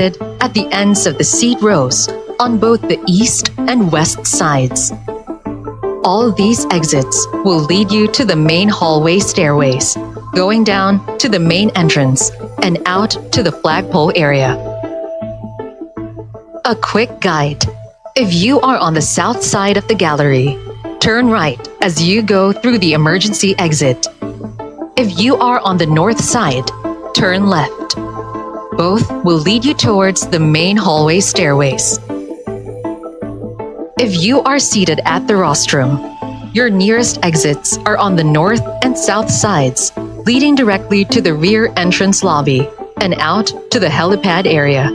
located at the ends of the seat rows on both the east and west sides. All these exits will lead you to the main hallway stairways, going down to the main entrance and out to the flagpole area. A quick guide. If you are on the south side of the gallery, turn right as you go through the emergency exit. If you are on the north side, turn left. Both will lead you towards the main hallway stairways. If you are seated at the rostrum, your nearest exits are on the north and south sides, leading directly to the rear entrance lobby and out to the helipad area.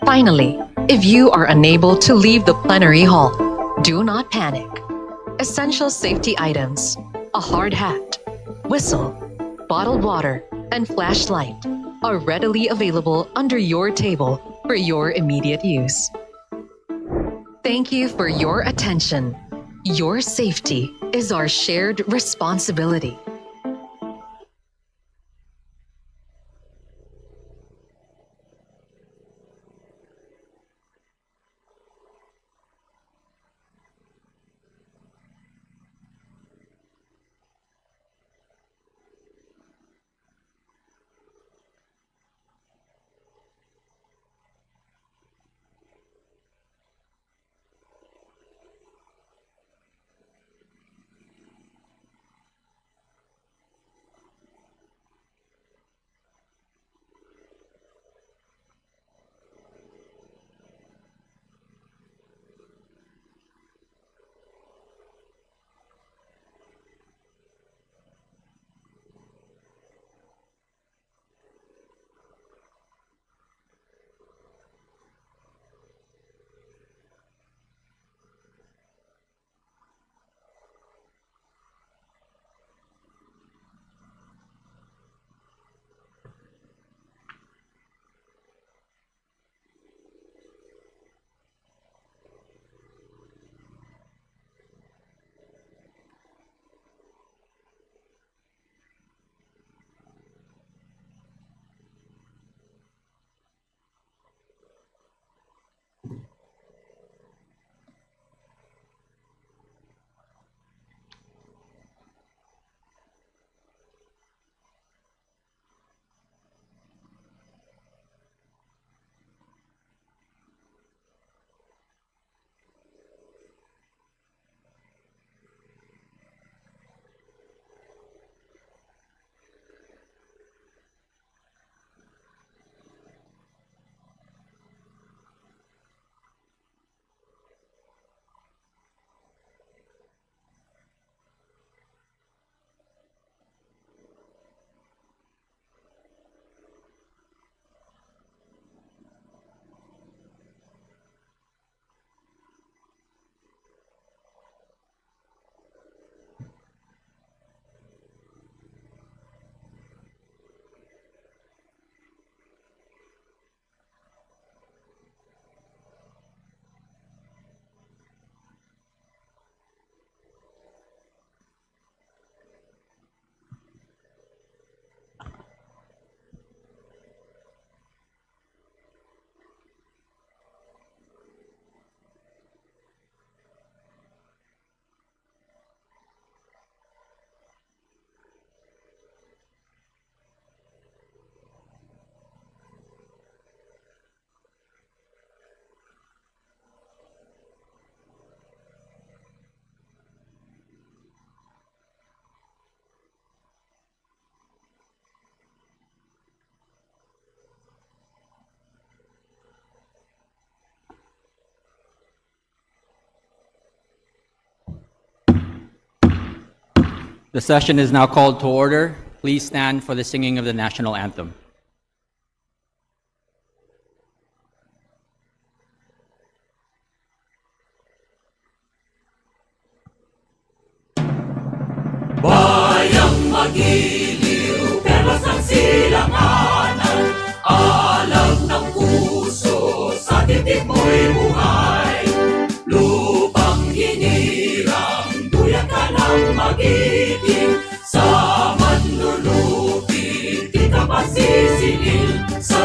Finally, if you are unable to leave the plenary hall, do not panic. Essential safety items, a hard hat, whistle, bottled water, and flashlight are readily available under your table for your immediate use. Thank you for your attention. Your safety is our shared responsibility. The session is now called to order. Please stand for the singing of the national anthem. Bayang magiliw, perlas ng silanganan, alam ng puso, sa titik mo'y buhay. Lupang hinirang, duyan ka ng magiting, sa manlulupit, di ka masisingil, sa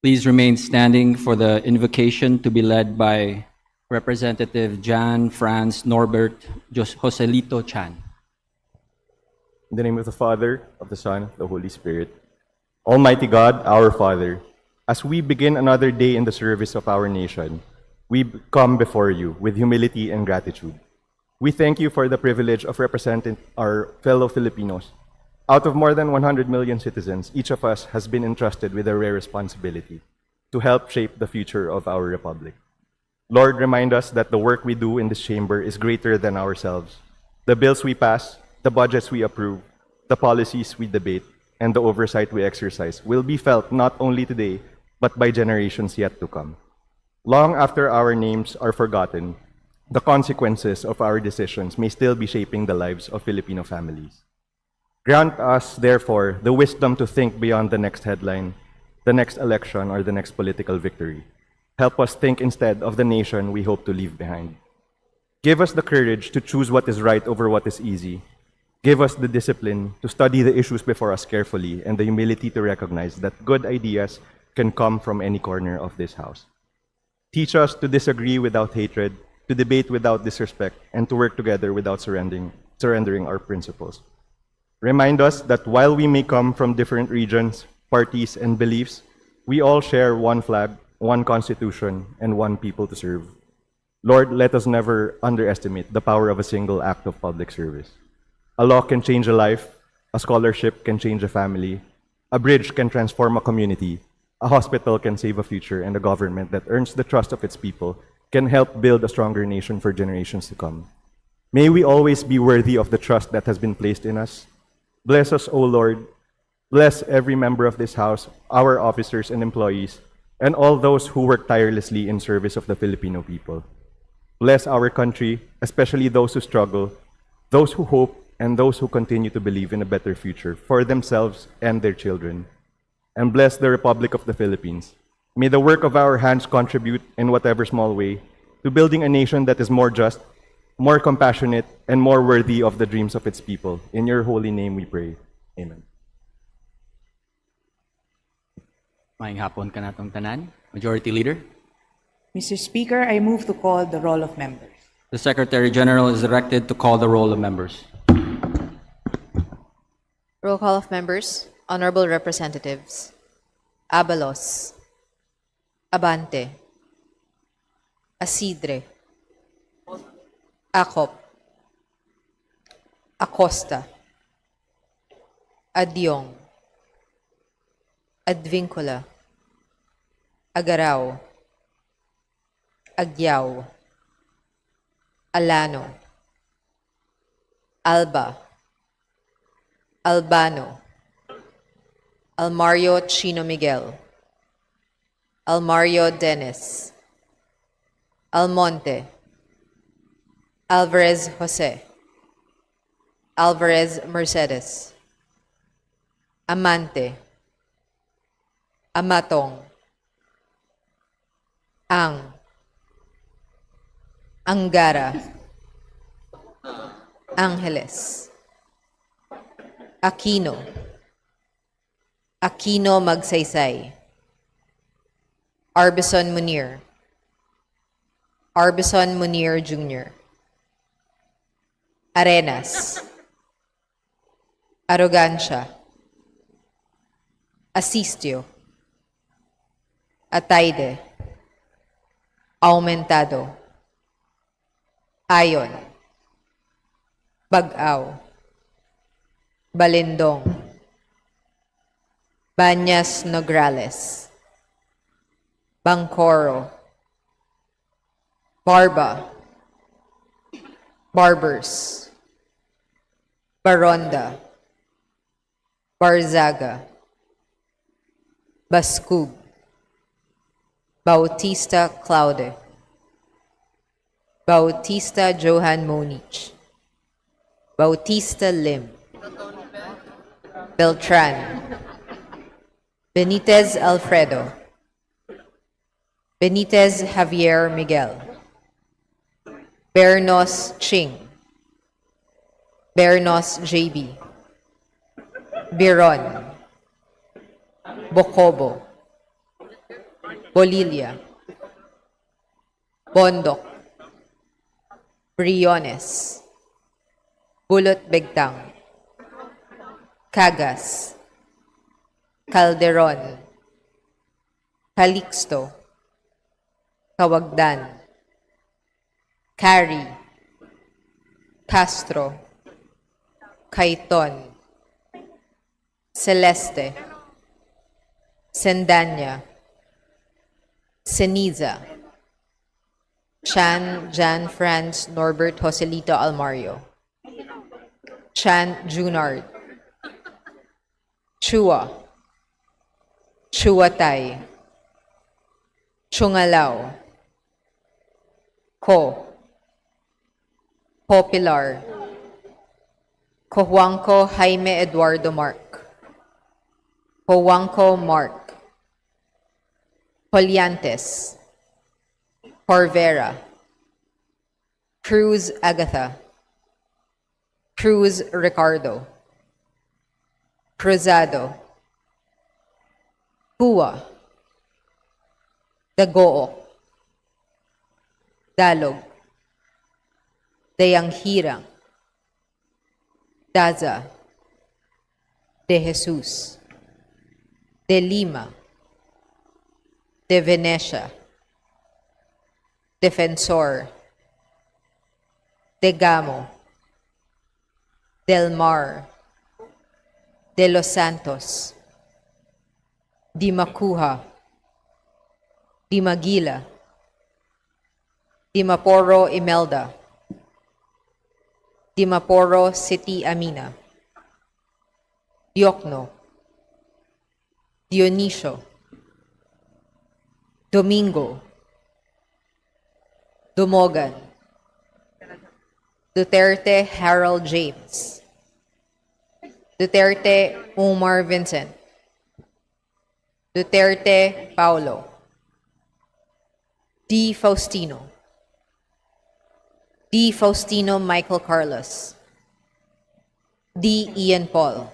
Please remain standing for the invocation to be led by Representative Jan Franz Norbert Joselito Chan. In the name of the Father, of the Son, of the Holy Spirit. Almighty God, our Father, as we begin another day in the service of our nation, we come before you with humility and gratitude. We thank you for the privilege of representing our fellow Filipinos. Out of more than 100 million citizens, each of us has been entrusted with a rare responsibility to help shape the future of our republic. Lord, remind us that the work we do in this chamber is greater than ourselves. The bills we pass, the budgets we approve, the policies we debate, and the oversight we exercise will be felt not only today, but by generations yet to come. Long after our names are forgotten, the consequences of our decisions may still be shaping the lives of Filipino families. Grant us, therefore, the wisdom to think beyond the next headline, the next election, or the next political victory. Help us think instead of the nation we hope to leave behind. Give us the courage to choose what is right over what is easy. Give us the discipline to study the issues before us carefully and the humility to recognize that good ideas can come from any corner of this house. Teach us to disagree without hatred, to debate without disrespect, and to work together without surrendering our principles. Remind us that while we may come from different regions, parties, and beliefs, we all share one flag, one constitution, and one people to serve. Lord, let us never underestimate the power of a single act of public service. A law can change a life, a scholarship can change a family, a bridge can transform a community, a hospital can save a future, and a government that earns the trust of its people can help build a stronger nation for generations to come. May we always be worthy of the trust that has been placed in us. Bless us, O Lord. Bless every member of this house, our officers and employees, and all those who work tirelessly in service of the Filipino people. Bless our country, especially those who struggle, those who hope, and those who continue to believe in a better future for themselves and their children. And bless the Republic of the Philippines. May the work of our hands contribute, in whatever small way, to building a nation that is more just, more compassionate, and more worthy of the dreams of its people. In your holy name we pray. Amen. Maayong hapon ka natong tanan. Majority Leader. Mr. Speaker, I move to call the roll of members. The Secretary General is directed to call the roll of members. Roll call of members. Honorable Representatives. Abalos. Abante. Asidre. Acop. Acosta. Adyong. Advincula. Agaraw. Agyaw. Alano. Alba. Albano. Almario Chino Miguel. Almario Dennis. Almonte. Alvarez Jose. Alvarez Mercedes. Amante. Amatong. Angara. Angeles. Aquino. Aquino Magsaysay. Arbison Munir. Arbison Munir Jr. Arenas. Arrogancia. Asistio. Ataide. Aumentado. Ayon. Bagaw. Balindong. Banyas Nograles. Bangkoro. Barba. Barbers. Baronda. Barzaga. Bascug. Bautista Claude. Bautista Johan Monich. Bautista Lim. Beltran. Benitez Alfredo. Benitez Javier Miguel. Bernos Ching. Bernos JB. Biron. Bocobo. Bolilia, Bondok, Briones, Bulot Begtang, Cagas, Calderon, Calixto, Cawagdan, Cari, Castro, Caiton, Celeste, Sendanya, Ceniza, Chan Jan Franz Norbert Joselito Almario, Chan Junard, Chua, Chuatay, Chungalao, Ko, Popular, Cojuangco Jaime Eduardo Mark, Cojuangco Mark, Poliantes, Corvera, Cruz Agatha, Cruz Ricardo, Cruzado, Pua, Dagoo, Dalog, Dayanghirang, Daza, De Jesus, De Lima, De Venecia, Defensor, De Gamo, Del Mar, De Los Santos, Di Macuja, Di Maguila, Di Maporo Imelda, Di Maporo City Amina, Diokno, Dionisio, Domingo, Dumogan, Duterte Harold James, Duterte Omar Vincent, Duterte Paulo, D. Faustino, D. Faustino Michael Carlos, D. Ian Paul,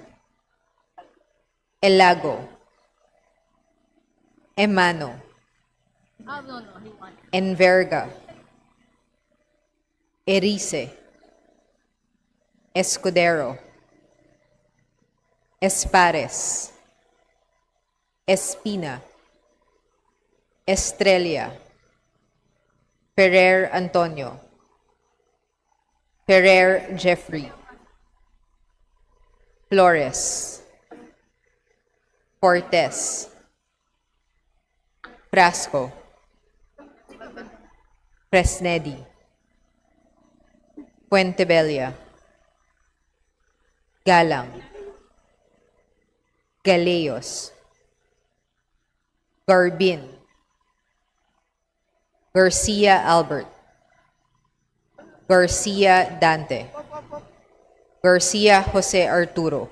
Elago, Emano, Enverga, Erice, Escudero, Espares, Espina, Estrella, Ferrer Antonio, Ferrer Jeffrey, Flores, Cortez, Frasco, Fresnedi, Puentebella, Galang, Galeos, Garbin, Garcia Albert, Garcia Dante, Garcia Jose Arturo,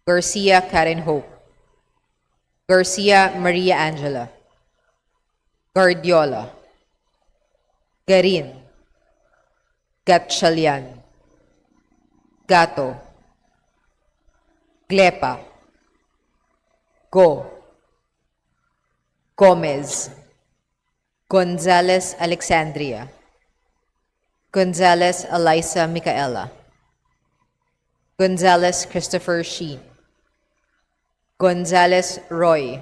Garcia Karen Hope, Garcia Maria Angela, Guardiola, Garin, Gatchalian, Gato, Glepa, Go, Gomez, Gonzalez Alexandria, Gonzalez Elisa Micaela, Gonzalez Christopher Sheen, Gonzalez Roy,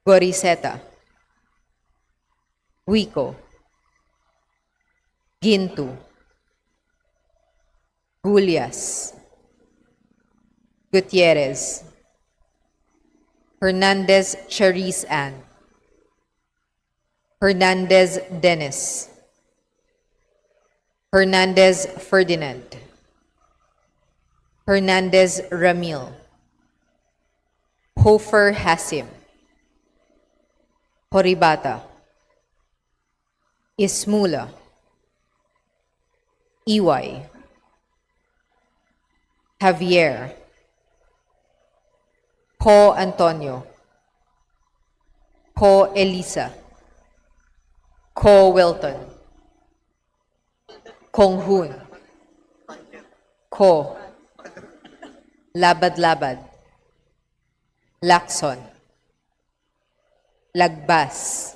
Goriseta, Huico, Gintu, Julias, Gutierrez, Hernandez Charisse Ann, Hernandez Dennis, Hernandez Ferdinand, Hernandez Ramil, Hofer Hasim, Horibata, Ismula, Iway, Javier, Po Antonio, Po Elisa, Ko Wilton, Kong Hoon, Ko, Labad Labad, Lacson, Lagbas.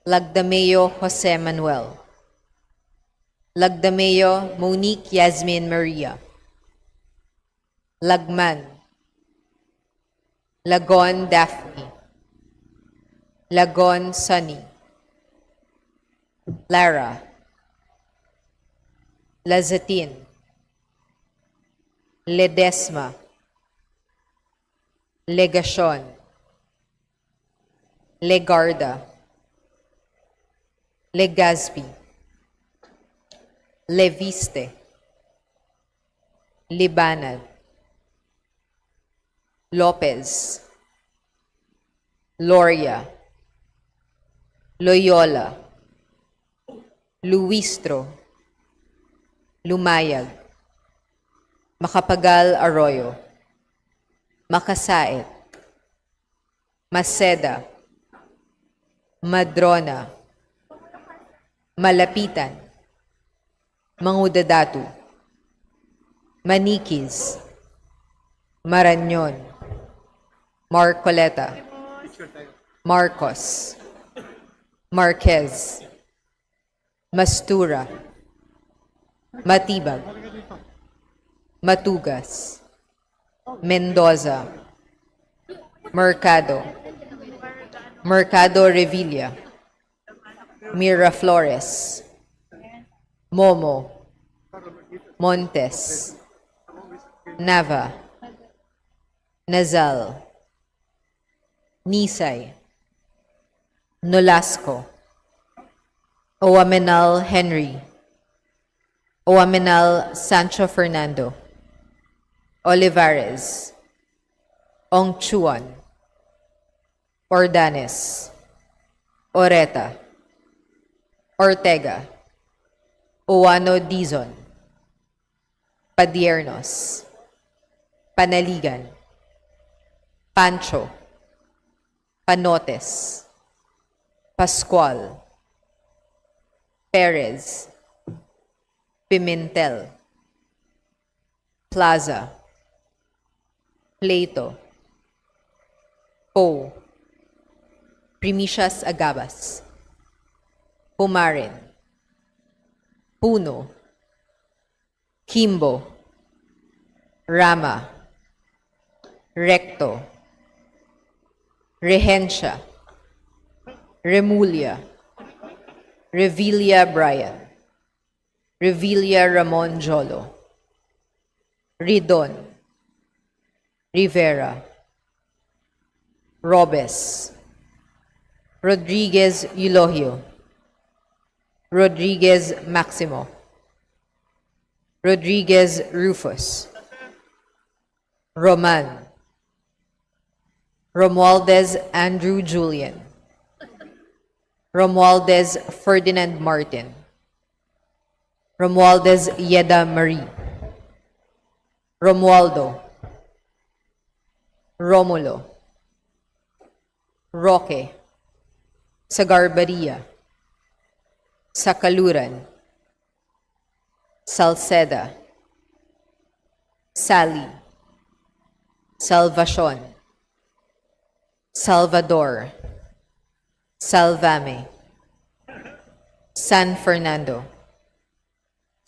Lagdameo Jose Manuel. Lagdameo Monique Yasmin Maria. Lagman. Lagon Daphne. Lagon Sunny. Lara. Lazatin. Ledesma. Legacion. Legarda. Legazpi. Leviste. Libanad. Lopez. Loria. Loyola. Luistro. Lumayag. Makapagal Arroyo. Makasait. Maceda. Madrona. Malapitan. Mangudadatu. Maniquis. Marañon. Marcoleta. Marcos. Marquez. Mastura. Matibag. Matugas. Mendoza. Mercado. Mercado Revilla. Miraflores. Momo. Montes. Nava. Nazal. Nisay. Nolasco. Oamenal Henry. Oamenal Sancho Fernando. Olivares. Ongchuan. Ordanes. Oreta. Ortega. Oano Dizon. Padiernos. Panaligan. Pancho. Panotes. Pascual. Perez. Pimentel. Plaza. Pleito. Poe. Primicias Agabas. Pumarin. Puno. Kimbo. Rama. Recto. Rehencia. Remulia. Revilla Brian. Revilla Ramon Jolo. Ridon. Rivera. Robes. Rodriguez Eulogio. Rodriguez Maximo. Rodriguez Rufus. Roman. Romualdez Andrew Julian. Romualdez Ferdinand Martin. Romualdez Yeda Marie. Romualdo. Romulo. Roque. Sagarbaria. Sakaluran. Salceda. Sally. Salvacion. Salvador. Salvame. San Fernando.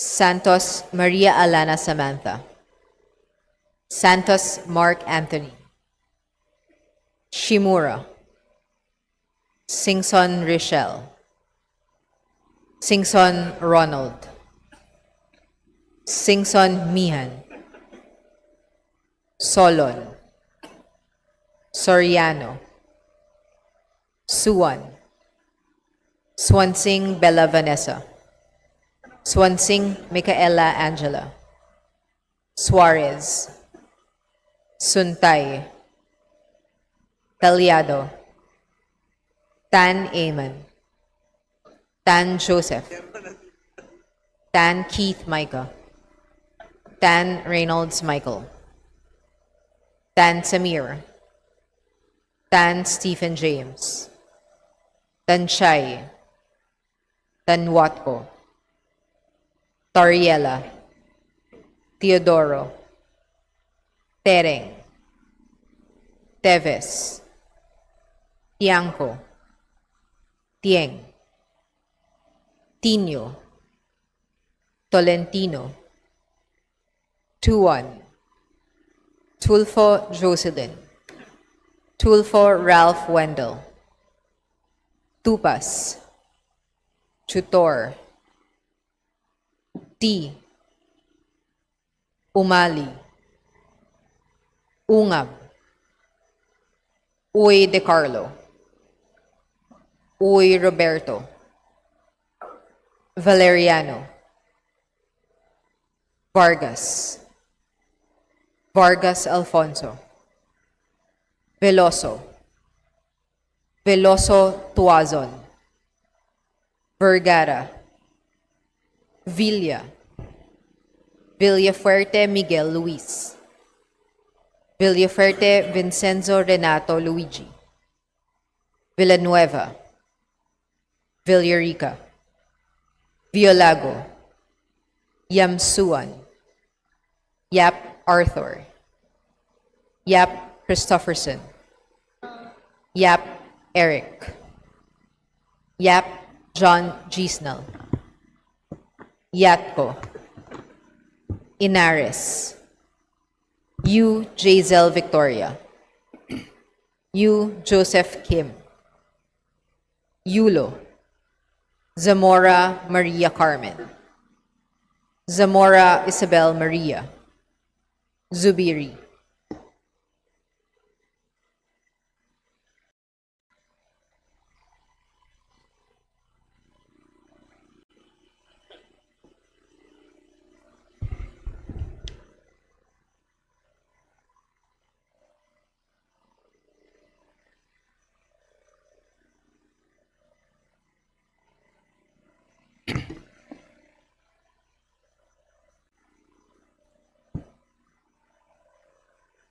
Santos Maria Alana Samantha. Santos Mark Anthony. Shimura. Singson Richelle. Singson Ronald. Singson Mihan. Solon. Soriano. Suwan. Swansing Bella Vanessa. Swansing Micaela Angela. Suarez. Suntay. Talyado. Tan Aman. Tan Joseph. Tan Keith Micah. Tan Reynolds Michael. Tan Samir. Tan Stephen James. Tan Shai. Tan Watko. Toriela. Teodoro. Tereng. Teves. Tiangco, Tieng, Tino, Tolentino, Tuan, Tulfo Jocelyn, Tulfo Ralph Wendell, Tupas, Tutor, T, Umali, Ungab, Uy De Carlo, Uy Roberto, Valeriano, Vargas, Vargas Alfonso, Veloso, Veloso Tuazon, Vergara, Villa, Villafuerte Miguel Luis, Villafuerte Vincenzo Renato Luigi, Villanueva, Villarica, Violago, Yamsuan, Yap Arthur, Yap Christopherson, Yap Eric, Yap John Gisnell, Yatko, Inares, U. Jazel Victoria, U. Joseph Kim, Yulo, Zamora Maria Carmen, Zamora Isabel Maria, Zubiri.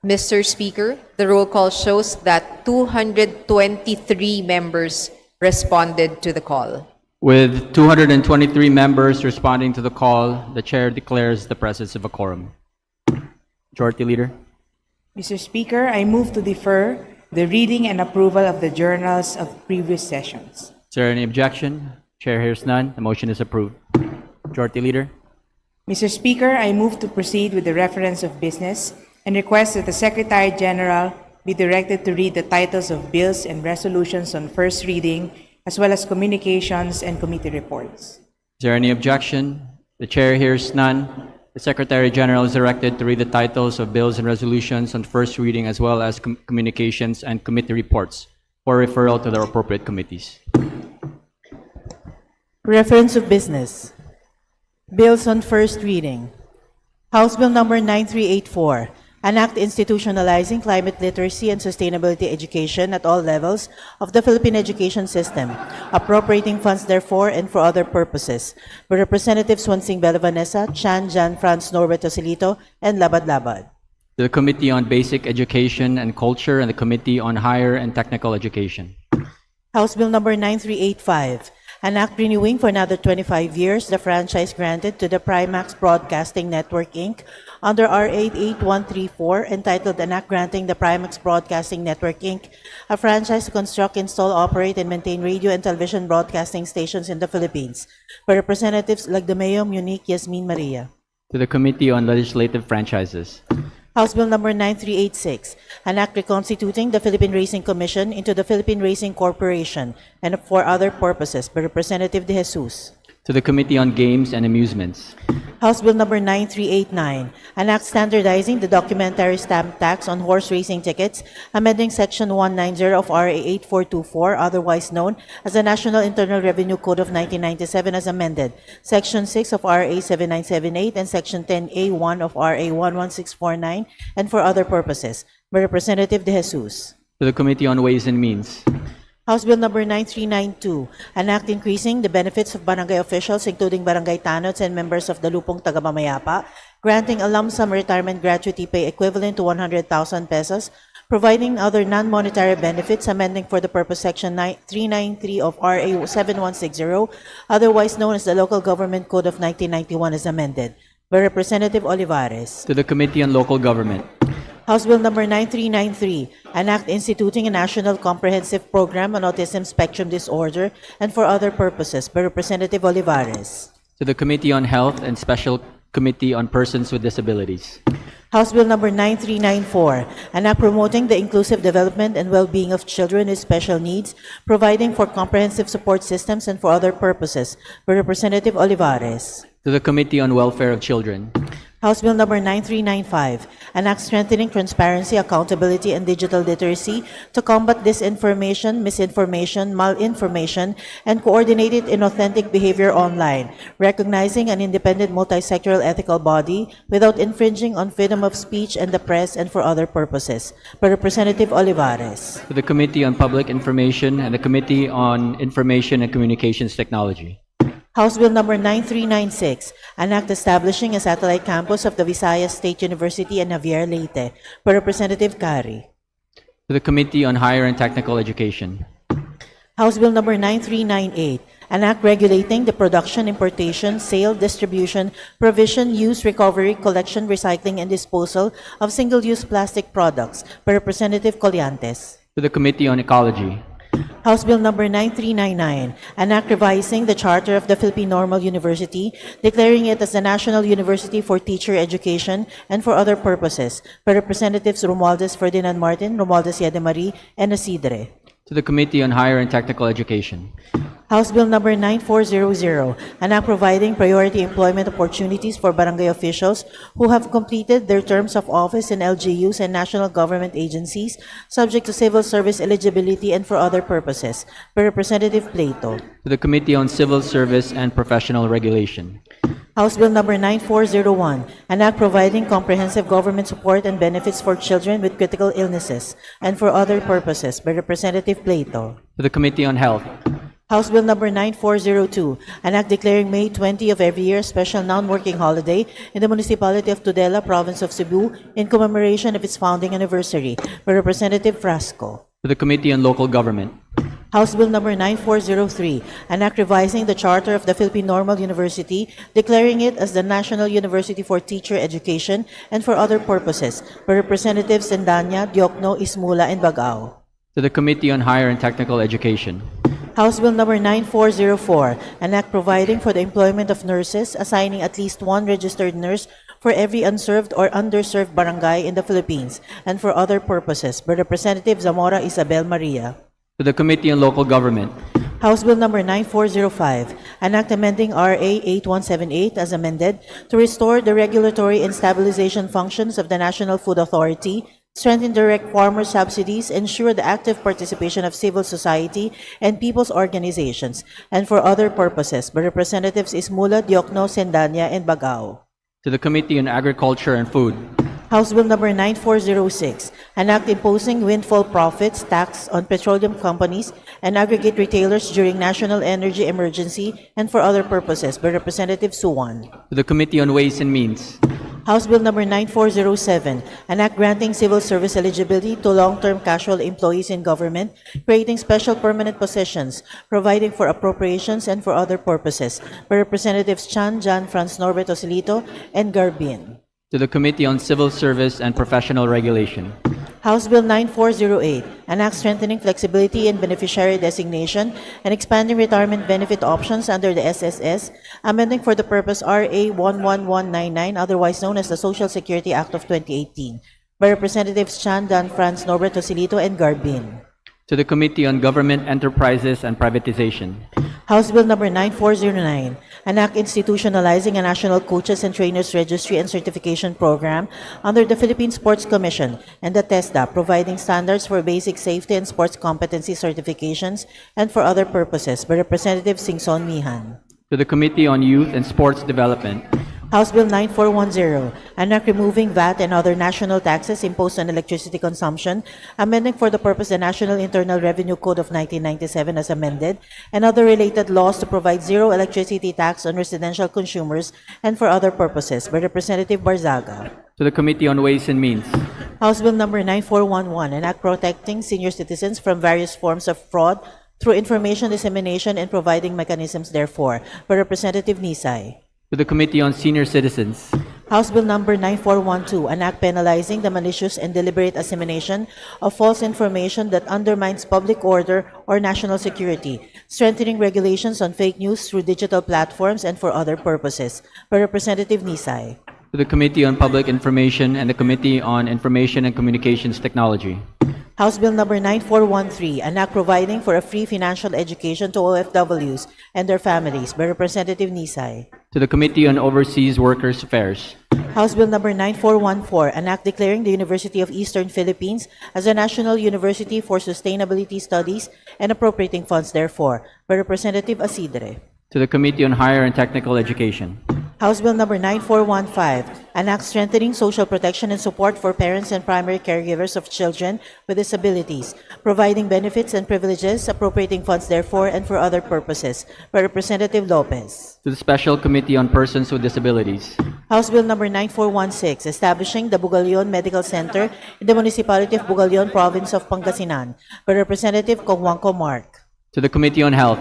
Mr. Speaker, the roll call shows that 223 members responded to the call. With 223 members responding to the call, the chair declares the presence of a quorum. Majority Leader. Mr. Speaker, I move to defer the reading and approval of the journals of previous sessions. Is there any objection? Chair hears none. The motion is approved. Majority Leader. Mr. Speaker, I move to proceed with the reference of business and request that the Secretary General be directed to read the titles of bills and resolutions on first reading, as well as communications and committee reports. Is there any objection? The chair hears none. The Secretary General is directed to read the titles of bills and resolutions on first reading, as well as communications and committee reports for referral to their appropriate committees. Reference of business. Bills on first reading. House Bill number 9384, an act institutionalizing climate literacy and sustainability education at all levels of the Philippine education system, appropriating funds therefore and for other purposes, by Representatives Swansing Bella Vanessa, Chan Jan Franz Norbert Joselito, and Labad Labad. The Committee on Basic Education and Culture and the Committee on Higher and Technical Education. House Bill number 9385, an act renewing for another 25 years the franchise granted to the Primax Broadcasting Network, Inc. under RA 8134, entitled an act granting the Primax Broadcasting Network, Inc. a franchise to construct, install, operate, and maintain radio and television broadcasting stations in the Philippines, by Representatives Lagdameo, Munique, Yasmin Maria. To the Committee on Legislative Franchises. House Bill number 9386, an act reconstituting the Philippine Racing Commission into the Philippine Racing Corporation and for other purposes, by Representative De Jesus. To the Committee on Games and Amusements. House Bill number 9389, an act standardizing the documentary stamp tax on horse racing tickets, amending Section 190 of RA 8424, otherwise known as the National Internal Revenue Code of 1997 as amended, Section 6 of RA 7978, and Section 10A1 of RA 11649, and for other purposes, by Representative De Jesus. To the Committee on Ways and Means. House Bill number 9392, an act increasing the benefits of barangay officials, including barangay tanods and members of the Lupong Tagamamayapa, granting a lump sum retirement gratuity pay equivalent to 100,000 pesos, providing other non-monetary benefits, amending for the purpose Section 393 of RA 7160, otherwise known as the Local Government Code of 1991 as amended, by Representative Olivares. To the Committee on Local Government. House Bill number 9393, an act instituting a national comprehensive program on autism spectrum disorder and for other purposes by Representative Olivares. To the Committee on Health and Special Committee on Persons with Disabilities. House Bill number 9394, an act promoting the inclusive development and well-being of children with special needs, providing for comprehensive support systems and for other purposes by Representative Olivares. To the Committee on Welfare of Children. House Bill number 9395, an act strengthening transparency, accountability, and digital literacy to combat disinformation, misinformation, malinformation, and coordinated inauthentic behavior online, recognizing an independent multi-sectoral ethical body without infringing on freedom of speech and the press and for other purposes. By Representative Olivares. To the Committee on Public Information and the Committee on Information and Communications Technology. House Bill number 9396, an act establishing a satellite campus of the Visayas State University in Javier, Leyte, by Representative Cari. To the Committee on Higher and Technical Education. House Bill number 9398, an act regulating the production, importation, sale, distribution, provision, use, recovery, collection, recycling, and disposal of single-use plastic products, by Representative Colliantes. To the Committee on Ecology. House Bill number 9399, an act revising the charter of the Philippine Normal University, declaring it as the National University for Teacher Education and for other purposes, by Representatives Romualdez Ferdinand Martin, Romualdez Yademari, and Isidre. To the Committee on Higher and Technical Education. House Bill number 9400, an act providing priority employment opportunities for barangay officials who have completed their terms of office in LGUs and national government agencies, subject to civil service eligibility and for other purposes, by Representative Plato. To the Committee on Civil Service and Professional Regulation. House Bill number 9401, an act providing comprehensive government support and benefits for children with critical illnesses and for other purposes, by Representative Plato. To the Committee on Health. House Bill number 9402, an act declaring May 20 of every year a special non-working holiday in the municipality of Tudela, province of Cebu, in commemoration of its founding anniversary, by Representative Frasco. To the Committee on Local Government. House Bill number 9403, an act revising the charter of the Philippine Normal University, declaring it as the National University for Teacher Education and for other purposes, by Representatives Sendanya, Diokno, Ismula, and Bagao. To the Committee on Higher and Technical Education. House Bill number 9404, an act providing for the employment of nurses, assigning at least one registered nurse for every unserved or underserved barangay in the Philippines, and for other purposes, by Representative Zamora Isabel Maria. To the Committee on Local Government. House Bill number 9405, an act amending RA 8178 as amended to restore the regulatory and stabilization functions of the National Food Authority, strengthen direct farmer subsidies, ensure the active participation of civil society and people's organizations, and for other purposes, by Representatives Ismula, Diokno, Sendanya, and Bagao. To the Committee on Agriculture and Food. House Bill number 9406, an act imposing windfall profits tax on petroleum companies and aggregate retailers during national energy emergency and for other purposes, by Representative Suwan. To the Committee on Ways and Means. House Bill number 9407, an act granting civil service eligibility to long-term casual employees in government, creating special permanent positions, providing for appropriations and for other purposes, by Representatives Chan, Jan, Franz Norbert Osilito, and Garbin. To the Committee on Civil Service and Professional Regulation. House Bill 9408, an act strengthening flexibility in beneficiary designation and expanding retirement benefit options under the SSS, amending for the purpose RA 11199, otherwise known as the Social Security Act of 2018, by Representatives Chan, Dan, Franz, Norbert Osilito, and Garbin. To the Committee on Government Enterprises and Privatization. House Bill number 9409, an act institutionalizing a national coaches and trainers registry and certification program under the Philippine Sports Commission and the TESDA, providing standards for basic safety and sports competency certifications and for other purposes, by Representative Singson Mihan. To the Committee on Youth and Sports Development. House Bill 9410, an act removing VAT and other national taxes imposed on electricity consumption, amending for the purpose the National Internal Revenue Code of 1997 as amended, and other related laws to provide zero electricity tax on residential consumers and for other purposes, by Representative Barzaga. To the Committee on Ways and Means. House Bill number 9411, an act protecting senior citizens from various forms of fraud through information dissemination and providing mechanisms therefore, by Representative Nisay. To the Committee on Senior Citizens. House Bill Number 9412, an act penalizing the malicious and deliberate dissemination of false information that undermines public order or national security, strengthening regulations on fake news through digital platforms and for other purposes. By Representative Nisay. To the Committee on Public Information and the Committee on Information and Communications Technology. House Bill Number 9413, an act providing for a free financial education to OFWs and their families. By Representative Nisay. To the Committee on Overseas Workers Affairs. House Bill Number 9414, an act declaring the University of Eastern Philippines as a national university for sustainability studies and appropriating funds therefor. By Representative Asidre. To the Committee on Higher and Technical Education. House Bill Number 9415, an act strengthening social protection and support for parents and primary caregivers of children with disabilities, providing benefits and privileges, appropriating funds therefor, and for other purposes. By Representative Lopez. To the Special Committee on Persons with Disabilities. House Bill Number 9416, establishing the Bugalyon Medical Center in the Municipality of Bugalyon, Province of Pangasinan. By Representative Kongwangko Mark. To the Committee on Health.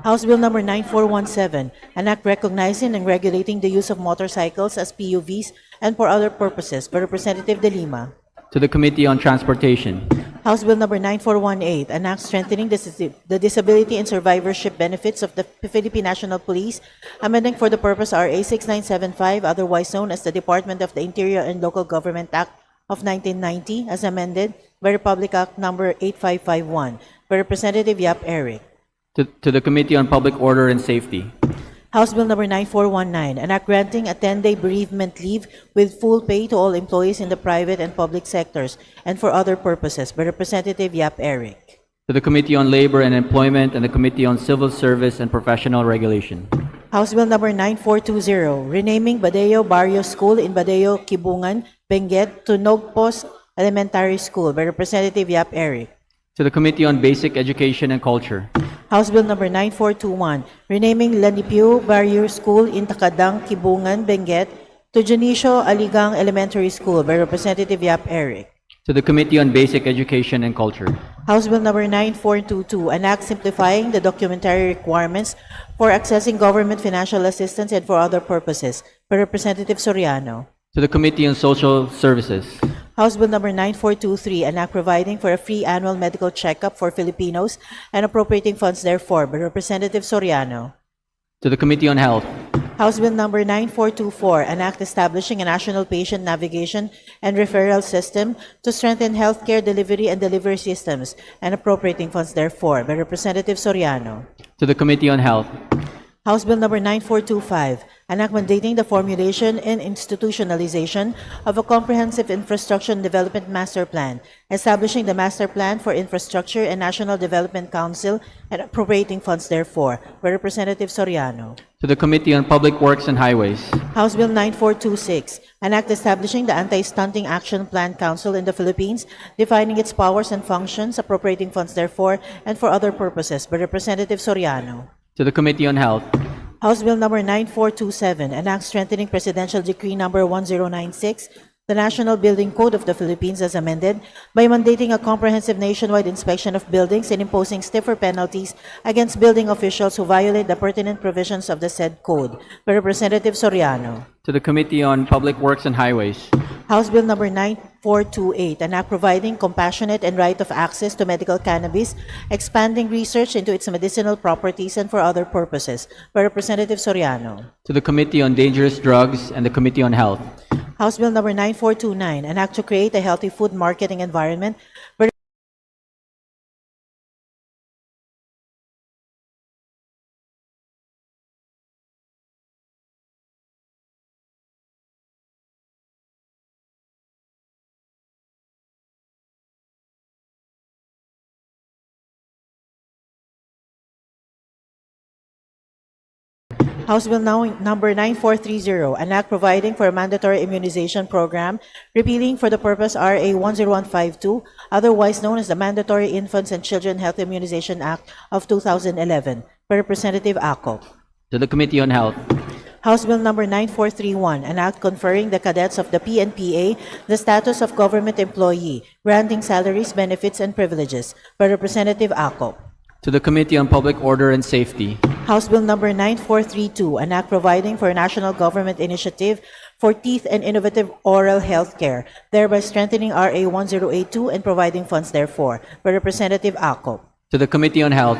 House Bill Number 9417, an act recognizing and regulating the use of motorcycles as PUVs and for other purposes. By Representative De Lima. To the Committee on Transportation. House Bill Number 9418, an act strengthening the disability and survivorship benefits of the Philippine National Police, amending for the purpose RA 6975, otherwise known as the Department of the Interior and Local Government Act of 1990, as amended by Republic Act Number 8551. By Representative Yap Eric. To the Committee on Public Order and Safety. House Bill Number 9419, an act granting a 10-day bereavement leave with full pay to all employees in the private and public sectors and for other purposes. By Representative Yap Eric. To the Committee on Labor and Employment and the Committee on Civil Service and Professional Regulation. House Bill Number 9420, renaming Badeo Barrio School in Badeo, Kibungan, Benguet to Nogpos Elementary School. By Representative Yap Eric. To the Committee on Basic Education and Culture. House Bill Number 9421, renaming Lanipio Barrio School in Takadang, Kibungan, Benguet to Janicio Aligang Elementary School. By Representative Yap Eric. To the Committee on Basic Education and Culture. House Bill Number 9422, an act simplifying the documentary requirements for accessing government financial assistance and for other purposes. By Representative Soriano. To the Committee on Social Services. House Bill Number 9423, an act providing for a free annual medical checkup for Filipinos and appropriating funds therefor. By Representative Soriano. To the Committee on Health. House Bill Number 9424, an act establishing a national patient navigation and referral system to strengthen healthcare delivery and delivery systems and appropriating funds therefor. By Representative Soriano. To the Committee on Health. House Bill Number 9425, an act mandating the formulation and institutionalization of a comprehensive infrastructure and development master plan, establishing the Master Plan for Infrastructure and National Development Council and appropriating funds therefor. By Representative Soriano. To the Committee on Public Works and Highways. House Bill 9426, an act establishing the Anti-Stunting Action Plan Council in the Philippines, defining its powers and functions, appropriating funds therefor, and for other purposes. By Representative Soriano. To the Committee on Health. House Bill Number 9427, an act strengthening Presidential Decree Number 1096, the National Building Code of the Philippines as amended, by mandating a comprehensive nationwide inspection of buildings and imposing stiffer penalties against building officials who violate the pertinent provisions of the said code. By Representative Soriano. To the Committee on Public Works and Highways. House Bill Number 9428, an act providing compassionate and right of access to medical cannabis, expanding research into its medicinal properties and for other purposes. By Representative Soriano. To the Committee on Dangerous Drugs and the Committee on Health. House Bill Number 9429, an act to create a healthy food marketing environment. By House Bill Number 9430, an act providing for a mandatory immunization program, repealing for the purpose RA 10152, otherwise known as the Mandatory Infants and Children Health Immunization Act of 2011. By Representative Acop. To the Committee on Health. House Bill Number 9431, an act conferring the cadets of the PNPA the status of government employee, granting salaries, benefits, and privileges. By Representative Acop. To the Committee on Public Order and Safety. House Bill Number 9432, an act providing for a national government initiative for teeth and innovative oral health care, thereby strengthening RA 1082 and providing funds therefore. By Representative Acop. To the Committee on Health.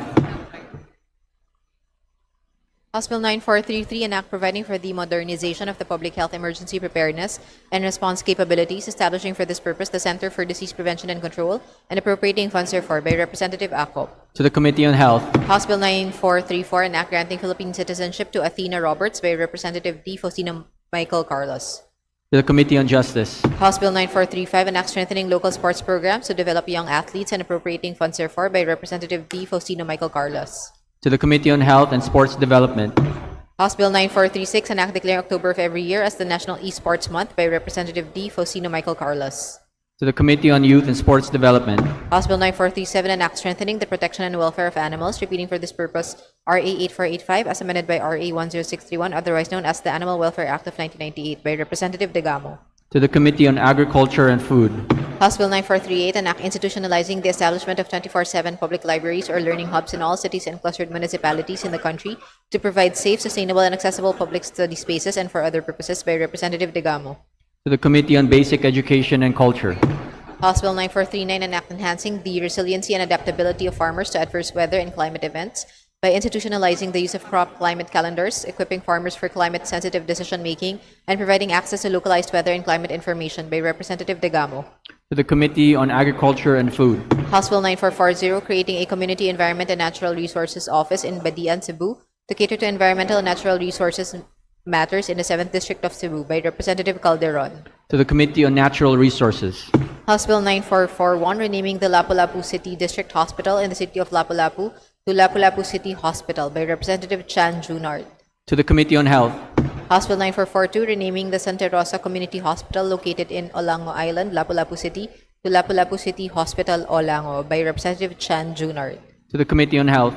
House Bill 9433, an act providing for the modernization of the public health emergency preparedness and response capabilities, establishing for this purpose the Center for Disease Prevention and Control, and appropriating funds therefore. By Representative Acop. To the Committee on Health. House Bill 9434, an act granting Philippine citizenship to Athena Roberts. By Representative D. Faustino Michael Carlos. To the Committee on Justice. House Bill 9435, an act strengthening local sports programs to develop young athletes and appropriating funds therefore. By Representative D. Faustino Michael Carlos. To the Committee on Health and Sports Development. House Bill 9436, an act declaring October of every year as the National Esports Month. By Representative D. Faustino Michael Carlos. To the Committee on Youth and Sports Development. House Bill 9437, an act strengthening the protection and welfare of animals, repeating for this purpose RA 8485 as amended by RA 10631, otherwise known as the Animal Welfare Act of 1998. By Representative Degamo. To the Committee on Agriculture and Food. House Bill 9438, an act institutionalizing the establishment of 24/7 public libraries or learning hubs in all cities and clustered municipalities in the country to provide safe, sustainable, and accessible public study spaces and for other purposes. By Representative Degamo. To the Committee on Basic Education and Culture. House Bill 9439, an act enhancing the resiliency and adaptability of farmers to adverse weather and climate events by institutionalizing the use of crop climate calendars, equipping farmers for climate-sensitive decision-making, and providing access to localized weather and climate information. By Representative Degamo. To the Committee on Agriculture and Food. House Bill 9440, creating a Community Environment and Natural Resources Office in Badian, Cebu to cater to environmental and natural resources matters in the 7th District of Cebu. By Representative Calderon. To the Committee on Natural Resources. House Bill 9441, renaming the Lapu-Lapu City District Hospital in the city of Lapu-Lapu to Lapu-Lapu City Hospital. By Representative Chan Junard. To the Committee on Health. House Bill 9442, renaming the Santa Rosa Community Hospital located in Olango Island, Lapu-Lapu City to Lapu-Lapu City Hospital, Olango. By Representative Chan Junard. To the Committee on Health.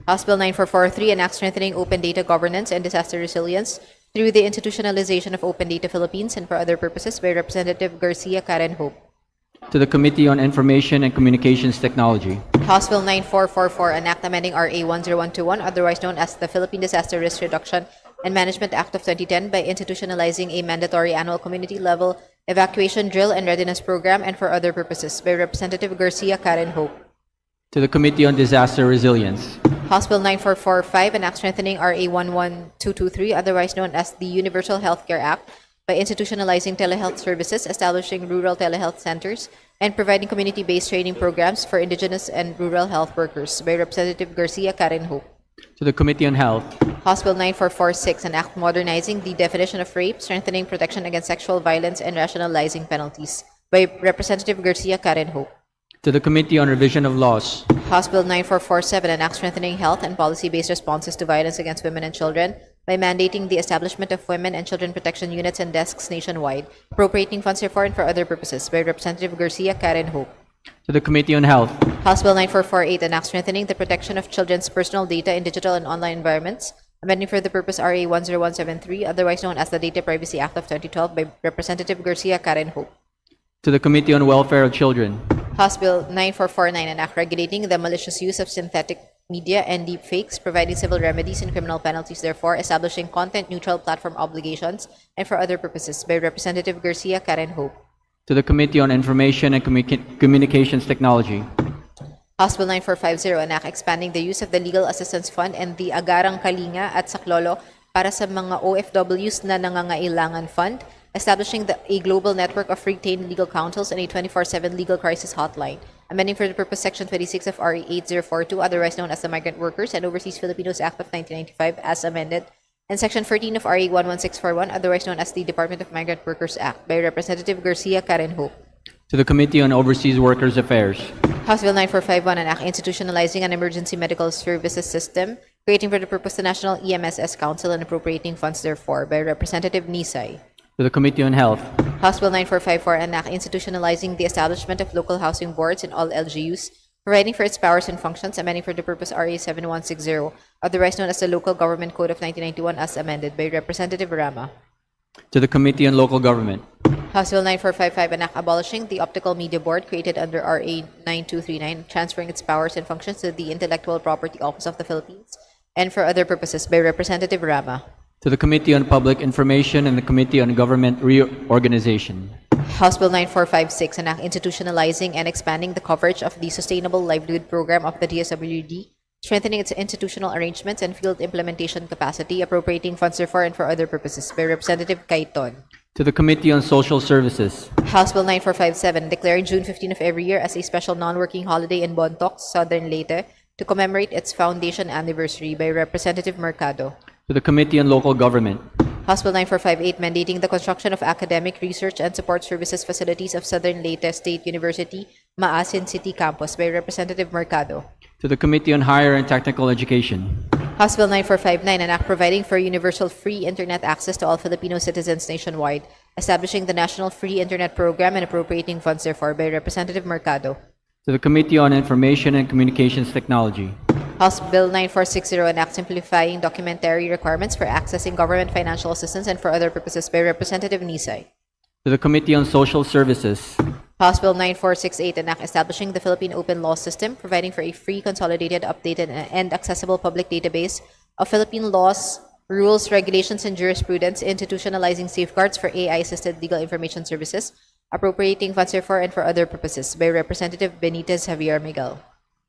House Bill 9443, an act strengthening open data governance and disaster resilience through the institutionalization of Open Data Philippines and for other purposes. By Representative Garcia Karen Hope. To the Committee on Information and Communications Technology. House Bill 9444, an act amending RA 10121, otherwise known as the Philippine Disaster Risk Reduction and Management Act of 2010 by institutionalizing a mandatory annual community-level evacuation drill and readiness program and for other purposes. By Representative Garcia Karen Hope. To the Committee on Disaster Resilience. House Bill 9445, an act strengthening RA 11223, otherwise known as the Universal Healthcare Act, by institutionalizing telehealth services, establishing rural telehealth centers, and providing community-based training programs for indigenous and rural health workers. By Representative Garcia Karen Hope. To the Committee on Health. House Bill 9446, an act modernizing the definition of rape, strengthening protection against sexual violence, and rationalizing penalties. By Representative Garcia Karen Hope. To the Committee on Revision of Laws. House Bill 9447, an act strengthening health and policy-based responses to violence against women and children by mandating the establishment of women and children protection units and desks nationwide, appropriating funds therefore and for other purposes. By Representative Garcia Karen Hope. To the Committee on Health. House Bill 9448, an act strengthening the protection of children's personal data in digital and online environments, amending for the purpose RA 10173, otherwise known as the Data Privacy Act of 2012, by Representative Garcia Karen Hope. To the Committee on Welfare of Children. House Bill 9449, an act regulating the malicious use of synthetic media and deepfakes, providing civil remedies and criminal penalties, therefore establishing content-neutral platform obligations, and for other purposes. By Representative Garcia Karen Hope. To the Committee on Information and Communications Technology. House Bill 9450, an act expanding the use of the Legal Assistance Fund and the Agarang Kalinga at Saklolo para sa mga OFWs na nangangailangan fund, establishing a global network of retained legal counsels and a 24/7 legal crisis hotline, amending for the purpose Section 26 of RA 8042, otherwise known as the Migrant Workers and Overseas Filipinos Act of 1995 as amended, and Section 13 of RA 11641, otherwise known as the Department of Migrant Workers Act, by Representative Garcia Karen Hope. To the Committee on Overseas Workers Affairs. House Bill 9451, an act institutionalizing an emergency medical services system, creating for the purpose the National EMSS Council and appropriating funds therefore, by Representative Nisay. To the Committee on Health. House Bill 9454, an act institutionalizing the establishment of local housing boards in all LGUs, providing for its powers and functions, amending for the purpose RA 7160, otherwise known as the Local Government Code of 1991 as amended, by Representative Rama. To the Committee on Local Government. House Bill 9455, an act abolishing the Optical Media Board created under RA 9239, transferring its powers and functions to the Intellectual Property Office of the Philippines, and for other purposes, by Representative Rama. to the Committee on Public Information and the Committee on Government Reorganization, House Bill 9456, an act institutionalizing and expanding the coverage of the Sustainable Livelihood Program of the DSWD, strengthening its institutional arrangements and field implementation capacity, appropriating funds therefore and for other purposes, by Representative Kaiton. to the Committee on Social Services, House Bill 9457, declaring June 15 of every year as a special non-working holiday in Bontoc, Southern Leyte, to commemorate its foundation anniversary, by Representative Mercado. to the Committee on Local Government, House Bill 9458, mandating the construction of academic, research, and support services facilities of Southern Leyte State University, Maasin City Campus, by Representative Mercado. to the Committee on Higher and Technical Education, House Bill 9459, an act providing for universal free internet access to all Filipino citizens nationwide, establishing the National Free Internet Program and appropriating funds therefore, by Representative Mercado. to the Committee on Information and Communications Technology, House Bill 9460, an act simplifying documentary requirements for accessing government financial assistance and for other purposes, by Representative Nisay. to the Committee on Social Services, House Bill 9468, an act establishing the Philippine Open Law System, providing for a free, consolidated, updated, and accessible public database of Philippine laws, rules, regulations, and jurisprudence, institutionalizing safeguards for AI-assisted legal information services, appropriating funds therefore and for other purposes, by Representative Benitez Javier Miguel.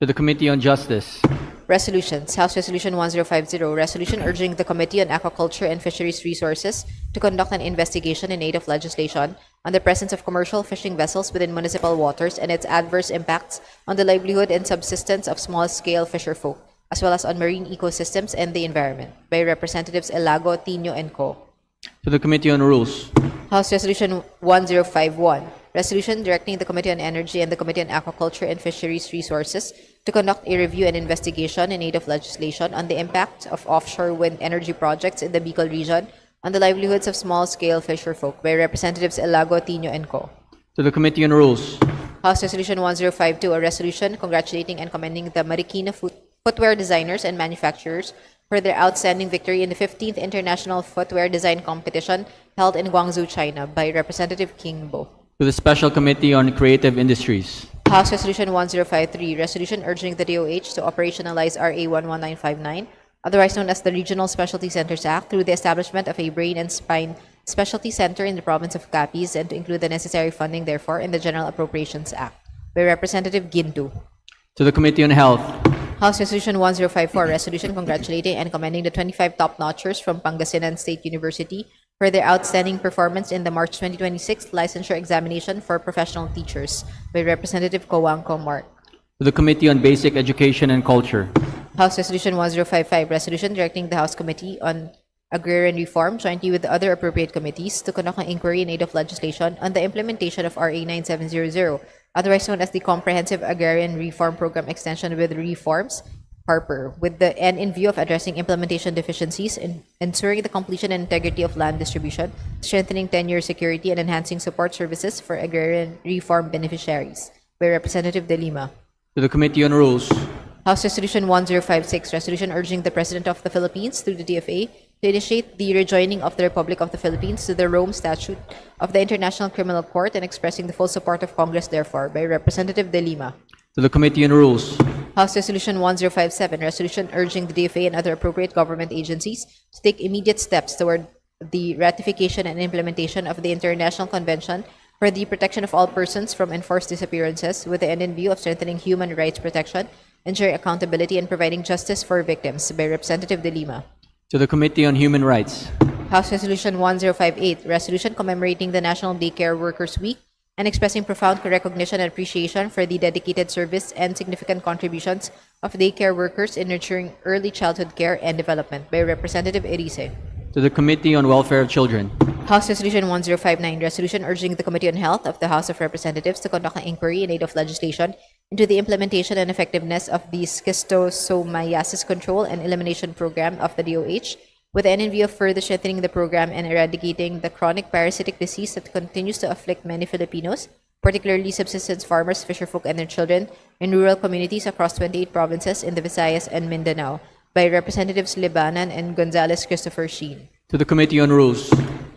to the Committee on Justice, Resolutions. House Resolution 1050, resolution urging the Committee on Aquaculture and Fisheries Resources to conduct an investigation in aid of legislation on the presence of commercial fishing vessels within municipal waters and its adverse impacts on the livelihood and subsistence of small-scale fisherfolk, as well as on marine ecosystems and the environment, by Representatives Elago, Tino, and Co. to the Committee on Rules, House Resolution 1051, resolution directing the Committee on Energy and the Committee on Aquaculture and Fisheries Resources to conduct a review and investigation in aid of legislation on the impact of offshore wind energy projects in the Bicol region on the livelihoods of small-scale fisherfolk, by Representatives Elago, Tino, and Co. to the Committee on Rules, House Resolution 1052, a resolution congratulating and commending the Marikina footwear designers and manufacturers for their outstanding victory in the 15th International Footwear Design Competition held in Guangzhou, China, by Representative Kingbo. to the Special Committee on Creative Industries, House Resolution 1053, resolution urging the DOH to operationalize RA 11959, otherwise known as the Regional Specialty Centers Act, through the establishment of a brain and spine specialty center in the province of Capiz and to include the necessary funding, therefore, in the General Appropriations Act, by Representative Gintu. to the Committee on Health, House Resolution 1054, resolution congratulating and commending the 25 top-notchers from Pangasinan State University for their outstanding performance in the March 2026 licensure examination for professional teachers, by Representative Coangco Mark. to the Committee on Basic Education and Culture, House Resolution 1055, resolution directing the House Committee on Agrarian Reform, jointly with the other appropriate committees, to conduct an inquiry in aid of legislation on the implementation of RA 9700, otherwise known as the Comprehensive Agrarian Reform Program Extension with Reforms, Harper, with the end in view of addressing implementation deficiencies in ensuring the completion and integrity of land distribution, strengthening tenure security, and enhancing support services for agrarian reform beneficiaries, by Representative De Lima. to the Committee on Rules, House Resolution 1056, resolution urging the President of the Philippines through the DFA to initiate the rejoining of the Republic of the Philippines to the Rome Statute of the International Criminal Court and expressing the full support of Congress, therefore, by Representative De Lima. to the Committee on Rules, House Resolution 1057, resolution urging the DFA and other appropriate government agencies to take immediate steps toward the ratification and implementation of the International Convention for the Protection of All Persons from Enforced Disappearances, with the end in view of strengthening human rights protection, ensuring accountability, and providing justice for victims, by Representative De Lima. to the Committee on Human Rights, House Resolution 1058, resolution commemorating the National Daycare Workers Week and expressing profound recognition and appreciation for the dedicated service and significant contributions of daycare workers in nurturing early childhood care and development, by Representative Erice. to the Committee on Welfare of Children, House Resolution 1059, resolution urging the Committee on Health of the House of Representatives to conduct an inquiry in aid of legislation into the implementation and effectiveness of the schistosomiasis control and elimination program of the DOH, with the end in view of further strengthening the program and eradicating the chronic parasitic disease that continues to afflict many Filipinos, particularly subsistence farmers, fisherfolk, and their children in rural communities across 28 provinces in the Visayas and Mindanao, by Representatives Libanan and Gonzales Christopher Sheen. to the Committee on Rules,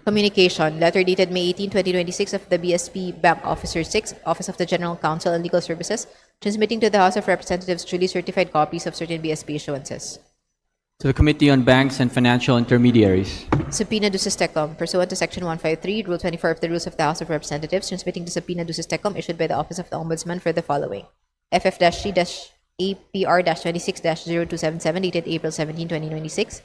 Communication, letter dated May 18, 2026 of the BSP Bank Officer 6, Office of the General Counsel and Legal Services, transmitting to the House of Representatives duly certified copies of certain BSP issuances. To the Committee on Banks and Financial Intermediaries. Subpoena duces tecum. Pursuant to Section 153, Rule 24 of the Rules of the House of Representatives, transmitting the subpoena duces tecum issued by the Office of the Ombudsman for the following. FF-C-APR-26-0277 dated April 17, 2026.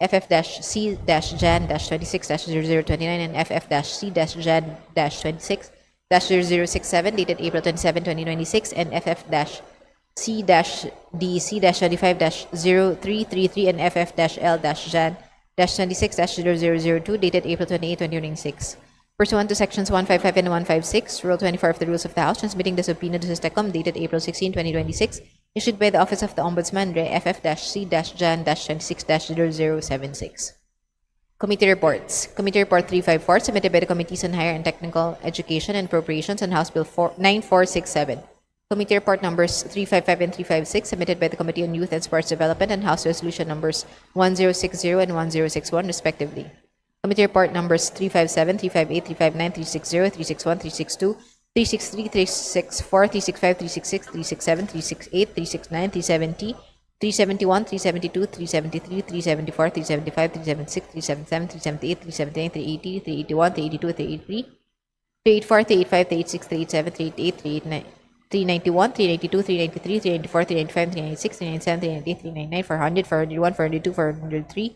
FF-C-JAN-26-0029 and FF-C-JAN-26-0067 dated April 27, 2026 and FF-C-DC-25-0333 and FF-L-JAN-26-0002 dated April 28, 2026. Pursuant to Sections 155 and 156, Rule 24 of the Rules of the House, transmitting the subpoena duces tecum dated April 16, 2026, issued by the Office of the Ombudsman, Re FF-C-JAN-26-0076. Committee reports. Committee Report 354, submitted by the Committees on Higher and Technical Education and Appropriations on House Bill 9467. Committee Report numbers 355 and 356, submitted by the Committee on Youth and Sports Development and House Resolution numbers 1060 and 1061, respectively. Committee Report numbers 357, 358, 359, 360, 361, 362, 363, 364, 365, 366, 367, 368, 369, 370, 371, 372, 373, 374, 375, 376, 377, 378, 379, 380, 381, 382, 383, 384, 385, 386, 387, 388, 389, 391, 392, 393, 394, 395, 396, 397, 398, 399, 400, 401, 402, 403,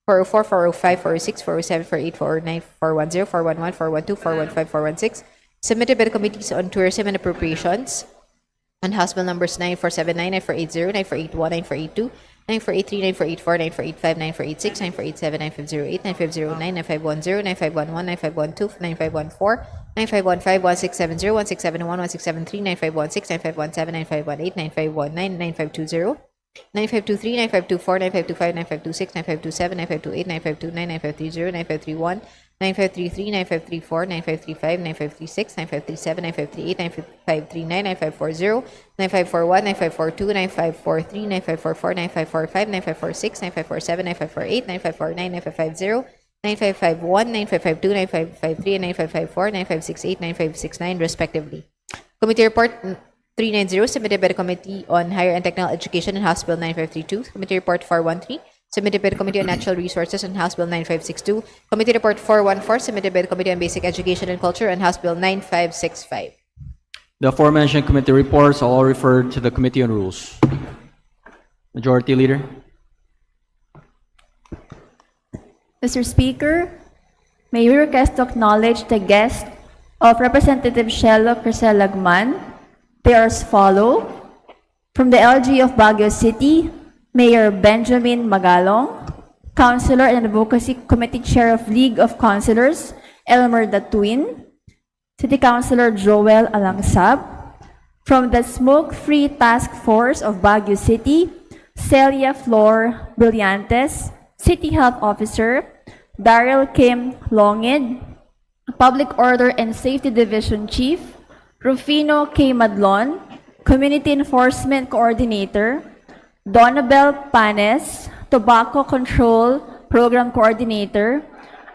404, 405, 406, 407, 408, 409, 410, 411, 412, 415, 416, submitted by the Committees on Tourism and Appropriations on House Bill numbers 9479, 9480, 9481, 9482, 9483, 9484, 9485, 9486, 9487, 9508, 9509, 9510, 9511, 9512, 9514, 9515, 1670, 1671, 1673, 9516, 9517, 9518, 9519, 9520, 9523, 9524, 9525, 9526, 9527, 9528, 9529, 9530, 9531, 9533, 9534, 9535, 9536, 9537, 9538, 9539, 9540, 9541, 9542, 9543, 9544, 9545, 9546, 9547, 9548, 9549, 9550, 9551, 9552, 9553, and 9554, 9568, 9569, respectively. Committee Report 390, submitted by the Committee on Higher and Technical Education and House Bill 9532. Committee Report 413, submitted by the Committee on Natural Resources and House Bill 9562. Committee Report 414, submitted by the Committee on Basic Education and Culture and House Bill 9565. The aforementioned committee reports are all referred to the Committee on Rules. Majority Leader. Mr. Speaker, may we request to acknowledge the guest of Representative Shelo Crisel Lagman. They are as follow. From the LG of Baguio City, Mayor Benjamin Magalong, Councilor and Advocacy Committee Chair of League of Councilors, Elmer Datuin, City Councilor Joel Alangsab. From the Smoke-Free Task Force of Baguio City, Celia Flor Brillantes, City Health Officer, Daryl Kim Longid, Public Order and Safety Division Chief, Rufino K. Madlon, Community Enforcement Coordinator, Donabel Panes, Tobacco Control Program Coordinator,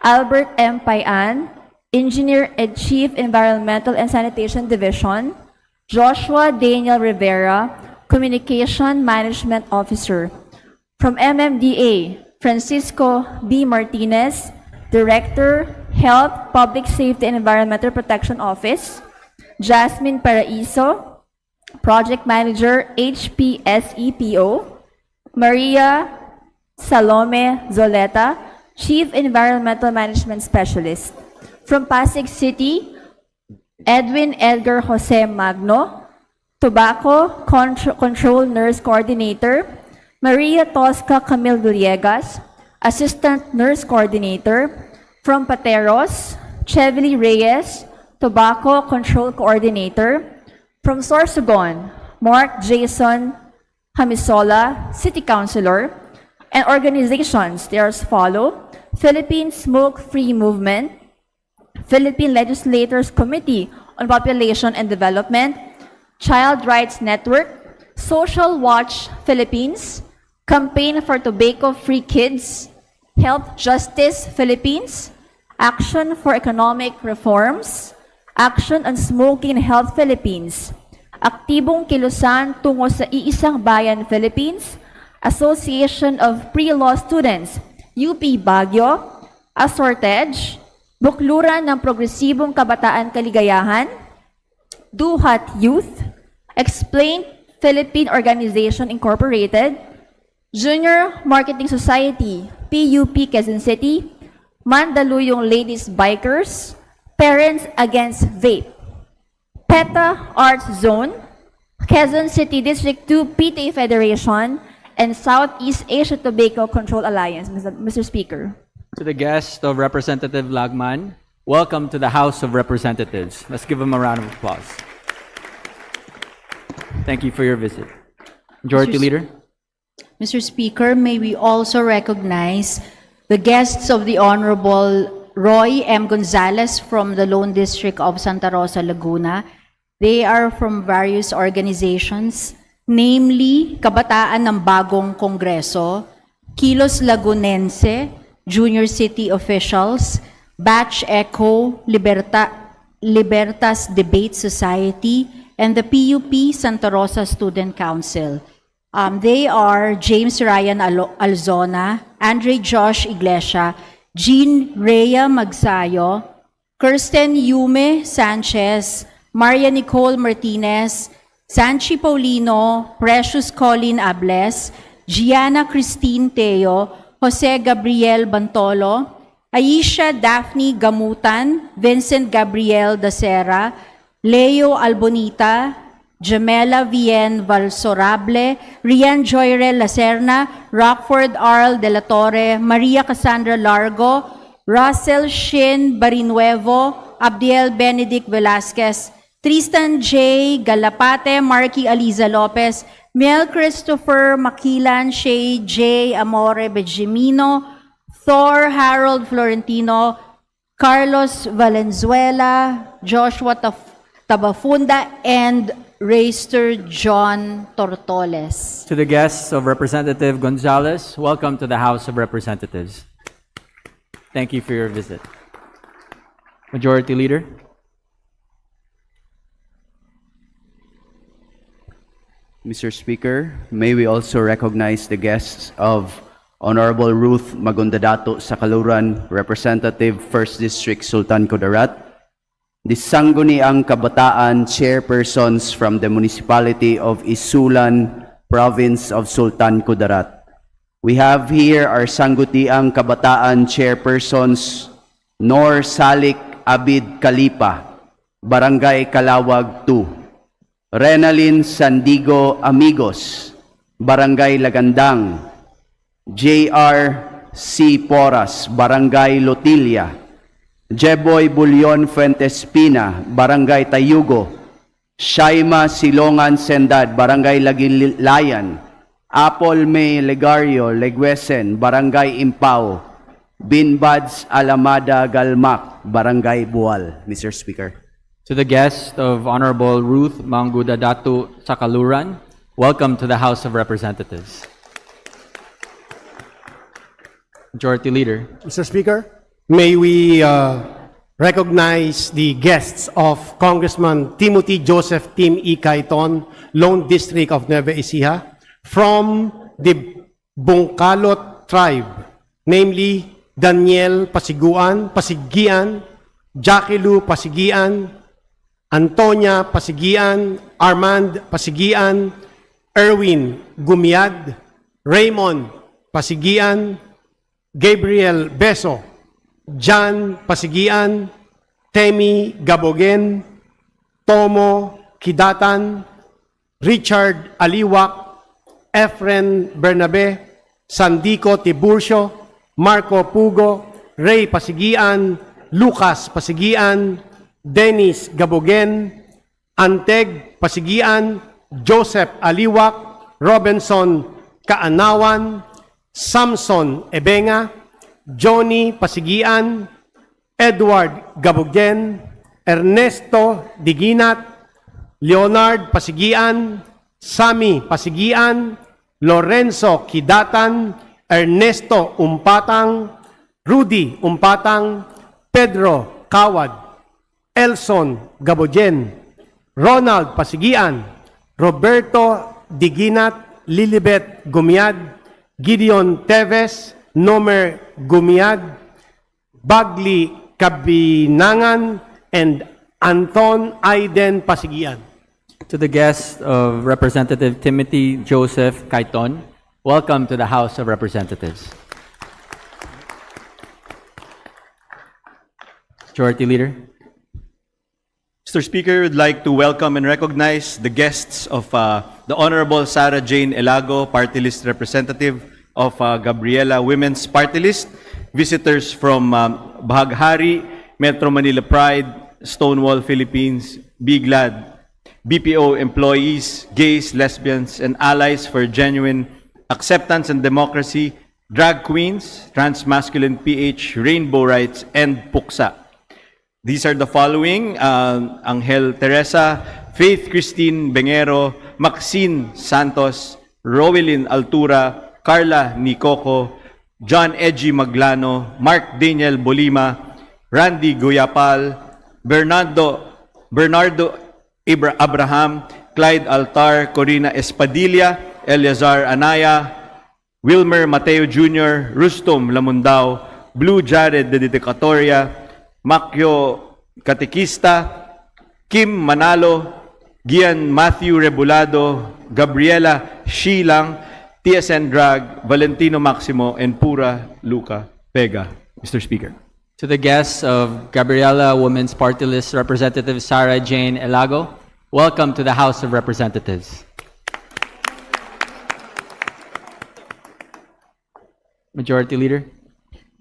Albert M. Payan, Engineer and Chief Environmental and Sanitation Division, Joshua Daniel Rivera, Communication Management Officer. From MMDA, Francisco B. Martinez, Director, Health, Public Safety and Environmental Protection Office, Jasmine Paraiso, Project Manager, HPSEPO, Maria Salome Zoleta, Chief Environmental Management Specialist. From Pasig City, Edwin Edgar Jose Magno, Tobacco Control Nurse Coordinator, Maria Tosca Camille Villegas, Assistant Nurse Coordinator. From Pateros, Chevely Reyes, Tobacco Control Coordinator. From Sorsogon, Mark Jason Hamisola, City Councilor. And organizations, they are as follow: Philippine Smoke-Free Movement, Philippine Legislators Committee on Population and Development, Child Rights Network, Social Watch Philippines, Campaign for Tobacco-Free Kids, Health Justice Philippines, Action for Economic Reforms, Action on Smoking and Health Philippines, Aktibong Kilusan tungo sa Iisang Bayan Philippines, Association of Pre-Law Students, UP Baguio, Assortage, Bukluran ng Progresibong Kabataan Kaligayahan, Duhat Youth, Explain Philippine Organization Incorporated, Junior Marketing Society, PUP Quezon City, Mandaluyong Ladies Bikers, Parents Against Vape, PETA Arts Zone, Quezon City District 2 PTA Federation, and Southeast Asia Tobacco Control Alliance. Mr. Speaker. To the guest of Representative Lagman, welcome to the House of Representatives. Let's give him a round of applause. Thank you for your visit. Majority Leader. Mr. Speaker, may we also recognize the guests of the Honorable Roy M. Gonzalez from the Lone District of Santa Rosa, Laguna. They are from various organizations, namely Kabataan ng Bagong Kongreso, Kilos Lagunense, Junior City Officials, Batch Echo, Libertas Debate Society, and the PUP Santa Rosa Student Council. They are James Ryan Alzona, Andre Josh Iglesia, Jean Rhea Magsayo, Kirsten Yume Sanchez, Maria Nicole Martinez, Sanchi Paulino, Precious Colin Ables, Gianna Christine Teo, Jose Gabriel Bantolo, Aisha Daphne Gamutan, Vincent Gabriel Dacera, Leo Albonita, Jamela Vien Valsorable, Rian Joyrel Lacerna, Rockford Arl de la Torre, Maria Cassandra Largo, Russell Shin Barinuevo, Abdiel Benedict Velasquez, Tristan J. Galapate, Marky Aliza Lopez, Mel Christopher Makilan, Shay J. Amore Benjamino, Thor Harold Florentino, Carlos Valenzuela, Joshua Tabafunda, and Raister John Tortoles. To the guests of Representative Gonzalez, welcome to the House of Representatives. Thank you for your visit. Majority Leader. Mr. Speaker, may we also recognize the guests of Honorable Ruth Magondadato Sakaluran, Representative 1st District Sultan Kudarat, the Sangguniang Kabataan Chairpersons from the Municipality of Isulan, Province of Sultan Kudarat. We have here our Sangguniang Kabataan Chairpersons, Nor Salik Abid Kalipa, Barangay Kalawag 2. Renalyn Sandigo Amigos, Barangay Lagandang, J.R. C. Poras, Barangay Lotilia, Jeboy Bulion Fuentes Pina, Barangay Tayugo, Shaima Silongan Sendad, Barangay Lagilayan, Apple May Legario Leguesen, Barangay Impao, Binbads Alamada Galmak, Barangay Bual. Mr. Speaker. To the guest of Honorable Ruth Mangudadatu Sakaluran, welcome to the House of Representatives. Majority Leader. Mr. Speaker, may we recognize the guests of Congressman Timothy Joseph Tim E. Cayton, Lone District of Nueva Ecija, from the Bungkalot tribe, namely Daniel Pasigian, Jackie Pasigian, Antonia Pasigian, Armand Pasigian, Erwin Gumiad, Raymond Pasigian, Gabriel Beso, John Pasigian, Temi Gabogen, Tomo Kidatan, Richard Aliwak, Efren Bernabe, Sandico Tiburcio, Marco Pugo, Ray Pasigian, Lucas Pasigian, Dennis Gabogen, Anteg Pasigian, Joseph Aliwak, Robinson Kaanawan, Samson Ebenga, Johnny Pasigian, Edward Gabogen, Ernesto Diginat, Leonard Pasigian, Sami Pasigian, Lorenzo Kidatan, Ernesto Umpatang, Rudy Umpatang, Pedro Kawad, Elson Gabogen, Ronald Pasigian, Roberto Diginat, Lilibet Gumiad, Gideon Teves, Nomer Gumiad, Bagli Kabinangan, and Anton Aiden Pasigian. To the guests of Representative Timothy Joseph Kaiton, welcome to the House of Representatives. Majority Leader. Mr. Speaker, we'd like to welcome and recognize the guests of the Honorable Sarah Jane Elago, Party List Representative of Gabriela Women's Party List, visitors from Bahaghari, Metro Manila Pride, Stonewall Philippines, BGLAD, BPO employees, gays, lesbians, and allies for genuine acceptance and democracy, drag queens, transmasculine PH, rainbow rights, and Puksa. These are the following: Angel Teresa, Faith Christine Bengero, Maxine Santos, Rowelyn Altura, Carla Nicoco, John Edgy Maglano, Mark Daniel Bolima, Randy Goyapal, Bernardo Abraham, Clyde Altar, Corina Espadilla, Eleazar Anaya, Wilmer Mateo Jr., Rustom Lamundao, Blue Jared de Dedicatoria, Makyo Katekista, Kim Manalo, Gian Matthew Rebulado, Gabriela Shilang, TSN Drag, Valentino Maximo, and Pura Luca Vega. Mr. Speaker. To the guests of Gabriela Women's Party List Representative Sarah Jane Elago, welcome to the House of Representatives. Majority Leader.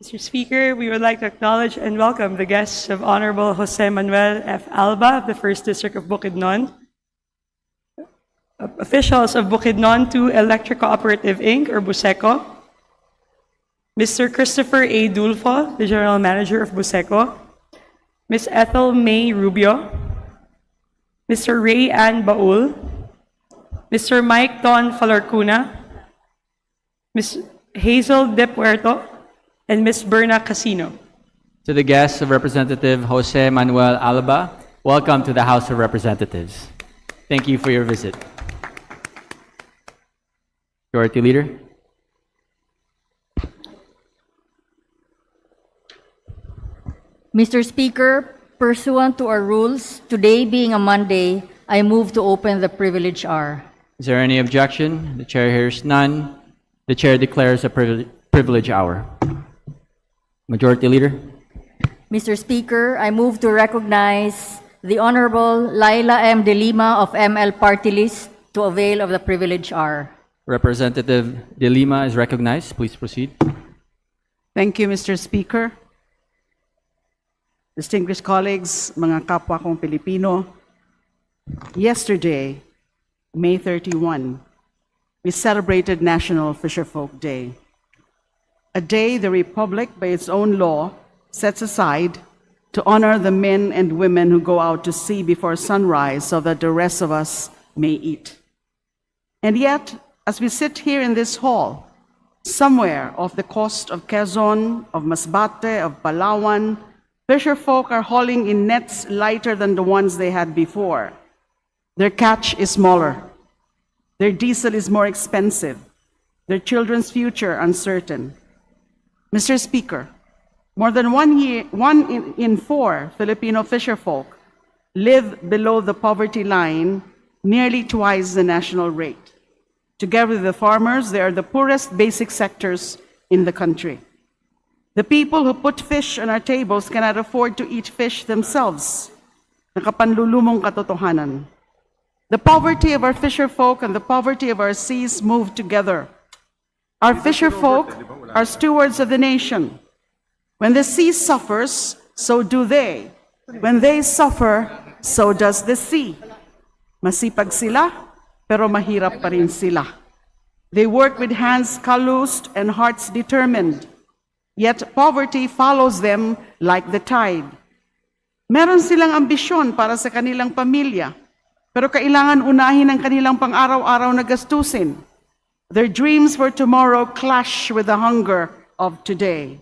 Mr. Speaker, we would like to acknowledge and welcome the guests of Honorable Jose Manuel F. Alba of the 1st District of Bukidnon, officials of Bukidnon 2 Electric Cooperative Inc. or Buseco, Mr. Christopher A. Dulfo, the General Manager of Buseco, Ms. Ethel May Rubio, Mr. Ray Ann Baul, Mr. Mike Don Falarcuna, Ms. Hazel De Puerto, and Ms. Berna Casino. To the guests of Representative Jose Manuel Alba, welcome to the House of Representatives. Thank you for your visit. Majority Leader. Mr. Speaker, pursuant to our rules, today being a Monday, I move to open the privilege hour. Is there any objection? The chair hears none. The chair declares a privilege hour. Majority Leader. Mr. Speaker, I move to recognize the Honorable Laila M. De Lima of ML Party List to avail of the privilege hour. Representative De Lima is recognized. Please proceed. Thank you, Mr. Speaker. Distinguished colleagues, mga kapwa kong Pilipino, yesterday, May 31, we celebrated National Fisherfolk Day, a day the Republic, by its own law, sets aside to honor the men and women who go out to sea before sunrise so that the rest of us may eat. And yet, as we sit here in this hall, somewhere off the coast of Quezon, of Masbate, of Palawan, fisherfolk are hauling in nets lighter than the ones they had before. Their catch is smaller. Their diesel is more expensive. Their children's future uncertain. Mr. Speaker, more than one in four Filipino fisherfolk live below the poverty line, nearly twice the national rate. Together with the farmers, they are the poorest basic sectors in the country. The people who put fish on our tables cannot afford to eat fish themselves. Nakapanlulumong katotohanan. The poverty of our fisherfolk and the poverty of our seas move together. Our fisherfolk are stewards of the nation. When the sea suffers, so do they. When they suffer, so does the sea. Masipag sila, pero mahirap pa rin sila. They work with hands calloused and hearts determined. Yet poverty follows them like the tide. Meron silang ambisyon para sa kanilang pamilya, pero kailangan unahin ang kanilang pang-araw-araw na gastusin. Their dreams for tomorrow clash with the hunger of today.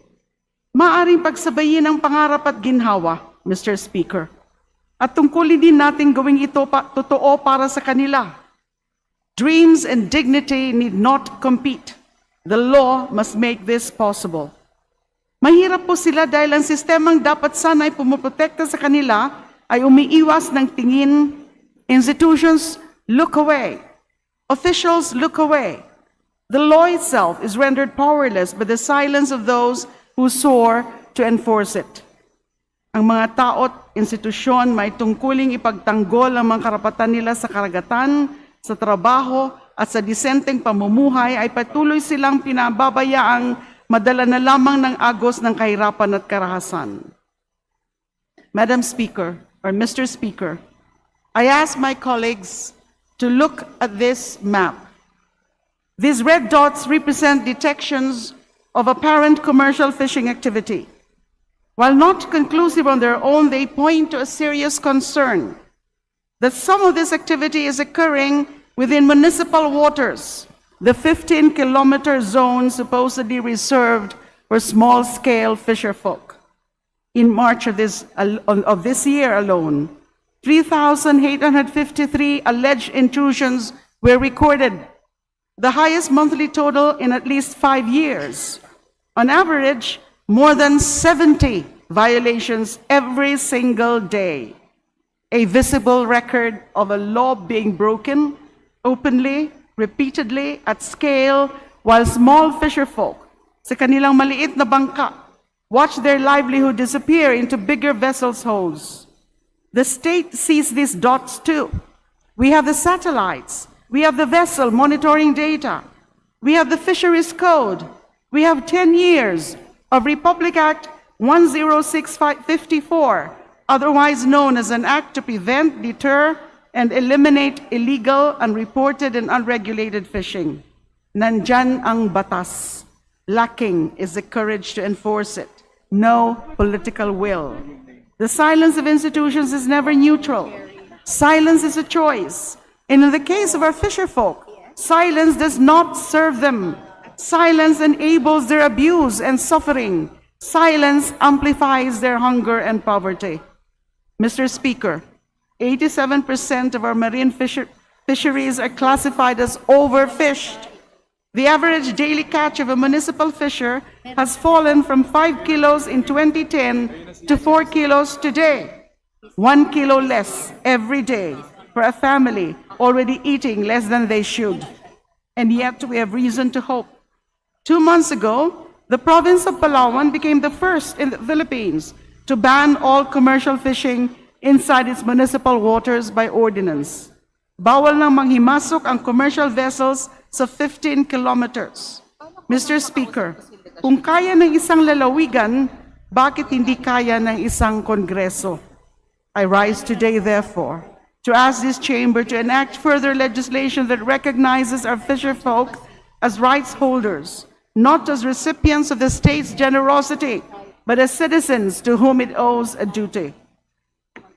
Maaring pagsabayin ang pangarap at ginhawa, Mr. Speaker. At tungkulin din natin gawing ito totoo para sa kanila. Dreams and dignity need not compete. The law must make this possible. Mahirap po sila dahil ang sistemang dapat sana'y pumoprotekta sa kanila ay umiiwas ng tingin. Institutions look away. Officials look away. The law itself is rendered powerless by the silence of those who soar to enforce it. Ang mga tao't institusyon may tungkuling ipagtanggol ang mga karapatan nila sa karagatan, sa trabaho, at sa disenteng pamumuhay ay patuloy silang pinababayaang madala na lamang ng agos ng kahirapan at karahasan. Madam Speaker, or Mr. Speaker, I ask my colleagues to look at this map. These red dots represent detections of apparent commercial fishing activity. While not conclusive on their own, they point to a serious concern that some of this activity is occurring within municipal waters, the 15-kilometer zone supposedly reserved for small-scale fisherfolk. In March of this year alone, 3,853 alleged intrusions were recorded, the highest monthly total in at least 5 years. On average, more than 70 violations every single day. A visible record of a law being broken openly, repeatedly, at scale, while small fisherfolk sa kanilang maliit na bangka watch their livelihood disappear into bigger vessels' holds. The state sees these dots too. We have the satellites. We have the vessel monitoring data. We have the fisheries code. We have 10 years of Republic Act 10654, otherwise known as an act to prevent, deter, and eliminate illegal, unreported, and unregulated fishing. Nandyan ang batas. Lacking is the courage to enforce it. No political will. The silence of institutions is never neutral. Silence is a choice. And in the case of our fisherfolk, silence does not serve them. Silence enables their abuse and suffering. Silence amplifies their hunger and poverty. Mr. Speaker, 87% of our marine fisheries are classified as overfished. The average daily catch of a municipal fisher has fallen from 5 kilos in 2010 to 4 kilos today. 1 kilo less every day for a family already eating less than they should. And yet we have reason to hope. 2 months ago, the province of Palawan became the first in the Philippines to ban all commercial fishing inside its municipal waters by ordinance. Bawal nang manghimasok ang commercial vessels sa 15 kilometers. Mr. Speaker, kung kaya ng isang lalawigan, bakit hindi kaya ng isang kongreso? I rise today, therefore, to ask this chamber to enact further legislation that recognizes our fisherfolk as rights holders, not as recipients of the state's generosity, but as citizens to whom it owes a duty.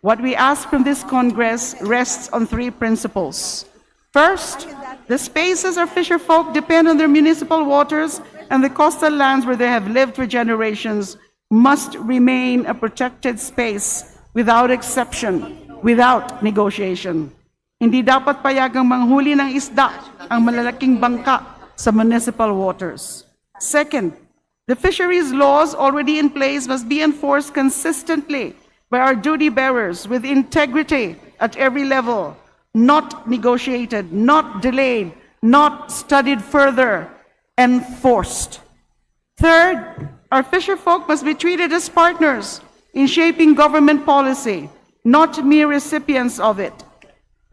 What we ask from this Congress rests on 3 principles. First, the spaces our fisherfolk depend on their municipal waters and the coastal lands where they have lived for generations must remain a protected space without exception, without negotiation. Hindi dapat payagang manghuli ng isda ang malalaking bangka sa municipal waters. Second, the fisheries laws already in place must be enforced consistently by our duty bearers with integrity at every level, not negotiated, not delayed, not studied further, enforced. Third, our fisherfolk must be treated as partners in shaping government policy, not mere recipients of it.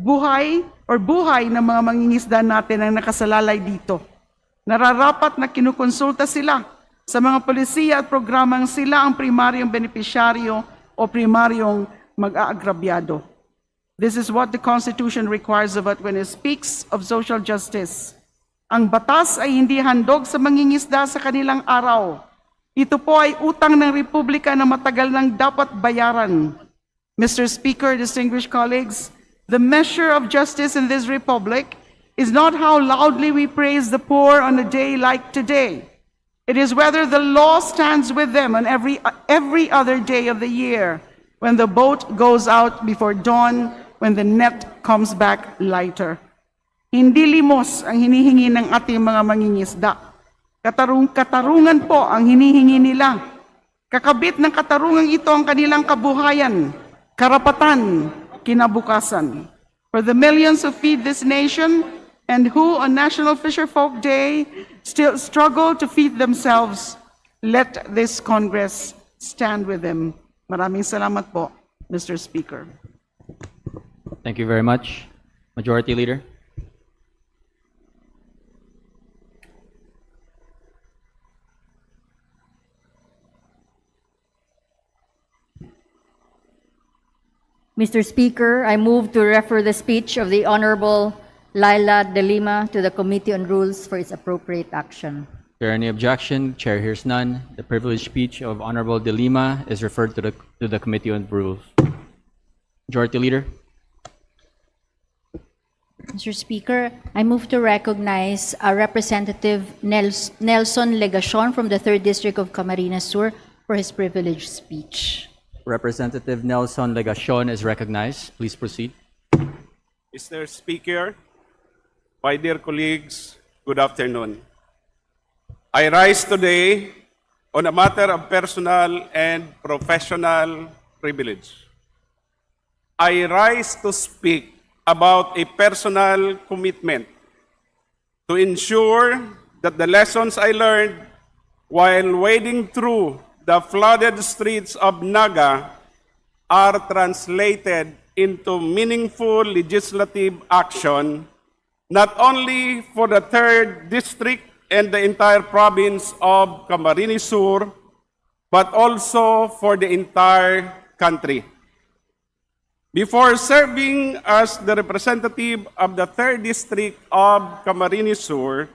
Buhay ng mga mangingisda natin ang nakasalalay dito. Nararapat na kinukonsulta sila sa mga polisiya at programang sila ang primaryong benepisyaryo o primaryong mag-aagrabyado. This is what the Constitution requires of it when it speaks of social justice. Ang batas ay hindi handog sa mangingisda sa kanilang araw. Ito po ay utang ng Republika na matagal nang dapat bayaran. Mr. Speaker, distinguished colleagues, the measure of justice in this republic is not how loudly we praise the poor on a day like today. It is whether the law stands with them on every other day of the year, when the boat goes out before dawn, when the net comes back lighter. Hindi limos ang hinihingi ng ating mga mangingisda. Katarungan po ang hinihingi nila. Kakabit ng katarungan ito ang kanilang kabuhayan, karapatan, kinabukasan. For the millions who feed this nation and who on National Fisherfolk Day still struggle to feed themselves, let this Congress stand with them. Maraming salamat po, Mr. Speaker. Thank you very much. Majority Leader. Mr. Speaker, I move to refer the speech of the Honorable Laila De Lima to the Committee on Rules for its appropriate action. Is there any objection? Chair hears none. The privileged speech of Honorable De Lima is referred to the Committee on Rules. Majority Leader. Mr. Speaker, I move to recognize Representative Nelson Legacion from the 3rd District of Camarines Sur for his privileged speech. Representative Nelson Legacion is recognized. Please proceed. Mr. Speaker, my dear colleagues, good afternoon. I rise today on a matter of personal and professional privilege. I rise to speak about a personal commitment to ensure that the lessons I learned while wading through the flooded streets of Naga are translated into meaningful legislative action, not only for the 3rd District and the entire province of Camarines Sur, but also for the entire country. Before serving as the representative of the 3rd District of Camarines Sur,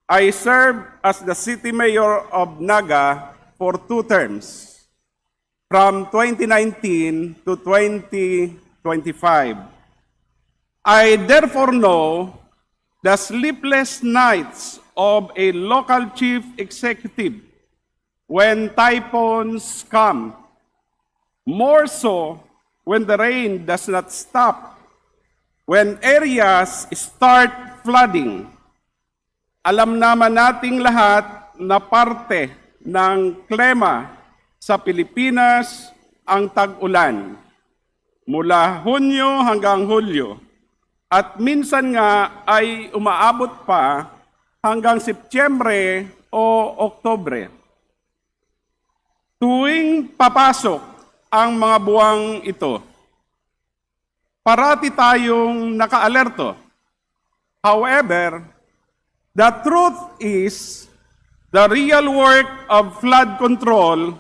I served as the City Mayor of Naga for 2 terms, from 2019 to 2025. I therefore know the sleepless nights of a local chief executive when typhoons come, more so when the rain does not stop, when areas start flooding. Alam naman nating lahat na parte ng klima sa Pilipinas ang tag-ulan mula Hunyo hanggang Hulyo at minsan nga ay umaabot pa hanggang Setyembre o Oktubre. Tuwing papasok ang mga buwang ito, parati tayong nakaalerto. However, the truth is, the real work of flood control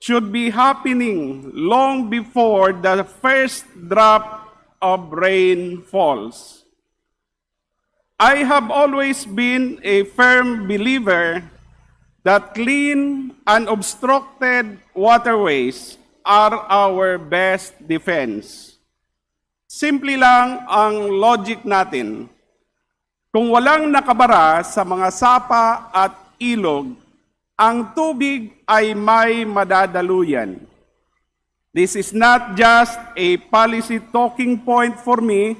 should be happening long before the first drop of rain falls. I have always been a firm believer that clean, unobstructed waterways are our best defense. Simple lang ang logic natin. Kung walang nakabara sa mga sapa at ilog, ang tubig ay may madadaluyan. This is not just a policy talking point for me,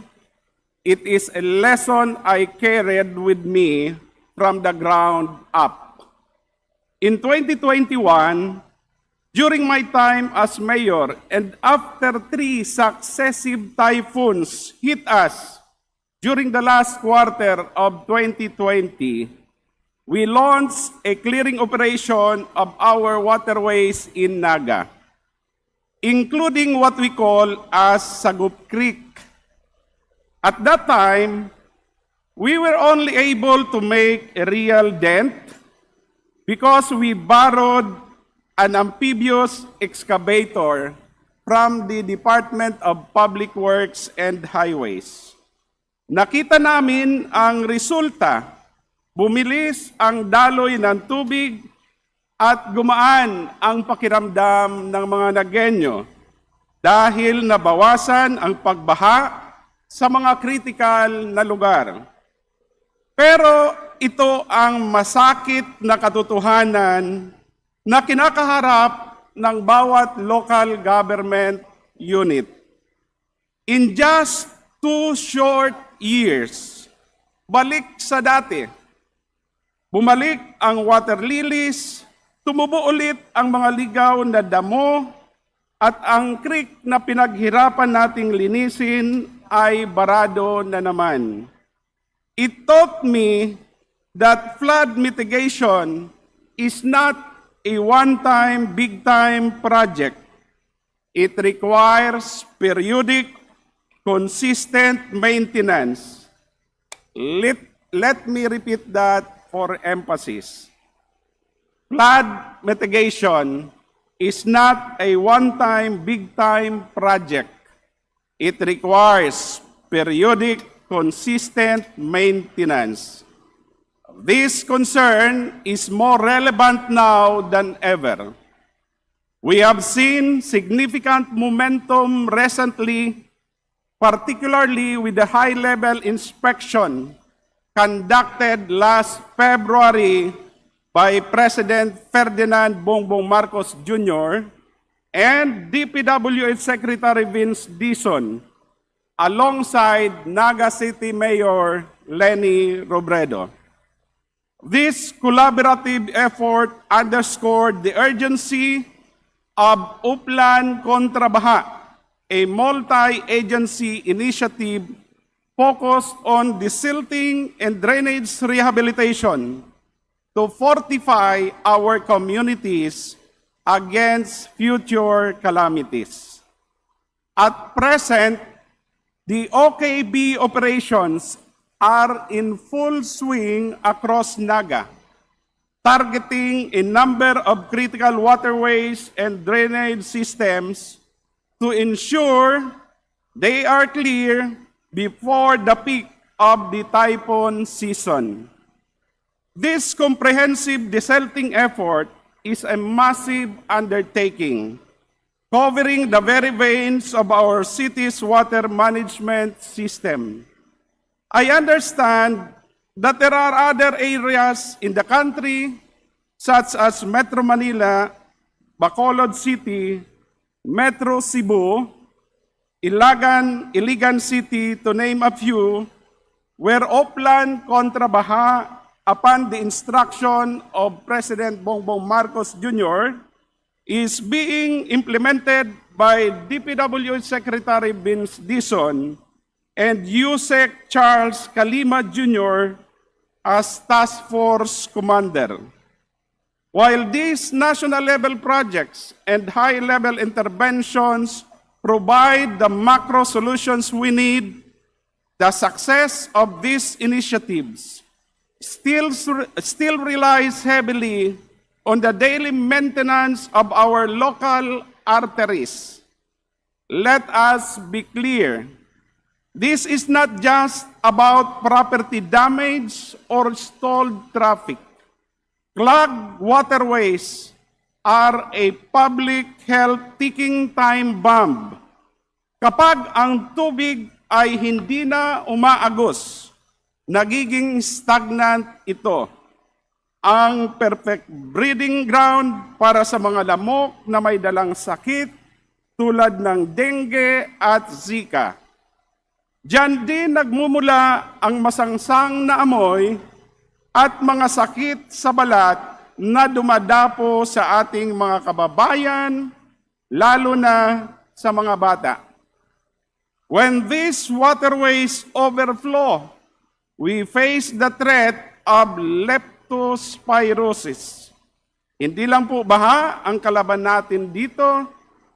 it is a lesson I carried with me from the ground up. In 2021, during my time as mayor and after 3 successive typhoons hit us during the last quarter of 2020, we launched a clearing operation of our waterways in Naga, including what we call as Sagup Creek. At that time, we were only able to make a real dent because we borrowed an amphibious excavator from the Department of Public Works and Highways. Nakita namin ang resulta. Bumilis ang daloy ng tubig at gumaan ang pakiramdam ng mga Nagenyo dahil nabawasan ang pagbaha sa mga kritikal na lugar. Pero ito ang masakit na katotohanan na kinakaharap ng bawat local government unit. In just 2 short years, balik sa dati. Bumalik ang water lilies, tumubo ulit ang mga ligaw na damo, at ang creek na pinaghirapan nating linisin ay barado na naman. It taught me that flood mitigation is not a one-time, big-time project. It requires periodic, consistent maintenance. Let me repeat that for emphasis. Flood mitigation is not a one-time, big-time project. It requires periodic, consistent maintenance. This concern is more relevant now than ever. We have seen significant momentum recently, particularly with the high-level inspection conducted last February by President Ferdinand Bongbong Marcos Jr. and DPWH Secretary Vince Dizon, alongside Naga City Mayor Leni Robredo. This collaborative effort underscored the urgency of Uplan Kontra Baha, a multi-agency initiative focused on desilting and drainage rehabilitation to fortify our communities against future calamities. At present, the OKB operations are in full swing across Naga, targeting a number of critical waterways and drainage systems to ensure they are clear before the peak of the typhoon season. This comprehensive desilting effort is a massive undertaking, covering the very veins of our city's water management system. I understand that there are other areas in the country, such as Metro Manila, Bacolod City, Metro Cebu, Iligan City, to name a few, where Uplan Kontra Baha, upon the instruction of President Bongbong Marcos Jr., is being implemented by DPWH Secretary Vince Dizon and USEC Charles Kalima Jr. as Task Force Commander. While these national-level projects and high-level interventions provide the macro solutions we need, the success of these initiatives still relies heavily on the daily maintenance of our local arteries. Let us be clear. This is not just about property damage or stalled traffic. Clogged waterways are a public health ticking time bomb. Kapag ang tubig ay hindi na umaagos, nagiging stagnant ito. Ang perfect breeding ground para sa mga lamok na may dalang sakit tulad ng dengue at Zika. Diyan din nagmumula ang masangsang na amoy at mga sakit sa balat na dumadapo sa ating mga kababayan, lalo na sa mga bata. When these waterways overflow, we face the threat of leptospirosis. Hindi lang po baha ang kalaban natin dito,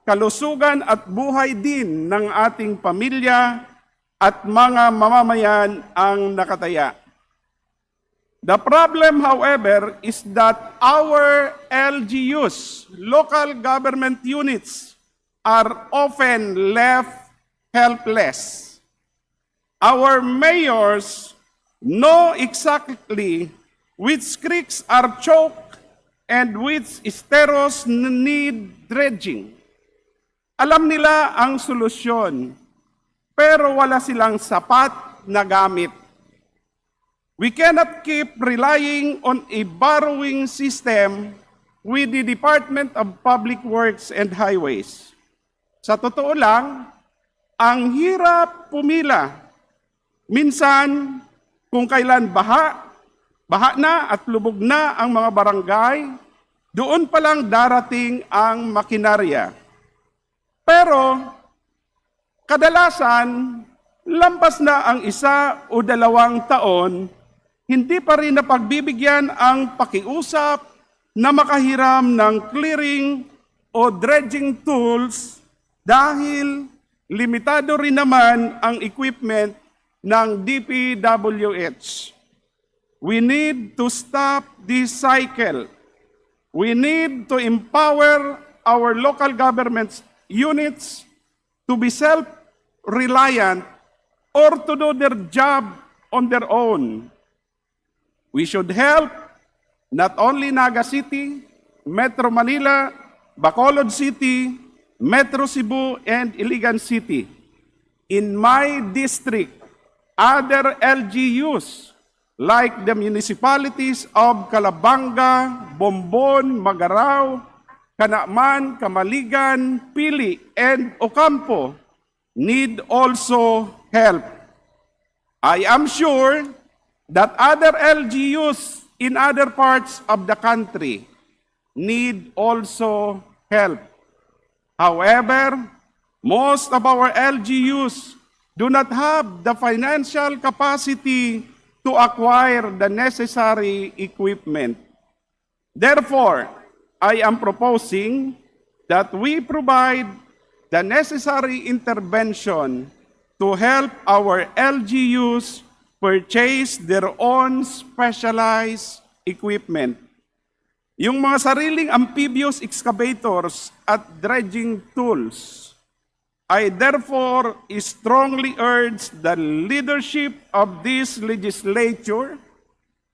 kalusugan at buhay din ng ating pamilya at mga mamamayan ang nakataya. The problem, however, is that our LGUs, local government units, are often left helpless. Our mayors know exactly which creeks are choked and which esteros need dredging. Alam nila ang solusyon, pero wala silang sapat na gamit. We cannot keep relying on a borrowing system with the Department of Public Works and Highways. Sa totoo lang, ang hirap pumila. Minsan, kung kailan baha na at lubog na ang mga barangay, doon pa lang darating ang makinarya. Pero kadalasan, lampas na ang 1 o 2 taon, hindi pa rin napagbibigyan ang pakiusap na makahiram ng clearing o dredging tools dahil limitado rin naman ang equipment ng DPWH. We need to stop this cycle. We need to empower our local government units to be self-reliant or to do their job on their own. We should help not only Naga City, Metro Manila, Bacolod City, Metro Cebu, and Iligan City. In my district, other LGUs like the municipalities of Calabanga, Bombon, Magarao, Canaaman, Camaligan, Pili, and Ocampo need also help. I am sure that other LGUs in other parts of the country need also help. However, most of our LGUs do not have the financial capacity to acquire the necessary equipment. Therefore, I am proposing that we provide the necessary intervention to help our LGUs purchase their own specialized equipment. Yung mga sariling amphibious excavators at dredging tools, I therefore strongly urge the leadership of this legislature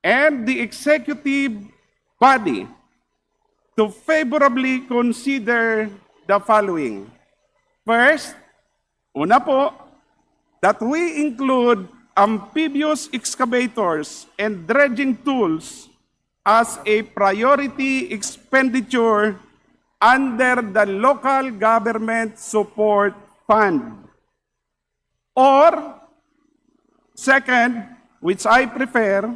and the executive body to favorably consider the following. First, una po, that we include amphibious excavators and dredging tools as a priority expenditure under the local government support fund. Or, second, which I prefer,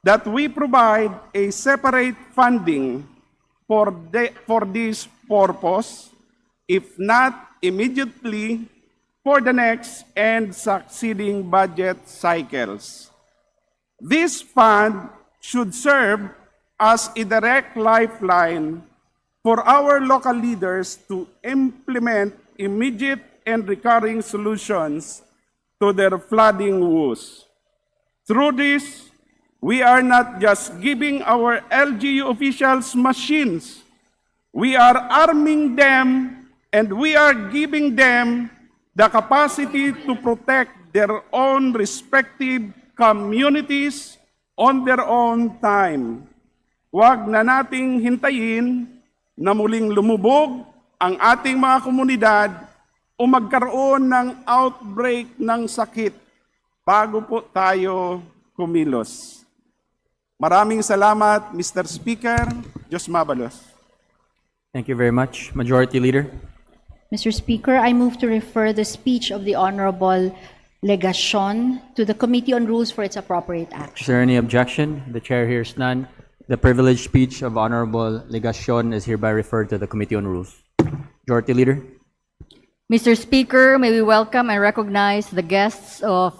that we provide a separate funding for this purpose, if not immediately, for the next and succeeding budget cycles. This fund should serve as a direct lifeline for our local leaders to implement immediate and recurring solutions to their flooding woes. Through this, we are not just giving our LGU officials machines, we are arming them and we are giving them the capacity to protect their own respective communities on their own time. Huwag na nating hintayin na muling lumubog ang ating mga komunidad o magkaroon ng outbreak ng sakit bago po tayo kumilos. Maraming salamat, Mr. Speaker. Diyos mabalos. Thank you very much. Majority Leader. Mr. Speaker, I move to refer the speech of the Honorable Legacion to the Committee on Rules for its appropriate action. Is there any objection? The chair hears none. The privileged speech of Honorable Legacion is hereby referred to the Committee on Rules. Majority Leader. Mr. Speaker, may we welcome and recognize the guests of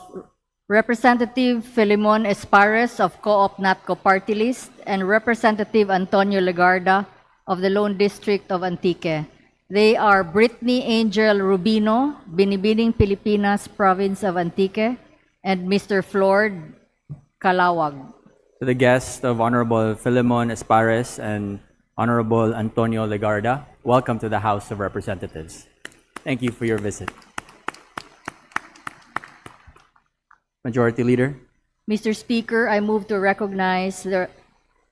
Representative Filimon Espares of Co-op NATCO Party List and Representative Antonio Legarda of the Lone District of Antique. They are Brittany Angel Rubino, Binibining Pilipinas, Province of Antique, and Mr. Flord Calawag. To the guests of Honorable Filimon Espares and Honorable Antonio Legarda, welcome to the House of Representatives. Thank you for your visit. Majority Leader. Mr. Speaker, I move to recognize the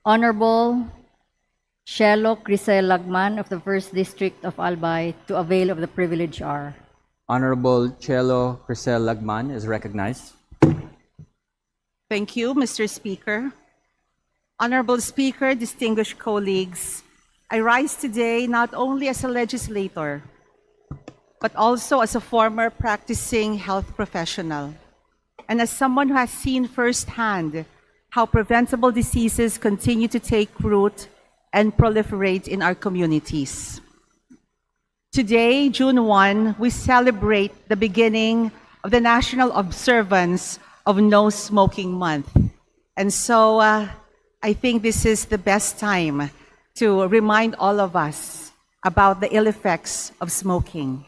Honorable Shelo Crisel Lagman of the 1st District of Albay to avail of the privilege hour. Honorable Chelo Crisel Lagman is recognized. Thank you, Mr. Speaker. Honorable Speaker, distinguished colleagues, I rise today not only as a legislator, but also as a former practicing health professional. and as someone who has seen firsthand how preventable diseases continue to take root and proliferate in our communities. Today, June 1, we celebrate the beginning of the national observance of No Smoking Month. And so I think this is the best time to remind all of us about the ill effects of smoking.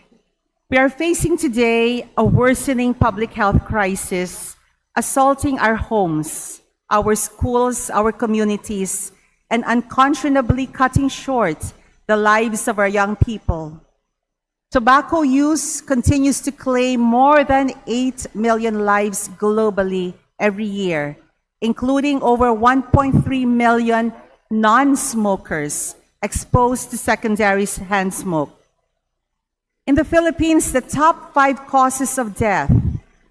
We are facing today a worsening public health crisis assaulting our homes, our schools, our communities, and unconscionably cutting short the lives of our young people. Tobacco use continues to claim more than 8 million lives globally every year, including over 1.3 million non-smokers exposed to secondary hand smoke. In the Philippines, the top 5 causes of death: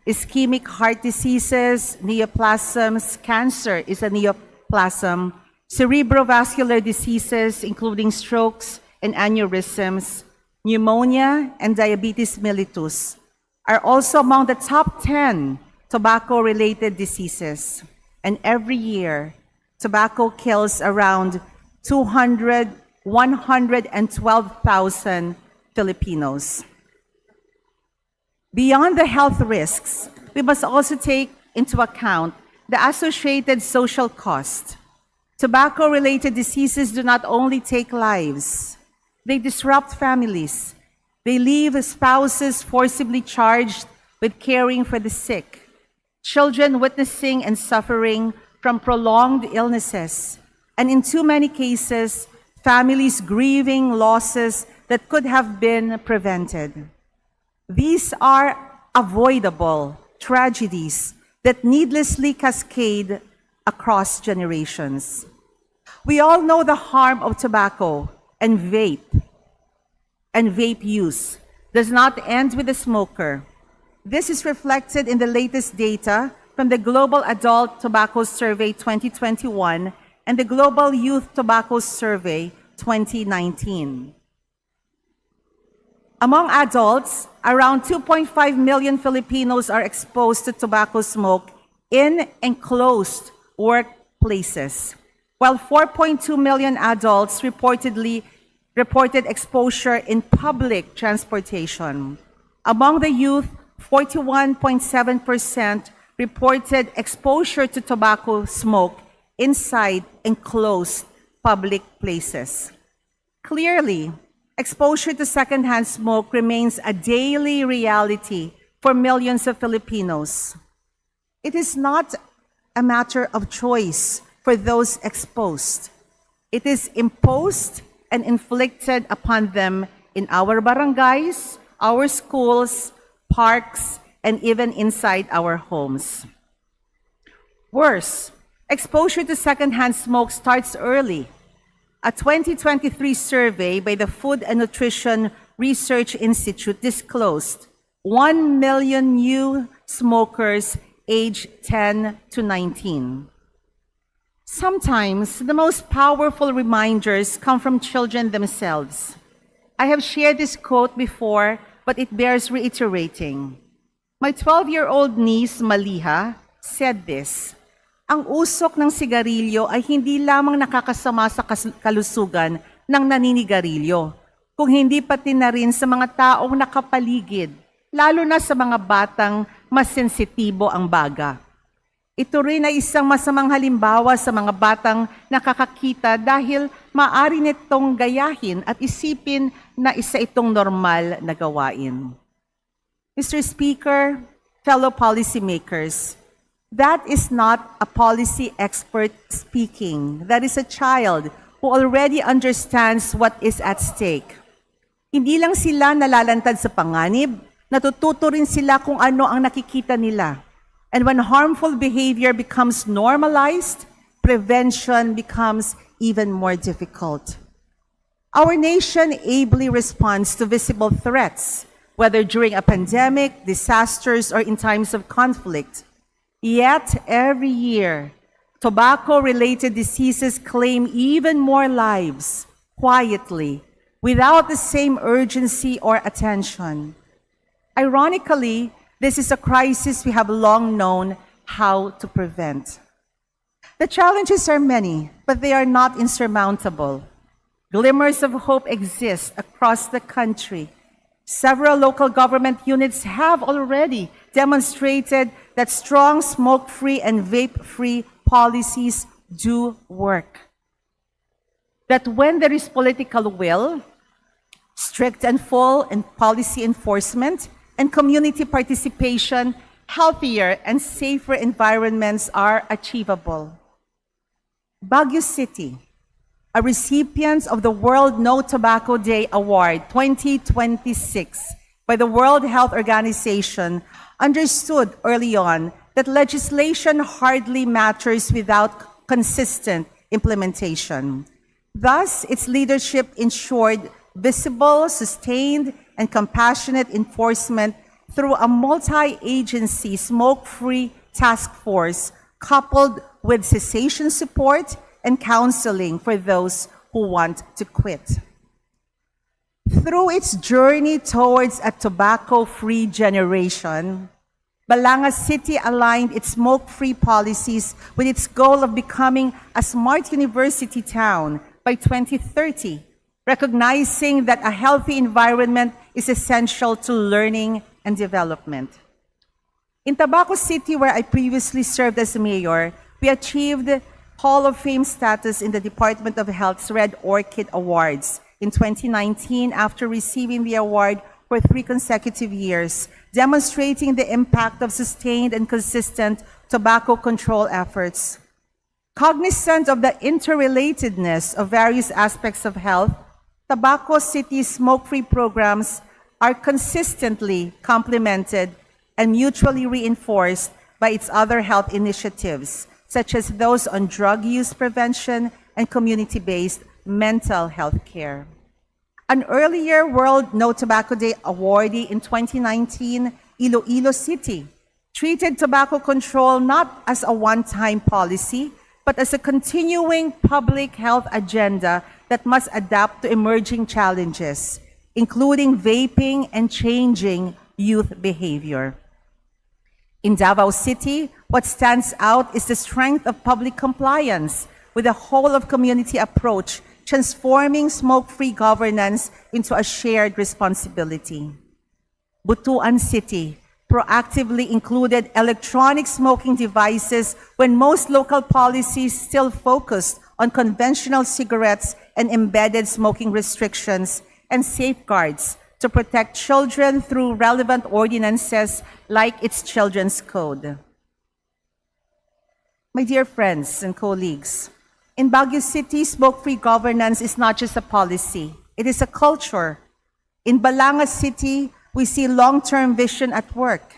ischemic heart diseases, neoplasms, cancer is a neoplasm, cerebrovascular diseases, including strokes and aneurysms, pneumonia, and diabetes mellitus are also among the top 10 tobacco-related diseases. And every year, tobacco kills around 112,000 Filipinos. Beyond the health risks, we must also take into account the associated social cost. Tobacco-related diseases do not only take lives, they disrupt families. They leave spouses forcibly charged with caring for the sick, children witnessing and suffering from prolonged illnesses, and in too many cases, families grieving losses that could have been prevented. These are avoidable tragedies that needlessly cascade across generations. We all know the harm of tobacco and vape use does not end with the smoker. This is reflected in the latest data from the Global Adult Tobacco Survey 2021 and the Global Youth Tobacco Survey 2019. Among adults, around 2.5 million Filipinos are exposed to tobacco smoke in enclosed workplaces, while 4.2 million adults reported exposure in public transportation. Among the youth, 41.7% reported exposure to tobacco smoke inside enclosed public places. Clearly, exposure to secondhand smoke remains a daily reality for millions of Filipinos. It is not a matter of choice for those exposed. It is imposed and inflicted upon them in our barangays, our schools, parks, and even inside our homes. Worse, exposure to secondhand smoke starts early. A 2023 survey by the Food and Nutrition Research Institute disclosed 1 million new smokers aged 10 to 19. Sometimes the most powerful reminders come from children themselves. I have shared this quote before, but it bears reiterating. My 12-year-old niece, Maliha, said this: "Ang usok ng sigarilyo ay hindi lamang nakakasama sa kalusugan ng naninigarilyo, kung hindi pati na rin sa mga taong nakapaligid, lalo na sa mga batang mas sensitibo ang baga. Ito rin ay isang masamang halimbawa sa mga batang nakakakita dahil maaari nitong gayahin at isipin na isa itong normal na gawain." Mr. Speaker, fellow policymakers, that is not a policy expert speaking. That is a child who already understands what is at stake. Hindi lang sila nalalantad sa panganib, natututo rin sila kung ano ang nakikita nila. And when harmful behavior becomes normalized, prevention becomes even more difficult. Our nation ably responds to visible threats, whether during a pandemic, disasters, or in times of conflict. Yet, every year, tobacco-related diseases claim even more lives, quietly, without the same urgency or attention. Ironically, This is a crisis we have long known how to prevent. The challenges are many, but they are not insurmountable. Glimmers of hope exist across the country. Several local government units have already demonstrated that strong smoke-free and vape-free policies do work. That when there is political will, strict and full and policy enforcement, and community participation, healthier and safer environments are achievable. Baguio City, a recipient of the World No Tobacco Day Award 2026 by the World Health Organization, understood early on that legislation hardly matters without consistent implementation. Thus, its leadership ensured visible, sustained, and compassionate enforcement through a multi-agency smoke-free task force coupled with cessation support and counseling for those who want to quit. Through its journey towards a tobacco-free generation, Balanga City aligned its smoke-free policies with its goal of becoming a smart university town by 2030, recognizing that a healthy environment is essential to learning and development. In Tabaco City, where I previously served as mayor, we achieved Hall of Fame status in the Department of Health's Red Orchid Awards in 2019 after receiving the award for 3 consecutive years, demonstrating the impact of sustained and consistent tobacco control efforts. Cognizant of the interrelatedness of various aspects of health, Tabaco City's smoke-free programs are consistently complemented and mutually reinforced by its other health initiatives, such as those on drug use prevention and community-based mental health care. An earlier World No Tobacco Day awardee in 2019, Iloilo City, treated tobacco control not as a one-time policy, but as a continuing public health agenda that must adapt to emerging challenges, including vaping and changing youth behavior. In Davao City, what stands out is the strength of public compliance with a whole-of-community approach, transforming smoke-free governance into a shared responsibility. Butuan City proactively included electronic smoking devices when most local policies still focused on conventional cigarettes and embedded smoking restrictions and safeguards to protect children through relevant ordinances like its Children's Code. My dear friends and colleagues, in Baguio City, smoke-free governance is not just a policy, it is a culture. In Balanga City, we see long-term vision at work.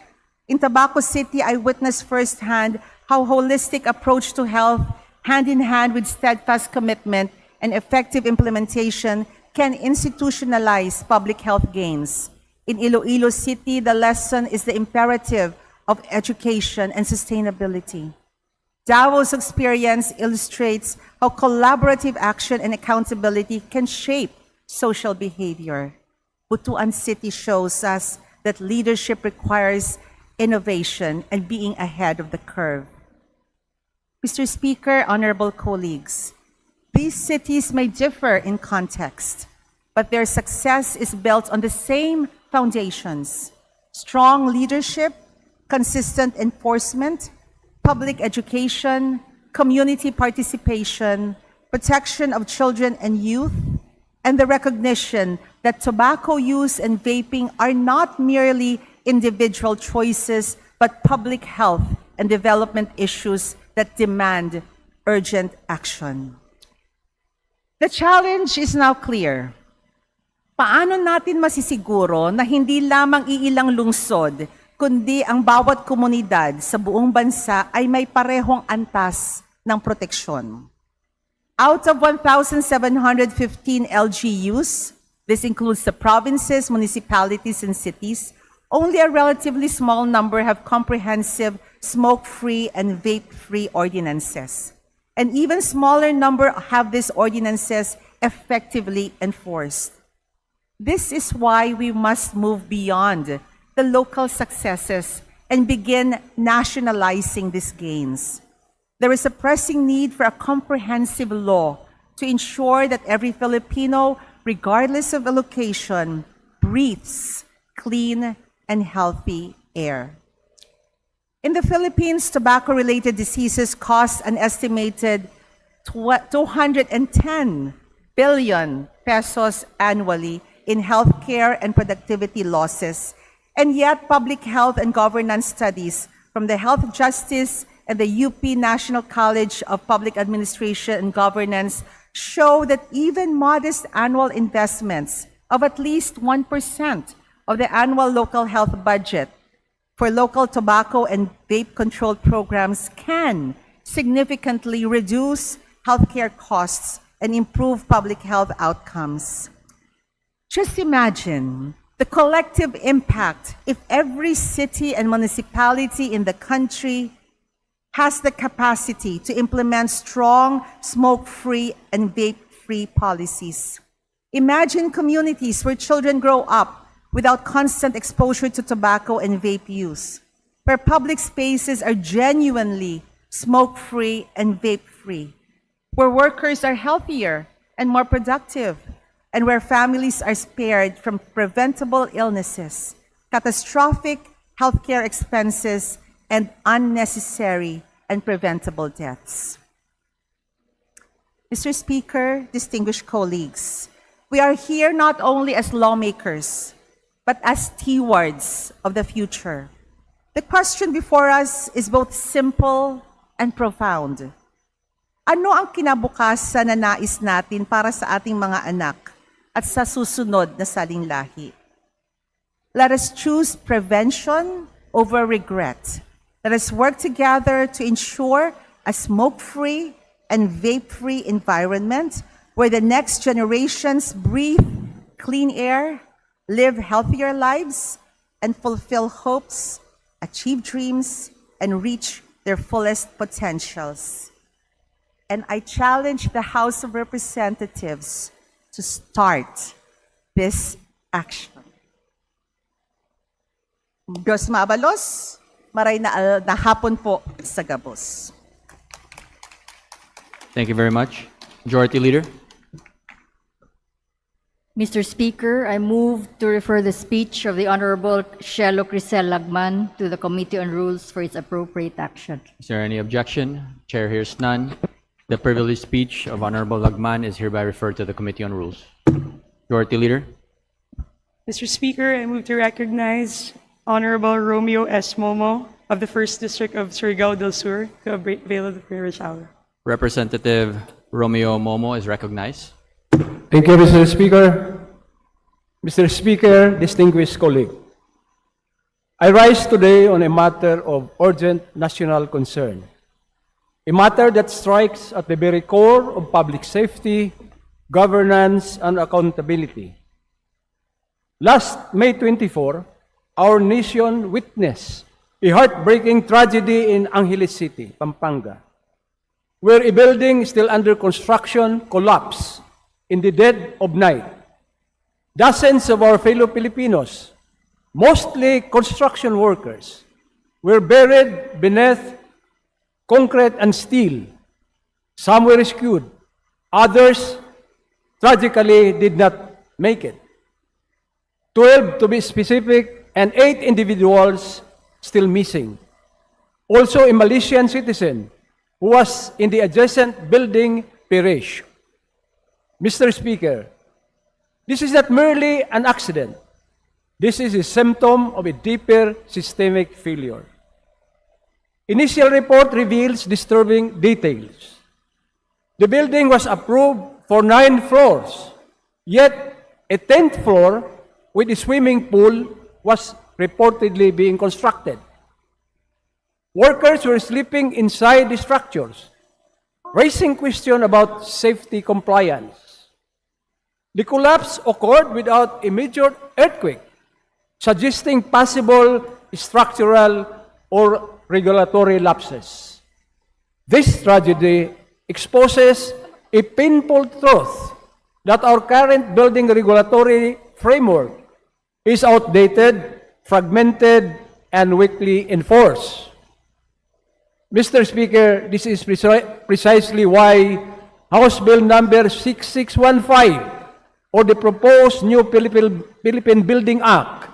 In Tabaco City, I witnessed firsthand how holistic approach to health, hand-in-hand with steadfast commitment and effective implementation, can institutionalize public health gains. In Iloilo City, the lesson is the imperative of education and sustainability. Davo's experience illustrates how collaborative action and accountability can shape social behavior. Butuan City shows us that leadership requires innovation and being ahead of the curve. Mr. Speaker, honorable colleagues, these cities may differ in context, but their success is built on the same foundations: strong leadership, consistent enforcement, public education, community participation, protection of children and youth, and the recognition that tobacco use and vaping are not merely individual choices, but public health and development issues that demand urgent action. The challenge is now clear. Paano natin masisiguro na hindi lamang iilang lungsod, kundi ang bawat komunidad sa buong bansa ay may parehong antas ng proteksyon? Out of 1,715 LGUs, this includes the provinces, municipalities, and cities, only a relatively small number have comprehensive smoke-free and vape-free ordinances. An even smaller number have these ordinances effectively enforced. This is why we must move beyond the local successes and begin nationalizing these gains. There is a pressing need for a comprehensive law to ensure that every Filipino, regardless of a location, breathes clean and healthy air. In the Philippines, tobacco-related diseases cost an estimated 210 billion pesos annually in healthcare and productivity losses. And yet, public health and governance studies from the Health Justice and the UP National College of Public Administration and Governance show that even modest annual investments of at least 1% of the annual local health budget for local tobacco and vape control programs can significantly reduce healthcare costs and improve public health outcomes. Just imagine the collective impact if every city and municipality in the country has the capacity to implement strong smoke-free and vape-free policies. Imagine communities where children grow up without constant exposure to tobacco and vape use, where public spaces are genuinely smoke-free and vape-free, where workers are healthier and more productive, and where families are spared from preventable illnesses, catastrophic healthcare expenses, and unnecessary and preventable deaths. Mr. Speaker, distinguished colleagues, we are here not only as lawmakers, but as stewards of the future. The question before us is both simple and profound. Ano ang kinabukasan na nais natin para sa ating mga anak at sa susunod na salinlahi? Let us choose prevention over regret. Let us work together to ensure a smoke-free and vape-free environment where the next generations breathe clean air, live healthier lives, and fulfill hopes, achieve dreams, and reach their fullest potentials. And I challenge the House of Representatives to start this action. Diyos maabalos, maray na hapon po sa gabos. Thank you very much. Majority Leader. Mr. Speaker, I move to refer the speech of the Honorable Shelo Crisel Lagman to the Committee on Rules for its appropriate action. Is there any objection? Chair hears none. The privileged speech of Honorable Lagman is hereby referred to the Committee on Rules. Majority Leader. Mr. Speaker, I move to recognize Honorable Romeo S. Momo of the 1st District of Surigao del Sur to avail of the privilege hour. Representative Romeo Momo is recognized. Thank you, Mr. Speaker. Mr. Speaker, distinguished colleague, I rise today on a matter of urgent national concern, a matter that strikes at the very core of public safety, governance, and accountability. Last May 24, our nation witnessed a heartbreaking tragedy in Angeles City, Pampanga, where a building still under construction collapsed in the dead of night. Dozens of our fellow Filipinos, mostly construction workers, were buried beneath concrete and steel. Some were rescued, others tragically did not make it. 12 to be specific, and 8 individuals still missing. Also a Malaysian citizen who was in the adjacent building perished. Mr. Speaker, this is not merely an accident. This is a symptom of a deeper systemic failure. Initial report reveals disturbing details. The building was approved for 9 floors, yet a 10th floor with a swimming pool was reportedly being constructed. Workers were sleeping inside the structures, raising questions about safety compliance. The collapse occurred without a major earthquake, suggesting possible structural or regulatory lapses. This tragedy exposes a painful truth that our current building regulatory framework is outdated, fragmented, and weakly enforced. Mr. Speaker, this is precisely why House Bill number 6615, or the proposed new Philippine Building Act,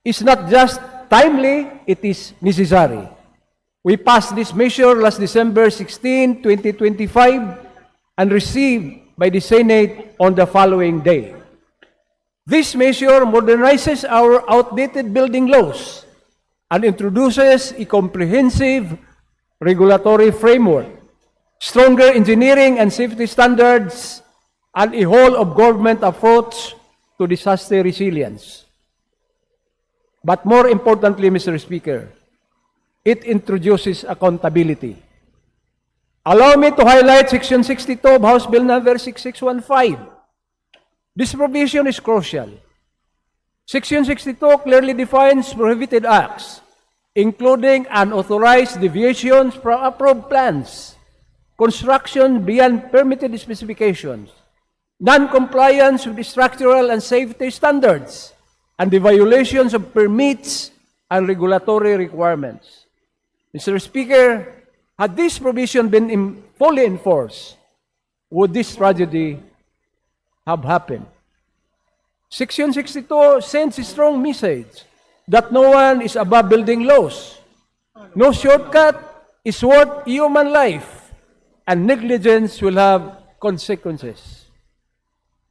is not just timely, it is necessary. We passed this measure last December 16, 2025, and received by the Senate on the following day. This measure modernizes our outdated building laws and introduces a comprehensive regulatory framework, stronger engineering and safety standards, and a whole-of-government approach to disaster resilience. But more importantly, Mr. Speaker, it introduces accountability. Allow me to highlight Section 62 of House Bill number 6615. This provision is crucial. Section 62 clearly defines prohibited acts, including unauthorized deviations from approved plans, construction beyond permitted specifications, non-compliance with structural and safety standards, and the violations of permits and regulatory requirements. Mr. Speaker, had this provision been fully enforced, would this tragedy have happened? Section 62 sends a strong message that no one is above building laws. No shortcut is worth human life, and negligence will have consequences.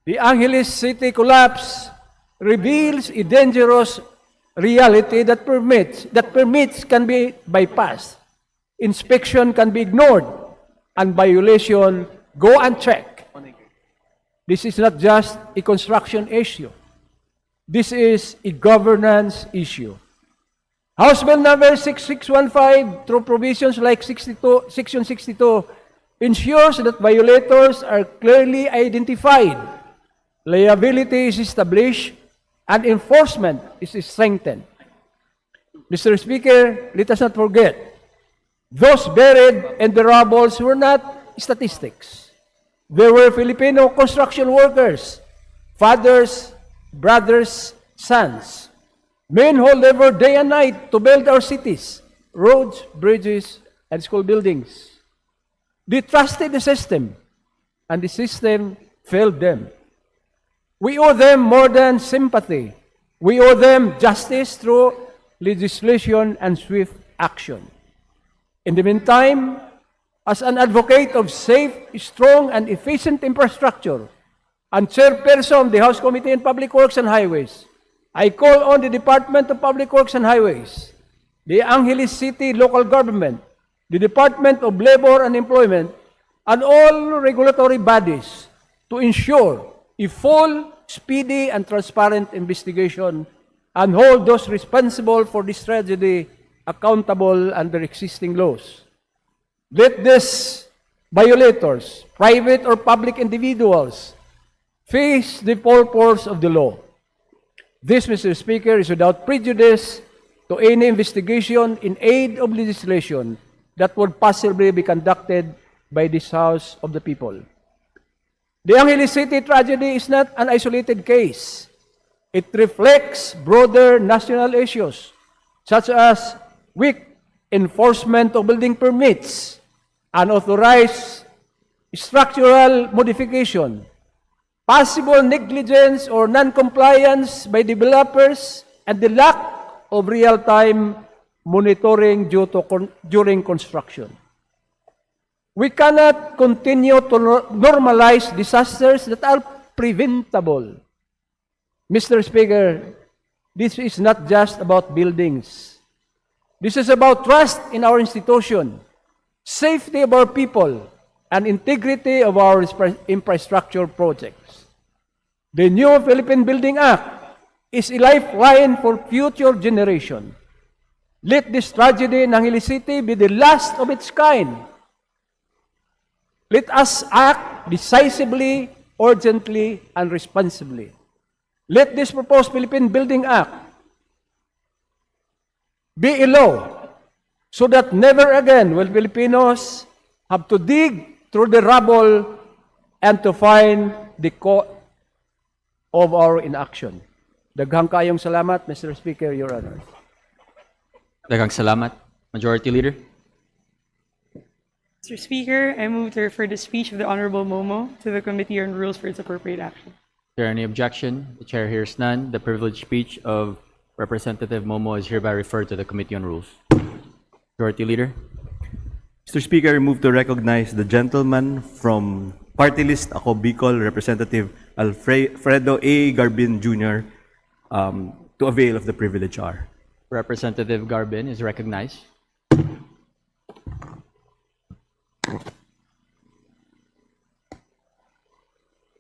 The Angeles City collapse reveals a dangerous reality that permits can be bypassed, inspection can be ignored, and violation go unchecked. This is not just a construction issue. This is a governance issue. House Bill number 6615, through provisions like Section 62, ensures that violators are clearly identified, liability is established, and enforcement is strengthened. Mr. Speaker, let us not forget, those buried in the rubble were not statistics. There were Filipino construction workers, fathers, brothers, sons, men who labored day and night to build our cities, roads, bridges, and school buildings. They trusted the system, and the system failed them. We owe them more than sympathy. We owe them justice through legislation and swift action. In the meantime, as an advocate of safe, strong, and efficient infrastructure, and chairperson of the House Committee on Public Works and Highways, I call on the Department of Public Works and Highways, the Angeles City Local Government, the Department of Labor and Employment, and all regulatory bodies to ensure a full, speedy, and transparent investigation and hold those responsible for this tragedy accountable under existing laws. Let these violators, private or public individuals, face the full force of the law. This, Mr. Speaker, is without prejudice to any investigation in aid of legislation that would possibly be conducted by this House of the People. The Angeles City tragedy is not an isolated case. It reflects broader national issues, such as weak enforcement of building permits, unauthorized structural modification, possible negligence or non-compliance by developers, and the lack of real-time monitoring during construction. We cannot continue to normalize disasters that are preventable. Mr. Speaker, this is not just about buildings. This is about trust in our institution, safety of our people, and integrity of our infrastructure projects. The new Philippine Building Act is a lifeline for future generations. Let this tragedy in Angeles City be the last of its kind. Let us act decisively, urgently, and responsibly. Let this proposed Philippine Building Act be a law so that never again will Filipinos have to dig through the rubble and to find the cause of our inaction. Daghang kayong salamat, Mr. Speaker, Your Honor. Daghang salamat. Majority Leader. Mr. Speaker, I move to refer the speech of the Honorable Momo to the Committee on Rules for its appropriate action. Is there any objection? The chair hears none. The privileged speech of Representative Momo is hereby referred to the Committee on Rules. Majority Leader. Mr. Speaker, I move to recognize the gentleman from Party List Ako Bicol, Representative Alfredo A. Garbin Jr. To avail of the privilege R. Representative Garbin is recognized.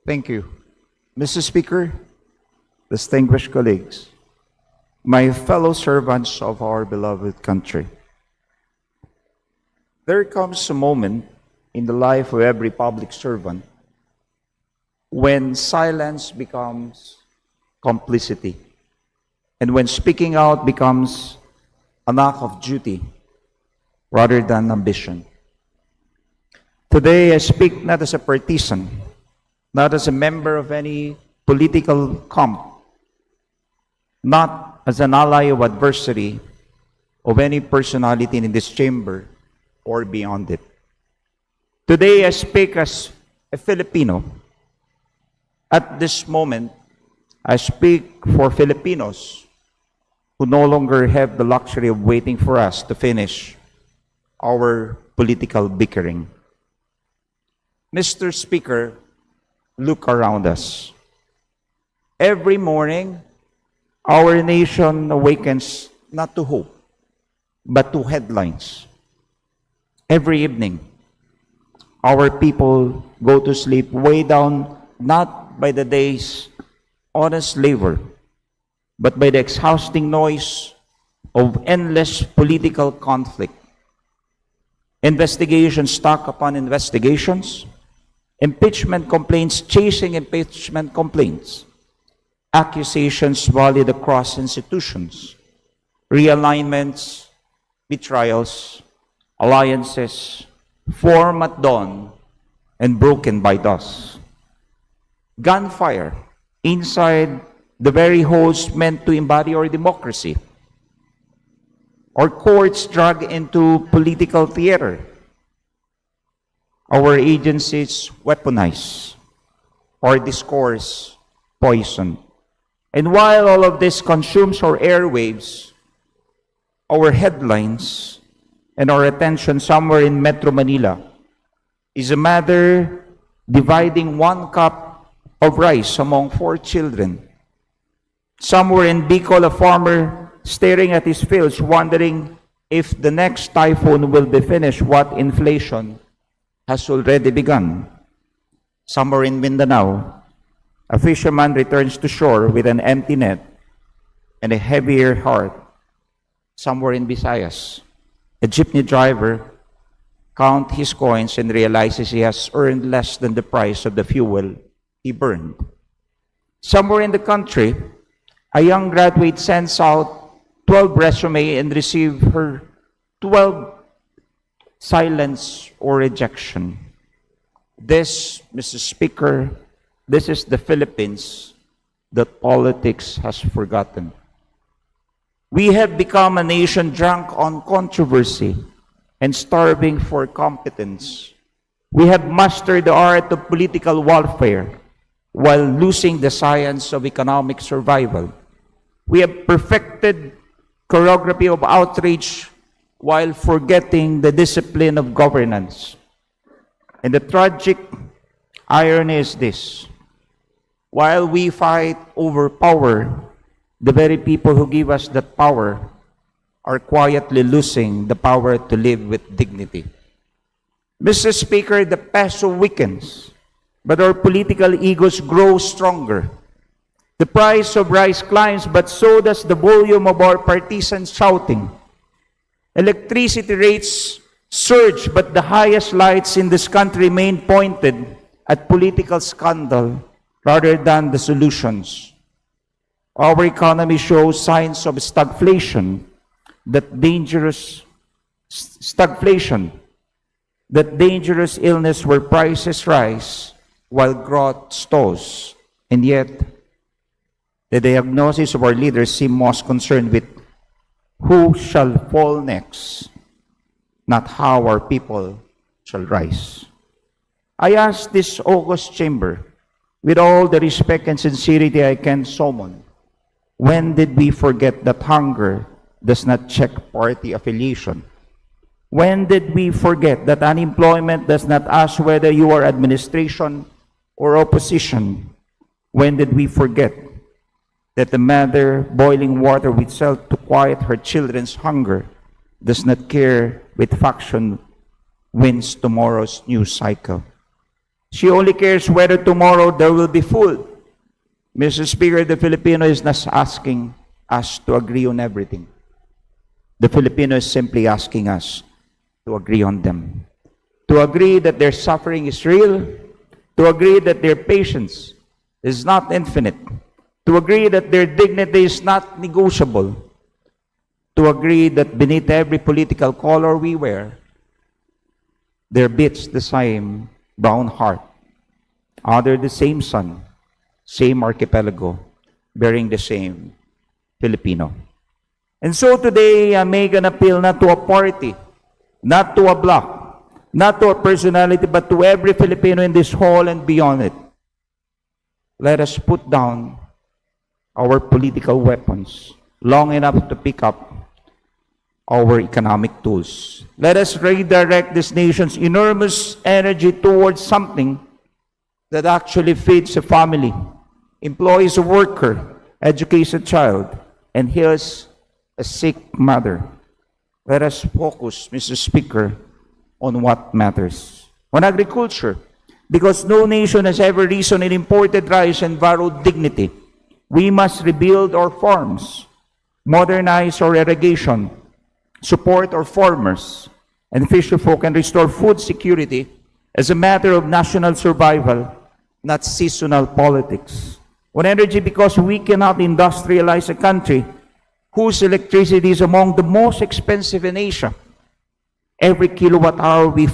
Thank you. Mr. Speaker, distinguished colleagues, my fellow servants of our beloved country, there comes a moment in the life of every public servant when silence becomes complicity and when speaking out becomes an act of duty rather than ambition. Today, I speak not as a partisan, not as a member of any political camp, not as an ally of adversary of any personality in this chamber or beyond it. Today, I speak as a Filipino. At this moment, I speak for Filipinos who no longer have the luxury of waiting for us to finish our political bickering. Mr. Speaker, look around us. Every morning, our nation awakens not to hope, but to headlines. Every evening, our people go to sleep weighed down not by the day's honest labor, but by the exhausting noise of endless political conflict. Investigations stack upon investigations, impeachment complaints chasing impeachment complaints, accusations volleyed across institutions, realignments, betrayals, alliances formed at dawn and broken by dusk. Gunfire inside the very halls meant to embody our democracy. Our courts dragged into political theater. Our agencies weaponized. Our discourse poisoned. And while all of this consumes our airwaves, our headlines, and our attention somewhere in Metro Manila is a mother dividing 1 cup of rice among 4 children. Somewhere in Bicol, a farmer staring at his fields, wondering if the next typhoon will be finished, what inflation has already begun. Somewhere in Mindanao, a fisherman returns to shore with an empty net and a heavier heart. Somewhere in Visayas, a jeepney driver counts his coins and realizes he has earned less than the price of the fuel he burned. Somewhere in the country, a young graduate sends out 12 resumes and receives her 12 silence or rejection. This, Mr. Speaker, this is the Philippines that politics has forgotten. We have become a nation drunk on controversy and starving for competence. We have mastered the art of political warfare while losing the science of economic survival. We have perfected choreography of outrage while forgetting the discipline of governance. And the tragic irony is this: while we fight over power, the very people who give us that power are quietly losing the power to live with dignity. Mr. Speaker, the peso weakens, but our political egos grow stronger. The price of rice climbs, but so does the volume of our partisans shouting. Electricity rates surge, but the highest lights in this country remain pointed at political scandal rather than the solutions. Our economy shows signs of stagflation, that dangerous illness where prices rise while growth stalls. And yet, The diagnosis of our leaders seem most concerned with who shall fall next, not how our people shall rise. I ask this august chamber, with all the respect and sincerity I can summon, when did we forget that hunger does not check party affiliation? When did we forget that unemployment does not ask whether you are administration or opposition? When did we forget that the mother boiling water with salt to quiet her children's hunger does not care with faction wins tomorrow's news cycle? She only cares whether tomorrow there will be food. Mr. Speaker, the Filipino is not asking us to agree on everything. The Filipino is simply asking us to agree on them. To agree that their suffering is real. To agree that their patience is not infinite. To agree that their dignity is not negotiable. To agree that beneath every political color we wear, there beats the same brown heart, under the same sun, same archipelago, bearing the same Filipino. And so today, I make an appeal not to a party, not to a bloc, not to a personality, but to every Filipino in this hall and beyond it. Let us put down our political weapons long enough to pick up our economic tools. Let us redirect this nation's enormous energy towards something that actually feeds a family, employs a worker, educates a child, and heals a sick mother. Let us focus, Mr. Speaker, on what matters. On agriculture, because no nation has ever risen in imported rice and borrowed dignity. We must rebuild our farms, modernize our irrigation, support our farmers and fisherfolk, and restore food security as a matter of national survival, not seasonal politics. On energy, because we cannot industrialize a country whose electricity is among the most expensive in Asia. Every kilowatt hour we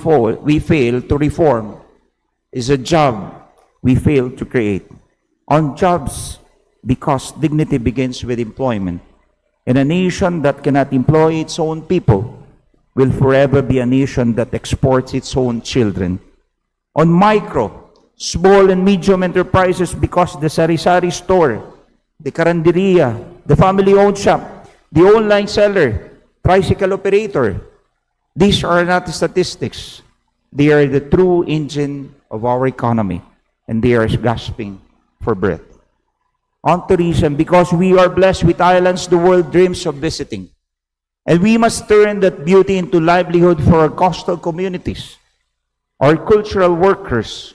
fail to reform is a job we fail to create. On jobs, because dignity begins with employment. And a nation that cannot employ its own people will forever be a nation that exports its own children. On micro, small and medium enterprises, because the sari-sari store, the karanderia, the family-owned shop, the online seller, tricycle operator, these are not statistics. They are the true engine of our economy, and they are gasping for breath. On tourism, because we are blessed with islands the world dreams of visiting. And we must turn that beauty into livelihood for our coastal communities, our cultural workers,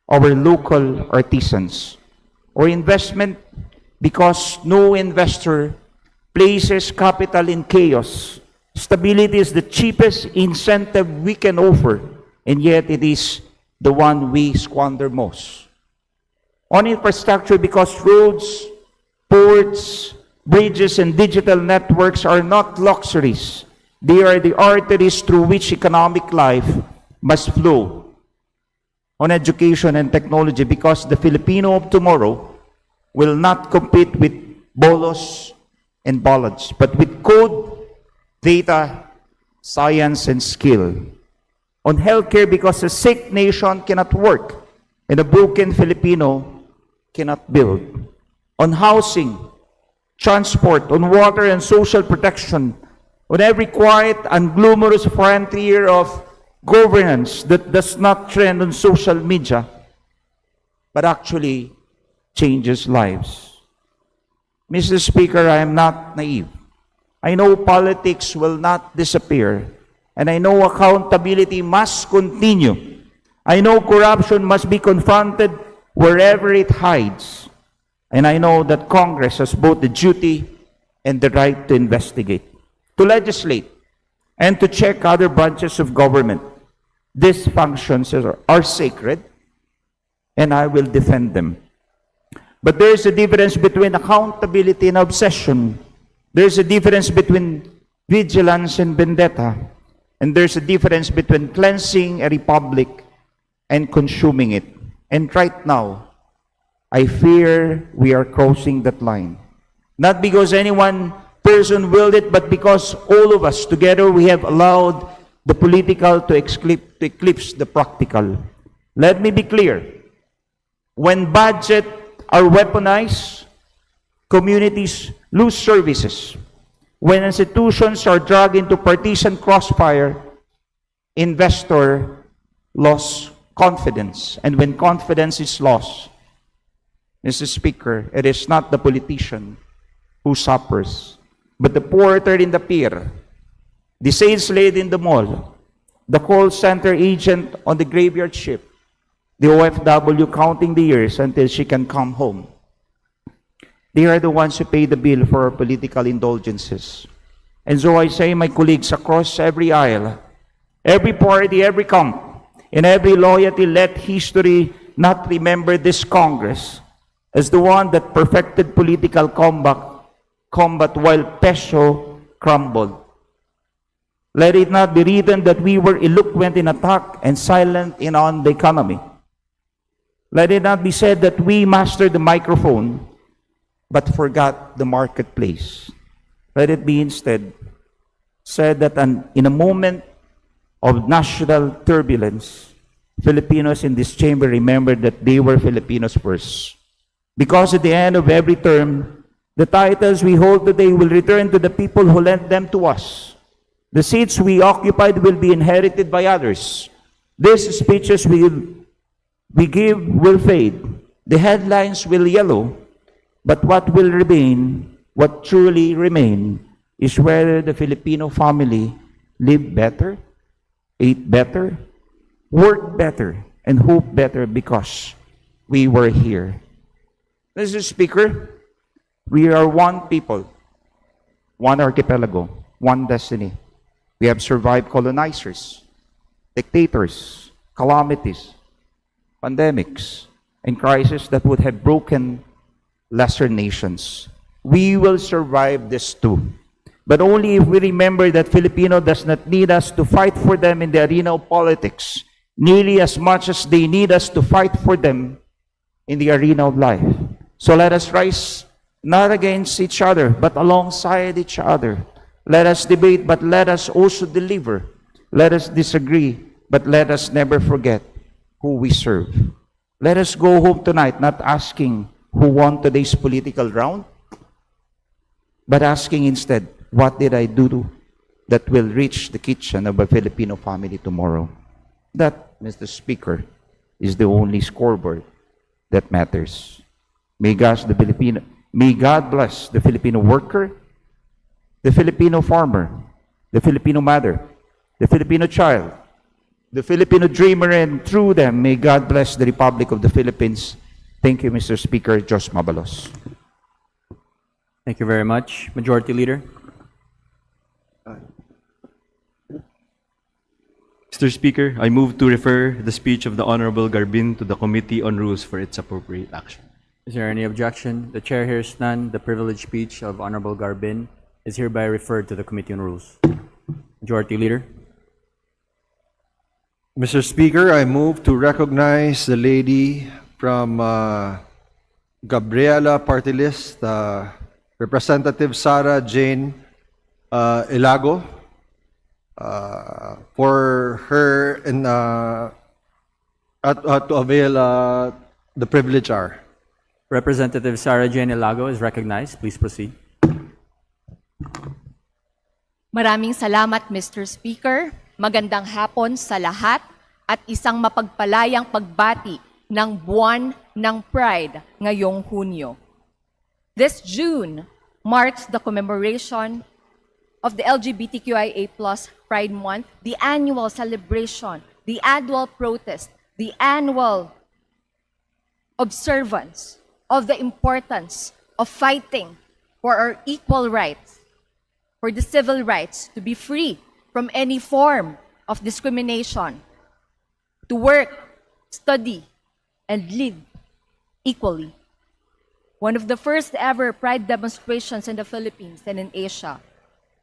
our local artisans. Or investment, because no investor places capital in chaos. Stability is the cheapest incentive we can offer, and yet it is the one we squander most. On infrastructure, because roads, ports, bridges, and digital networks are not luxuries. They are the arteries through which economic life must flow. On education and technology, because the Filipino of tomorrow will not compete with bolos and bollards, but with code, data, science, and skill. On healthcare, because a sick nation cannot work, and a broken Filipino cannot build. On housing, transport, on water and social protection, on every quiet and glamorous frontier of governance that does not trend on social media, but actually changes lives. Mr. Speaker, I am not naive. I know politics will not disappear, and I know accountability must continue. I know corruption must be confronted wherever it hides. And I know that Congress has both the duty and the right to investigate, to legislate, and to check other branches of government. These functions are sacred, and I will defend them. But there is a difference between accountability and obsession. There is a difference between vigilance and vendetta. And there's a difference between cleansing a republic and consuming it. And right now, I fear we are crossing that line. Not because any one person willed it, but because all of us together we have allowed the political to eclipse the practical. Let me be clear. When budgets are weaponized, communities lose services. When institutions are dragged into partisan crossfire, investor lose confidence. And when confidence is lost, Mr. Speaker, it is not the politician who suffers, but the porter in the pier, the sales lady in the mall, the call center agent on the graveyard ship, the OFW counting the years until she can come home. They are the ones who pay the bill for our political indulgences. And so I say, my colleagues, across every aisle, every party, every camp, in every loyalty, let history not remember this Congress as the one that perfected political combat while peso crumbled. Let it not be written that we were eloquent in attack and silent on the economy. Let it not be said that we mastered the microphone but forgot the marketplace. Let it be instead said that in a moment of national turbulence, Filipinos in this chamber remembered that they were Filipinos first. Because at the end of every term, the titles we hold today will return to the people who lent them to us. The seats we occupied will be inherited by others. These speeches we give will fade. The headlines will yellow. But what will remain, what truly remain, is whether the Filipino family lived better, ate better, worked better, and hoped better because we were here. Mr. Speaker, we are one people, one archipelago, one destiny. We have survived colonizers, dictators, calamities, pandemics, and crises that would have broken lesser nations. We will survive this too. But only if we remember that Filipino does not need us to fight for them in the arena of politics, nearly as much as they need us to fight for them in the arena of life. So let us rise not against each other, but alongside each other. Let us debate, but let us also deliver. Let us disagree, but let us never forget who we serve. Let us go home tonight not asking who won today's political round, but asking instead, what did I do that will reach the kitchen of a Filipino family tomorrow? That, Mr. Speaker, is the only scoreboard that matters. May God bless the Filipino worker, the Filipino farmer, the Filipino mother, the Filipino child, the Filipino dreamer, and through them, may God bless the Republic of the Philippines. Thank you, Mr. Speaker. Jos Mabalos. Thank you very much. Majority Leader. Mr. Speaker, I move to refer the speech of the Honorable Garbin to the Committee on Rules for its appropriate action. Is there any objection? The chair hears none. The privileged speech of Honorable Garbin is hereby referred to the Committee on Rules. Majority Leader. Mr. Speaker, I move to recognize the lady from Gabriela Party List, Representative Sarah Jane Ilago, for her to avail the privilege hour. Representative Sarah Jane Ilago is recognized. Please proceed. Maraming salamat, Mr. Speaker. Magandang hapon sa lahat at isang mapagpalayang pagbati ng Buwan ng Pride ngayong Hunyo. This June marks the commemoration of the LGBTQIA+ Pride Month, the annual celebration, the annual protest, the annual observance of the importance of fighting for our equal rights, for the civil rights to be free from any form of discrimination, to work, study, and live equally. One of the first ever Pride demonstrations in the Philippines and in Asia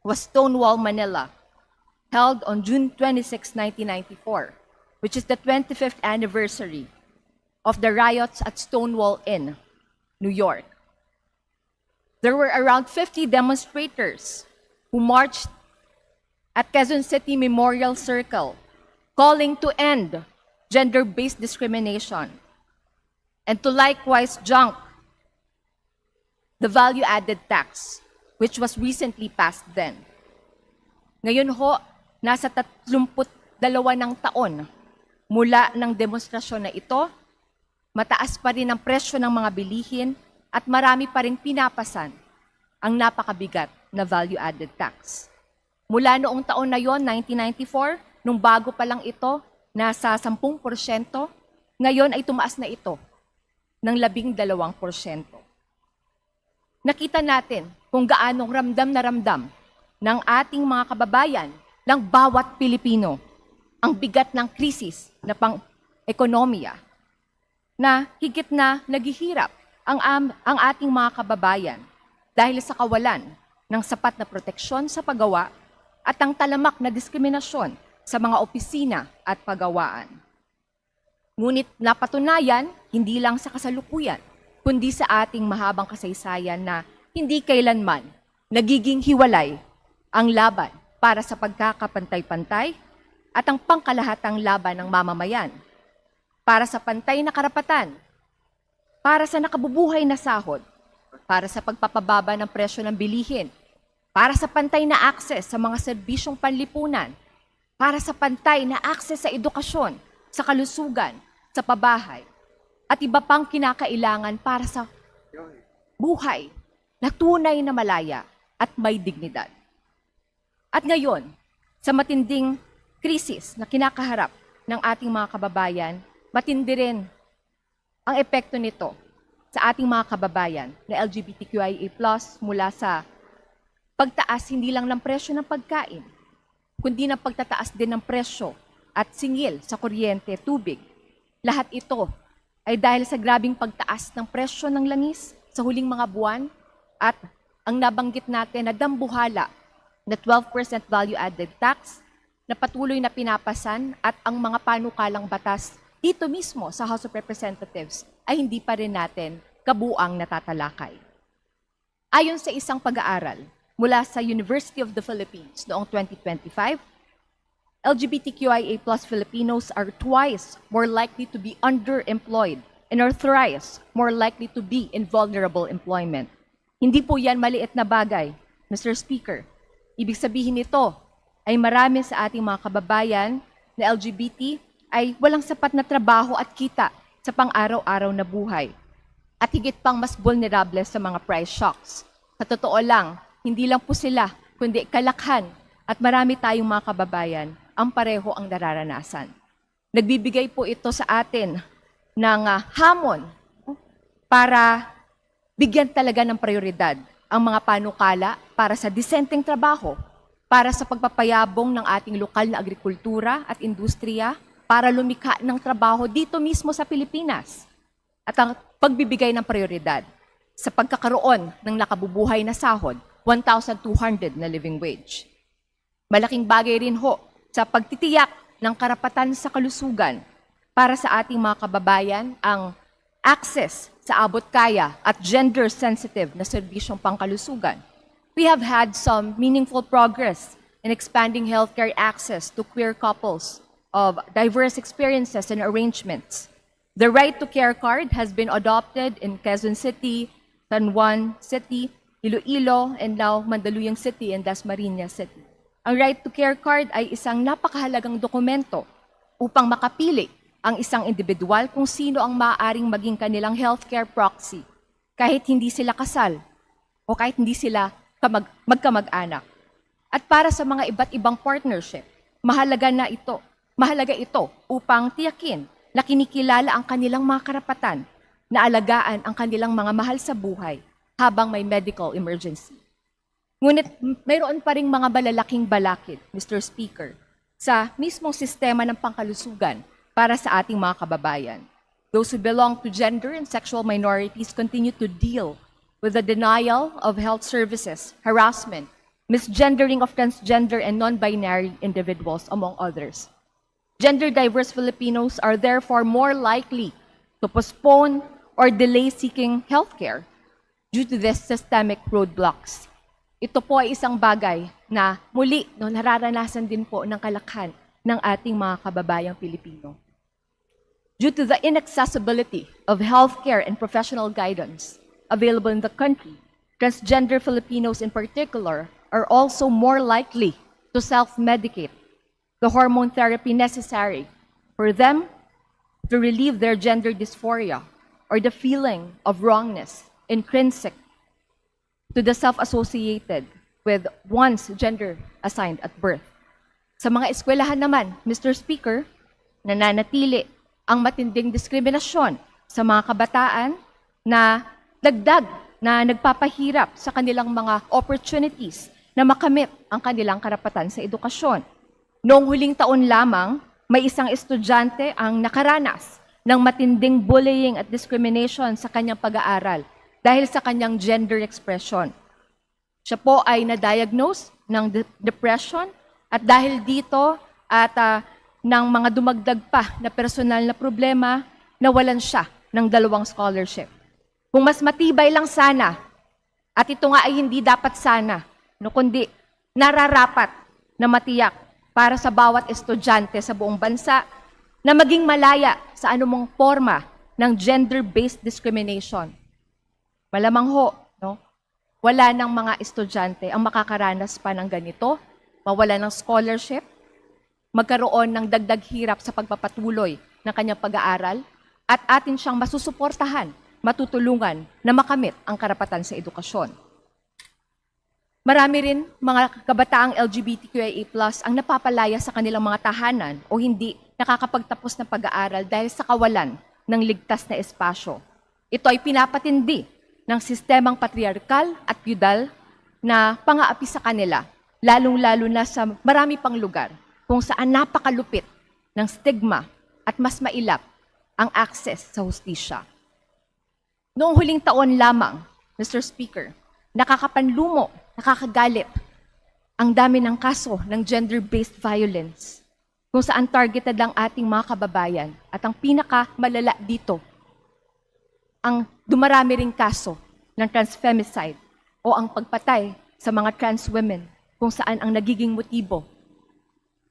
was Stonewall, Manila, held on June 26, 1994, which is the 25th anniversary of the riots at Stonewall Inn, New York. There were around 50 demonstrators who marched at Quezon City Memorial Circle, calling to end gender-based discrimination and to likewise junk the value-added tax, which was recently passed then. Ngayon ho, nasa 32 ng taon mula ng demonstrasyon na ito, mataas pa rin ang presyo ng mga bilihin at marami pa rin pinapasan ang napakabigat na value-added tax. Mula noong taon na yon, 1994, nung bago pa lang ito, nasa 10%, ngayon ay tumaas na ito ng 12%. Nakita natin kung gaanong ramdam na ramdam ng ating mga kababayan, ng bawat Pilipino, ang bigat ng krisis na pang-ekonomiya, na higit na naghihirap ang ating mga kababayan dahil sa kawalan ng sapat na proteksyon sa paggawa at ang talamak na diskriminasyon sa mga opisina at pagawaan. Ngunit napatunayan, hindi lang sa kasalukuyan, kundi sa ating mahabang kasaysayan na hindi kailanman nagiging hiwalay ang laban para sa pagkakapantay-pantay at ang pangkalahatang laban ng mamamayan, para sa pantay na karapatan, para sa nakabubuhay na sahod, para sa pagpapababa ng presyo ng bilihin, para sa pantay na akses sa mga serbisyong panlipunan, para sa pantay na akses sa edukasyon, sa kalusugan, sa pabahay, at iba pang kinakailangan para sa buhay na tunay na malaya at may dignidad. At ngayon, sa matinding krisis na kinakaharap ng ating mga kababayan, matindi rin ang epekto nito sa ating mga kababayan na LGBTQIA+ mula sa pagtaas hindi lang ng presyo ng pagkain, kundi ng pagtataas din ng presyo at singil sa kuryente, tubig. Lahat ito ay dahil sa grabing pagtaas ng presyo ng langis sa huling mga buwan at ang nabanggit natin na dambuhala na 12% value-added tax na patuloy na pinapasan at ang mga panukalang batas dito mismo sa House of Representatives ay hindi pa rin natin kabuang natatalakay. Ayon sa isang pag-aaral mula sa University of the Philippines noong 2025, LGBTQIA+ Filipinos are twice more likely to be underemployed and are thrice more likely to be in vulnerable employment. Hindi po yan maliit na bagay, Mr. Speaker. Ibig sabihin nito ay marami sa ating mga kababayan na LGBT ay walang sapat na trabaho at kita sa pang-araw-araw na buhay. At higit pang mas vulnerable sa mga price shocks. Sa totoo lang, hindi lang po sila, kundi kalakhan at marami tayong mga kababayan ang pareho ang nararanasan. Nagbibigay po ito sa atin ng hamon para bigyan talaga ng prioridad ang mga panukala para sa disenteng trabaho, para sa pagpapayabong ng ating lokal na agrikultura at industriya, para lumikha ng trabaho dito mismo sa Pilipinas, at ang pagbibigay ng prioridad sa pagkakaroon ng nakabubuhay na sahod, 1,200 na living wage. Malaking bagay rin ho sa pagtitiyak ng karapatan sa kalusugan para sa ating mga kababayan ang access sa abot kaya at gender-sensitive na serbisyong pangkalusugan. We have had some meaningful progress in expanding healthcare access to queer couples of diverse experiences and arrangements. The right to care card has been adopted in Quezon City, San Juan City, Iloilo, and now Mandaluyong City and Dasmariñas City. Ang right to care card ay isang napakahalagang dokumento upang makapili ang isang individual kung sino ang maaaring maging kanilang healthcare proxy kahit hindi sila kasal o kahit hindi sila magkamag-anak. At para sa mga iba't ibang partnership, mahalaga ito upang tiyakin na kinikilala ang kanilang mga karapatan na alagaan ang kanilang mga mahal sa buhay habang may medical emergency. Ngunit mayroon pa ring mga malalaking balakid, Mr. Speaker, sa mismong sistema ng pangkalusugan para sa ating mga kababayan. Those who belong to gender and sexual minorities continue to deal with the denial of health services, harassment, misgendering of transgender and non-binary individuals, among others. Gender-diverse Filipinos are therefore more likely to postpone or delay seeking healthcare due to these systemic roadblocks. Ito po ay isang bagay na muli nararanasan din po ng kalakhan ng ating mga kababayang Pilipino. Due to the inaccessibility of healthcare and professional guidance available in the country, transgender Filipinos in particular are also more likely to self-medicate the hormone therapy necessary for them to relieve their gender dysphoria or the feeling of wrongness intrinsic to the self-associated with one's gender assigned at birth. Sa mga eskwelahan naman, Mr. Speaker, nananatili ang matinding diskriminasyon sa mga kabataan na dagdag na nagpapahirap sa kanilang mga opportunities na makamit ang kanilang karapatan sa edukasyon. Noong huling taon lamang, may isang estudyante ang nakaranas ng matinding bullying at discrimination sa kanyang pag-aaral dahil sa kanyang gender expression. Siya po ay na-diagnose ng depression at dahil dito at ng mga dumagdag pa na personal na problema, nawalan siya ng 2 scholarship. Kung mas matibay lang sana, at ito nga ay hindi dapat sana, kundi nararapat na matiyak para sa bawat estudyante sa buong bansa na maging malaya sa anumang forma ng gender-based discrimination. Malamang ho, wala ng mga estudyante ang makakaranas pa ng ganito, mawala ng scholarship, magkaroon ng dagdag hirap sa pagpapatuloy ng kanyang pag-aaral, at atin siyang masusuportahan, matutulungan na makamit ang karapatan sa edukasyon. Marami rin mga kabataang LGBTQIA+ ang napapalaya sa kanilang mga tahanan o hindi nakakapagtapos ng pag-aaral dahil sa kawalan ng ligtas na espasyo. Ito ay pinapatindi ng sistemang patriarkal at feudal na pang-aapi sa kanila, lalong-lalo na sa marami pang lugar kung saan napakalupit ng stigma at mas mailap ang access sa hustisya. Noong huling taon lamang, Mr. Speaker, nakakapanlumo, nakakagalit ang dami ng kaso ng gender-based violence kung saan targeted ang ating mga kababayan at ang pinakamalala dito, ang dumarami ring kaso ng transfemicide o ang pagpatay sa mga trans women kung saan ang nagiging motibo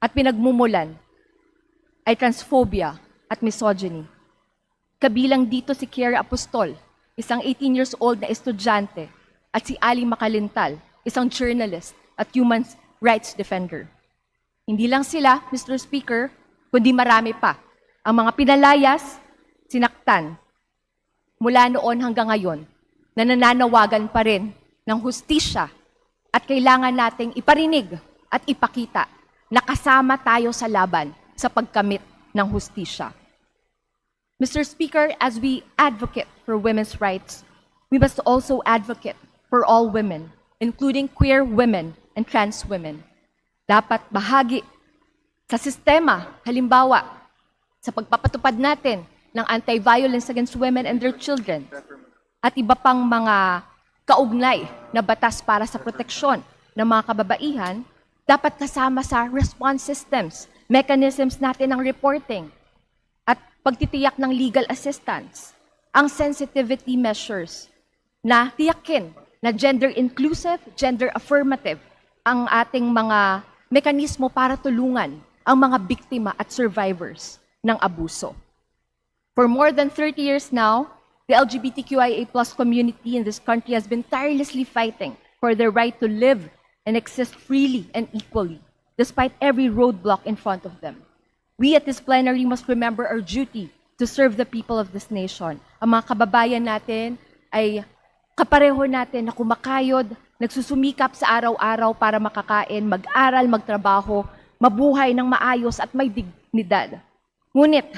at pinagmumulan ay transphobia at misogyny. Kabilang dito si Kiera Apostol, isang 18 years old na estudyante, at si Ali Makalintal, isang journalist at human rights defender. Hindi lang sila, Mr. Speaker, kundi marami pa ang mga pinalayas, sinaktan, mula noon hanggang ngayon, na nananawagan pa rin ng hustisya at kailangan nating iparinig at ipakita na kasama tayo sa laban sa pagkamit ng hustisya. Mr. Speaker, as we advocate for women's rights, we must also advocate for all women, including queer women and trans women. Dapat bahagi sa sistema, halimbawa, sa pagpapatupad natin ng anti-violence against women and their children, at iba pang mga kaugnay na batas para sa proteksyon ng mga kababaihan, dapat kasama sa response systems, mechanisms natin ng reporting, at pagtitiyak ng legal assistance, ang sensitivity measures na tiyakin na gender inclusive, gender affirmative ang ating mga mekanismo para tulungan ang mga biktima at survivors ng abuso. For more than 30 years now, the LGBTQIA+ community in this country has been tirelessly fighting for their right to live and exist freely and equally, despite every roadblock in front of them. We at this plenary must remember our duty to serve the people of this nation. Ang mga kababayan natin ay kapareho natin na kumakayod, nagsusumikap sa araw-araw para makakain, mag-aral, magtrabaho, mabuhay ng maayos at may dignidad. Ngunit,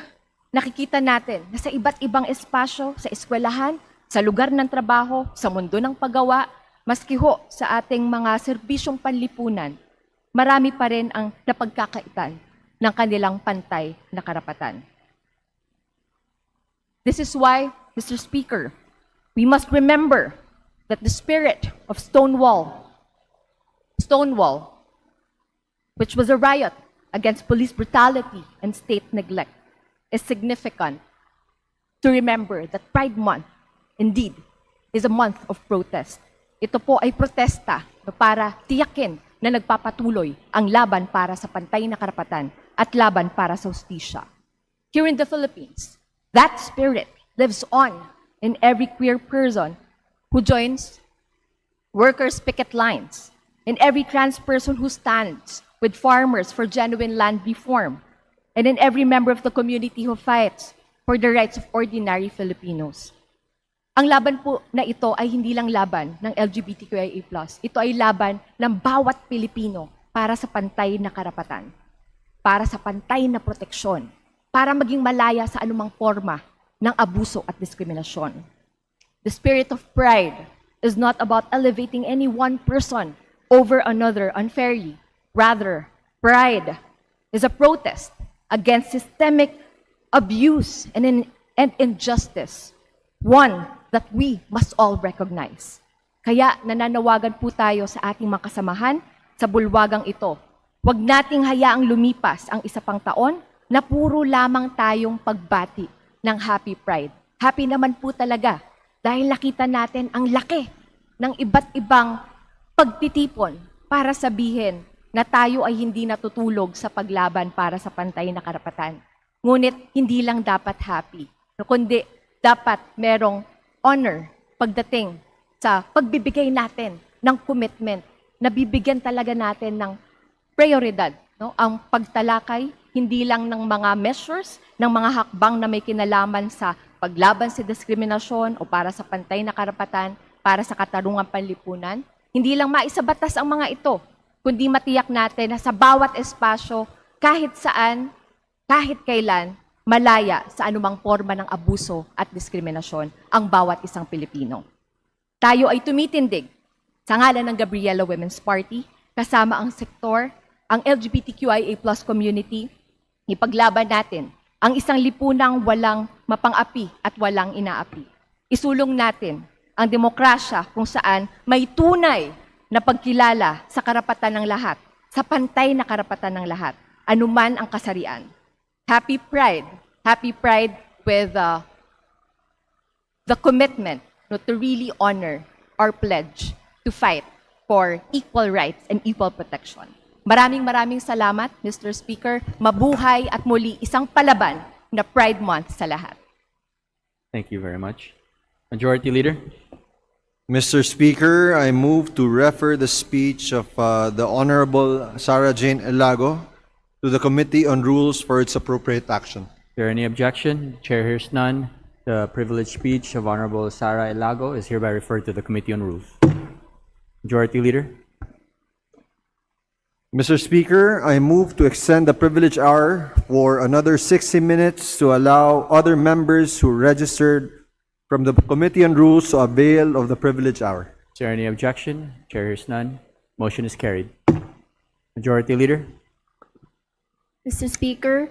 nakikita natin na sa iba't ibang espasyo, sa eskwelahan, sa lugar ng trabaho, sa mundo ng paggawa, maski ho sa ating mga serbisyong panlipunan, marami pa rin ang napagkakaitan ng kanilang pantay na karapatan. This is why, Mr. Speaker, we must remember that the spirit of Stonewall, which was a riot against police brutality and state neglect, is significant to remember that Pride Month, indeed, is a month of protest. Ito po ay protesta para tiyakin na nagpapatuloy ang laban para sa pantay na karapatan at laban para sa hustisya. Here in the Philippines, that spirit lives on in every queer person who joins workers' picket lines, in every trans person who stands with farmers for genuine land reform, and in every member of the community who fights for the rights of ordinary Filipinos. Ang laban po na ito ay hindi lang laban ng LGBTQIA+. Ito ay laban ng bawat Pilipino para sa pantay na karapatan, para sa pantay na proteksyon, para maging malaya sa anumang forma ng abuso at diskriminasyon. The spirit of pride is not about elevating any one person over another unfairly. Rather, pride is a protest against systemic abuse and injustice, one that we must all recognize. Kaya nananawagan po tayo sa ating mga kasamahan sa bulwagang ito. Huwag nating hayaang lumipas ang isa pang taon na puro lamang tayong pagbati ng Happy Pride. Happy naman po talaga dahil nakita natin ang laki ng iba't ibang pagtitipon para sabihin na tayo ay hindi natutulog sa paglaban para sa pantay na karapatan. Ngunit hindi lang dapat happy, kundi dapat merong honor pagdating sa pagbibigay natin ng commitment na bibigyan talaga natin ng prioridad. No? Ang pagtalakay, hindi lang ng mga measures, ng mga hakbang na may kinalaman sa paglaban sa diskriminasyon o para sa pantay na karapatan, para sa katarungang panlipunan. Hindi lang maisabatas ang mga ito, kundi matiyak natin na sa bawat espasyo, kahit saan, kahit kailan, malaya sa anumang forma ng abuso at diskriminasyon ang bawat isang Pilipino. Tayo ay tumitindig sa ngalan ng Gabriela Women's Party, kasama ang sektor, ang LGBTQIA+ community, ipaglaban natin ang isang lipunang walang mapang-api at walang inaapi. Isulong natin ang demokrasya kung saan may tunay na pagkilala sa karapatan ng lahat, sa pantay na karapatan ng lahat, anuman ang kasarian. Happy Pride with the commitment to really honor our pledge to fight for equal rights and equal protection. Maraming salamat, Mr. Speaker. Mabuhay at muli isang palaban na Pride Month sa lahat. Thank you very much. Majority Leader. Mr. Speaker, I move to refer the speech of the Honorable Sarah Jane Elago to the Committee on Rules for its appropriate action. Is there any objection? Chair hears none. The privileged speech of Honorable Sarah Elago is hereby referred to the Committee on Rules. Majority Leader. Mr. Speaker, I move to extend the privilege hour for another 60 minutes to allow other members who registered from the Committee on Rules to avail of the privilege hour. Is there any objection? Chair hears none. Motion is carried. Majority Leader. Mr. Speaker,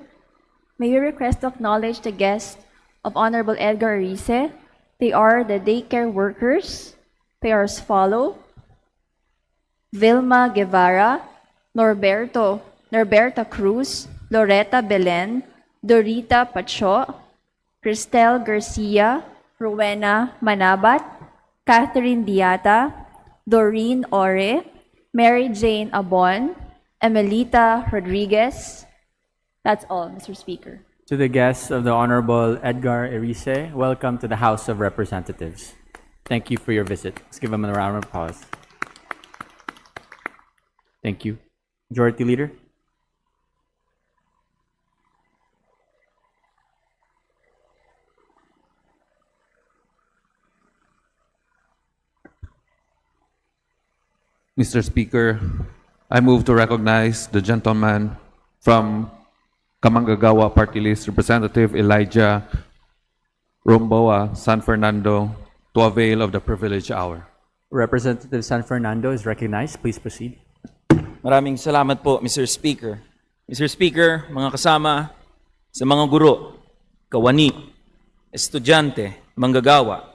may we request to acknowledge the guests of Honorable Edgar Arice. They are the daycare workers. They are as follow: Vilma Guevara, Norberta Cruz, Loretta Belen, Dorita Pacho, Cristel Garcia, Rowena Manabat, Catherine Diata, Doreen Ore, Mary Jane Abon, Emelita Rodriguez. That's all, Mr. Speaker. To the guests of the Honorable Edgar Arice, welcome to the House of Representatives. Thank you for your visit. Let's give them a round of applause. Thank you. Majority Leader. Mr. Speaker, I move to recognize the gentleman from Kamanggagawa Party List, Representative Elijah Romboa, San Fernando, to avail of the privilege hour. Representative San Fernando is recognized. Please proceed. Maraming salamat po, Mr. Speaker. Mr. Speaker, mga kasama, sa mga guro, kawani, estudyante, manggagawa,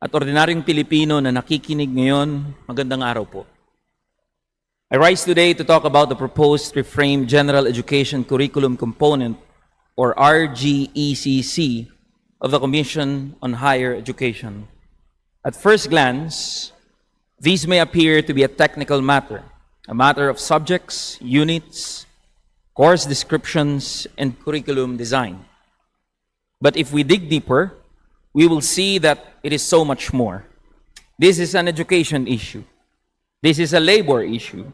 at ordinaryong Pilipino na nakikinig ngayon, magandang araw po. I rise today to talk about the proposed reframed General Education Curriculum Component, or RGECC, of the Commission on Higher Education. At first glance, these may appear to be a technical matter, a matter of subjects, units, course descriptions, and curriculum design. But if we dig deeper, we will see that it is so much more. This is an education issue. This is a labor issue.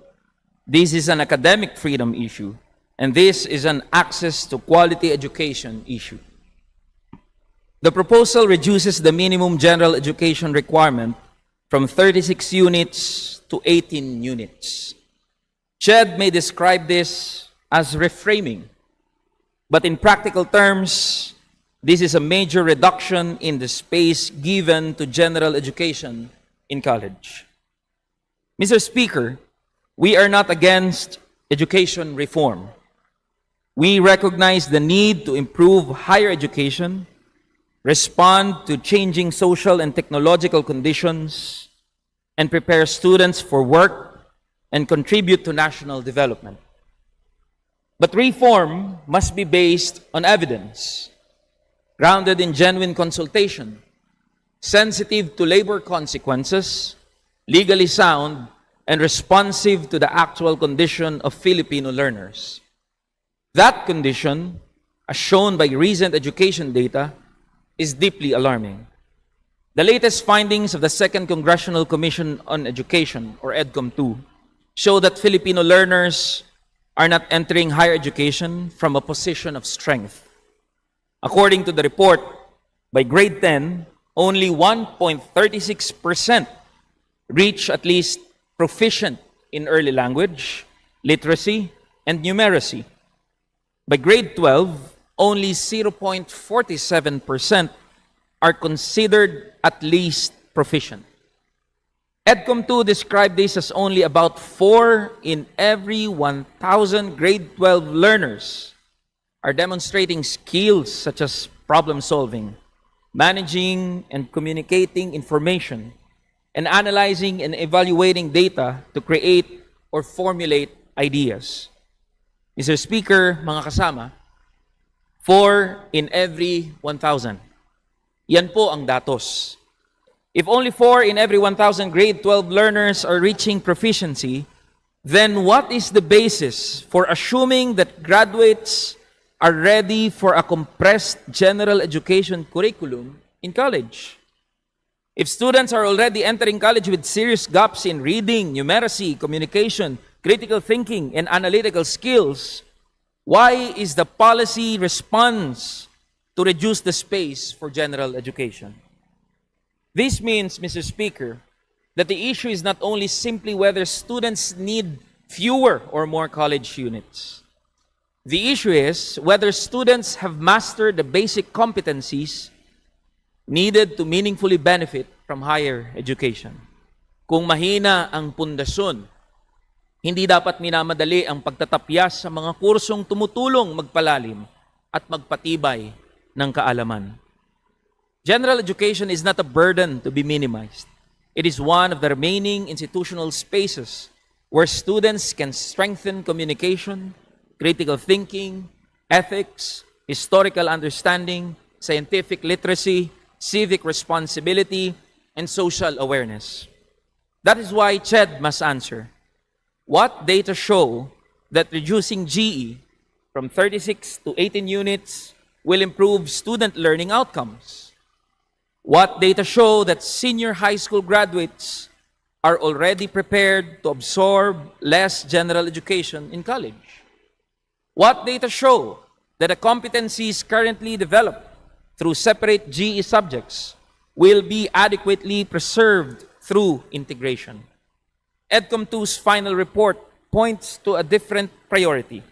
This is an academic freedom issue. And this is an access to quality education issue. The proposal reduces the minimum general education requirement from 36 units to 18 units. CHED may describe this as reframing, but in practical terms, this is a major reduction in the space given to general education in college. Mr. Speaker, we are not against education reform. We recognize the need to improve higher education, respond to changing social and technological conditions, and prepare students for work and contribute to national development. But reform must be based on evidence, grounded in genuine consultation, sensitive to labor consequences, legally sound, and responsive to the actual condition of Filipino learners. That condition, as shown by recent education data, is deeply alarming. The latest findings of the Second Congressional Commission on Education, or EDCOM-2, show that Filipino learners are not entering higher education from a position of strength. According to the report, by grade 10, only 1.36% reach at least proficient in early language, literacy, and numeracy. By grade 12, only 0.47% are considered at least proficient. EDCOM-2 described this as only about 4 in every 1,000 grade 12 learners are demonstrating skills such as problem solving, managing and communicating information, and analyzing and evaluating data to create or formulate ideas. Mr. Speaker, mga kasama, 4 in every 1,000. Yan po ang datos. If only 4 in every 1,000 grade 12 learners are reaching proficiency, then what is the basis for assuming that graduates are ready for a compressed general education curriculum in college? If students are already entering college with serious gaps in reading, numeracy, communication, critical thinking, and analytical skills, why is the policy response to reduce the space for general education? This means, Mr. Speaker, that the issue is not only simply whether students need fewer or more college units. The issue is whether students have mastered the basic competencies needed to meaningfully benefit from higher education. Kung mahina ang pundasyon, hindi dapat minamadali ang pagtatapyas sa mga kursong tumutulong magpalalim at magpatibay ng kaalaman. General education is not a burden to be minimized. It is one of the remaining institutional spaces where students can strengthen communication, critical thinking, ethics, historical understanding, scientific literacy, civic responsibility, and social awareness. That is why CHED must answer. What data show that reducing GE from 36 to 18 units will improve student learning outcomes? What data show that senior high school graduates are already prepared to absorb less general education in college? What data show that the competencies currently developed through separate GE subjects will be adequately preserved through integration? EDCOM-2's final report points to a different priority: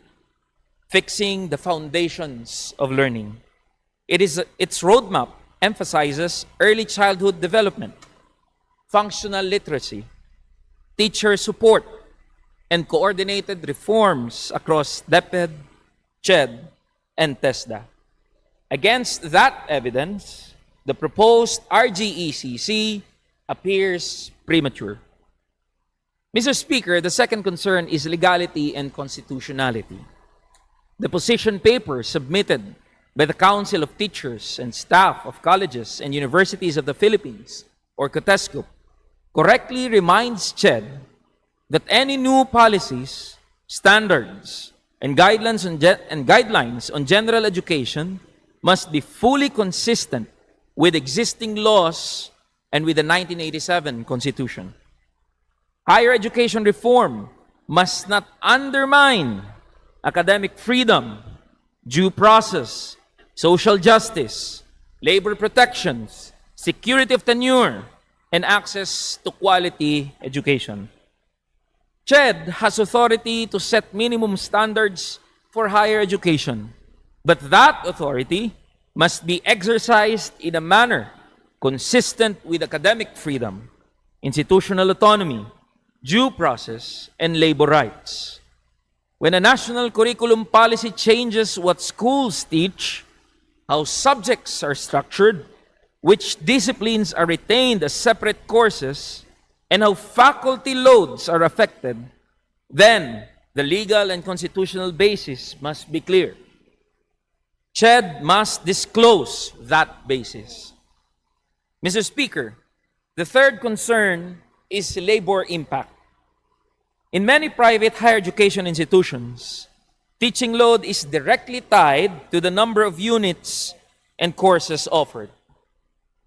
fixing the foundations of learning. Its roadmap emphasizes early childhood development, functional literacy, teacher support, and coordinated reforms across DepEd, CHED, and TESDA. Against that evidence, the proposed RGECC appears premature. Mr. Speaker, the second concern is legality and constitutionality. The position paper submitted by the Council of Teachers and Staff of Colleges and Universities of the Philippines, or COTESCUP, correctly reminds CHED that any new policies, standards, and guidelines on general education must be fully consistent with existing laws and with the 1987 Constitution. Higher education reform must not undermine academic freedom, due process, social justice, labor protections, security of tenure, and access to quality education. CHED has authority to set minimum standards for higher education, but that authority must be exercised in a manner consistent with academic freedom, institutional autonomy, due process, and labor rights. When a national curriculum policy changes what schools teach, how subjects are structured, which disciplines are retained as separate courses, and how faculty loads are affected, then the legal and constitutional basis must be clear. CHED must disclose that basis. Mr. Speaker, the third concern is labor impact. In many private higher education institutions, teaching load is directly tied to the number of units and courses offered.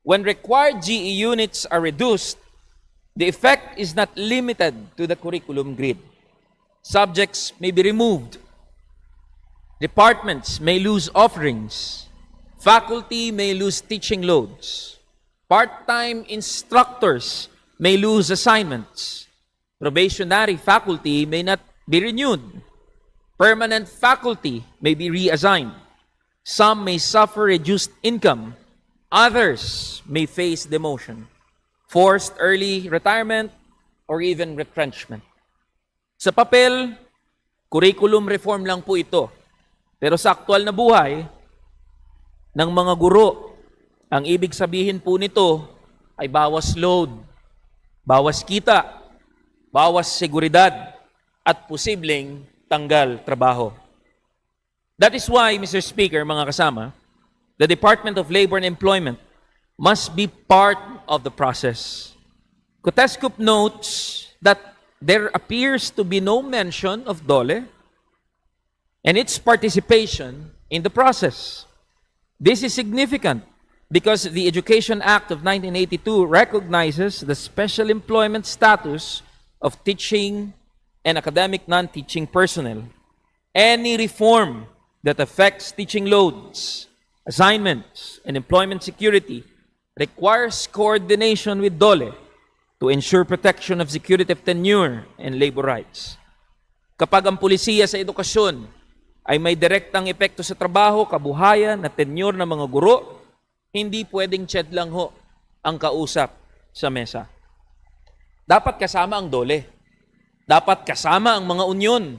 When required GE units are reduced, the effect is not limited to the curriculum grid. Subjects may be removed. Departments may lose offerings. Faculty may lose teaching loads. Part-time instructors may lose assignments. Probationary faculty may not be renewed. Permanent faculty may be reassigned. Some may suffer reduced income. Others may face demotion, forced early retirement, or even retrenchment. Sa papel, curriculum reform lang po ito. Pero sa aktual na buhay ng mga guro, ang ibig sabihin po nito ay bawas load, bawas kita, bawas seguridad, at posibleng tanggal trabaho. That is why, Mr. Speaker, mga kasama, the Department of Labor and Employment must be part of the process. COTESCUP notes that there appears to be no mention of DOLE and its participation in the process. This is significant because the Education Act of 1982 recognizes the special employment status of teaching and academic non-teaching personnel. Any reform that affects teaching loads, assignments, and employment security requires coordination with DOLE to ensure protection of security of tenure and labor rights. Kapag ang pulisiya sa edukasyon ay may direktang epekto sa trabaho, kabuhayan at tenure ng mga guro, hindi pwedeng CHED lang ho ang kausap sa mesa. Dapat kasama ang DOLE. Dapat kasama ang mga union.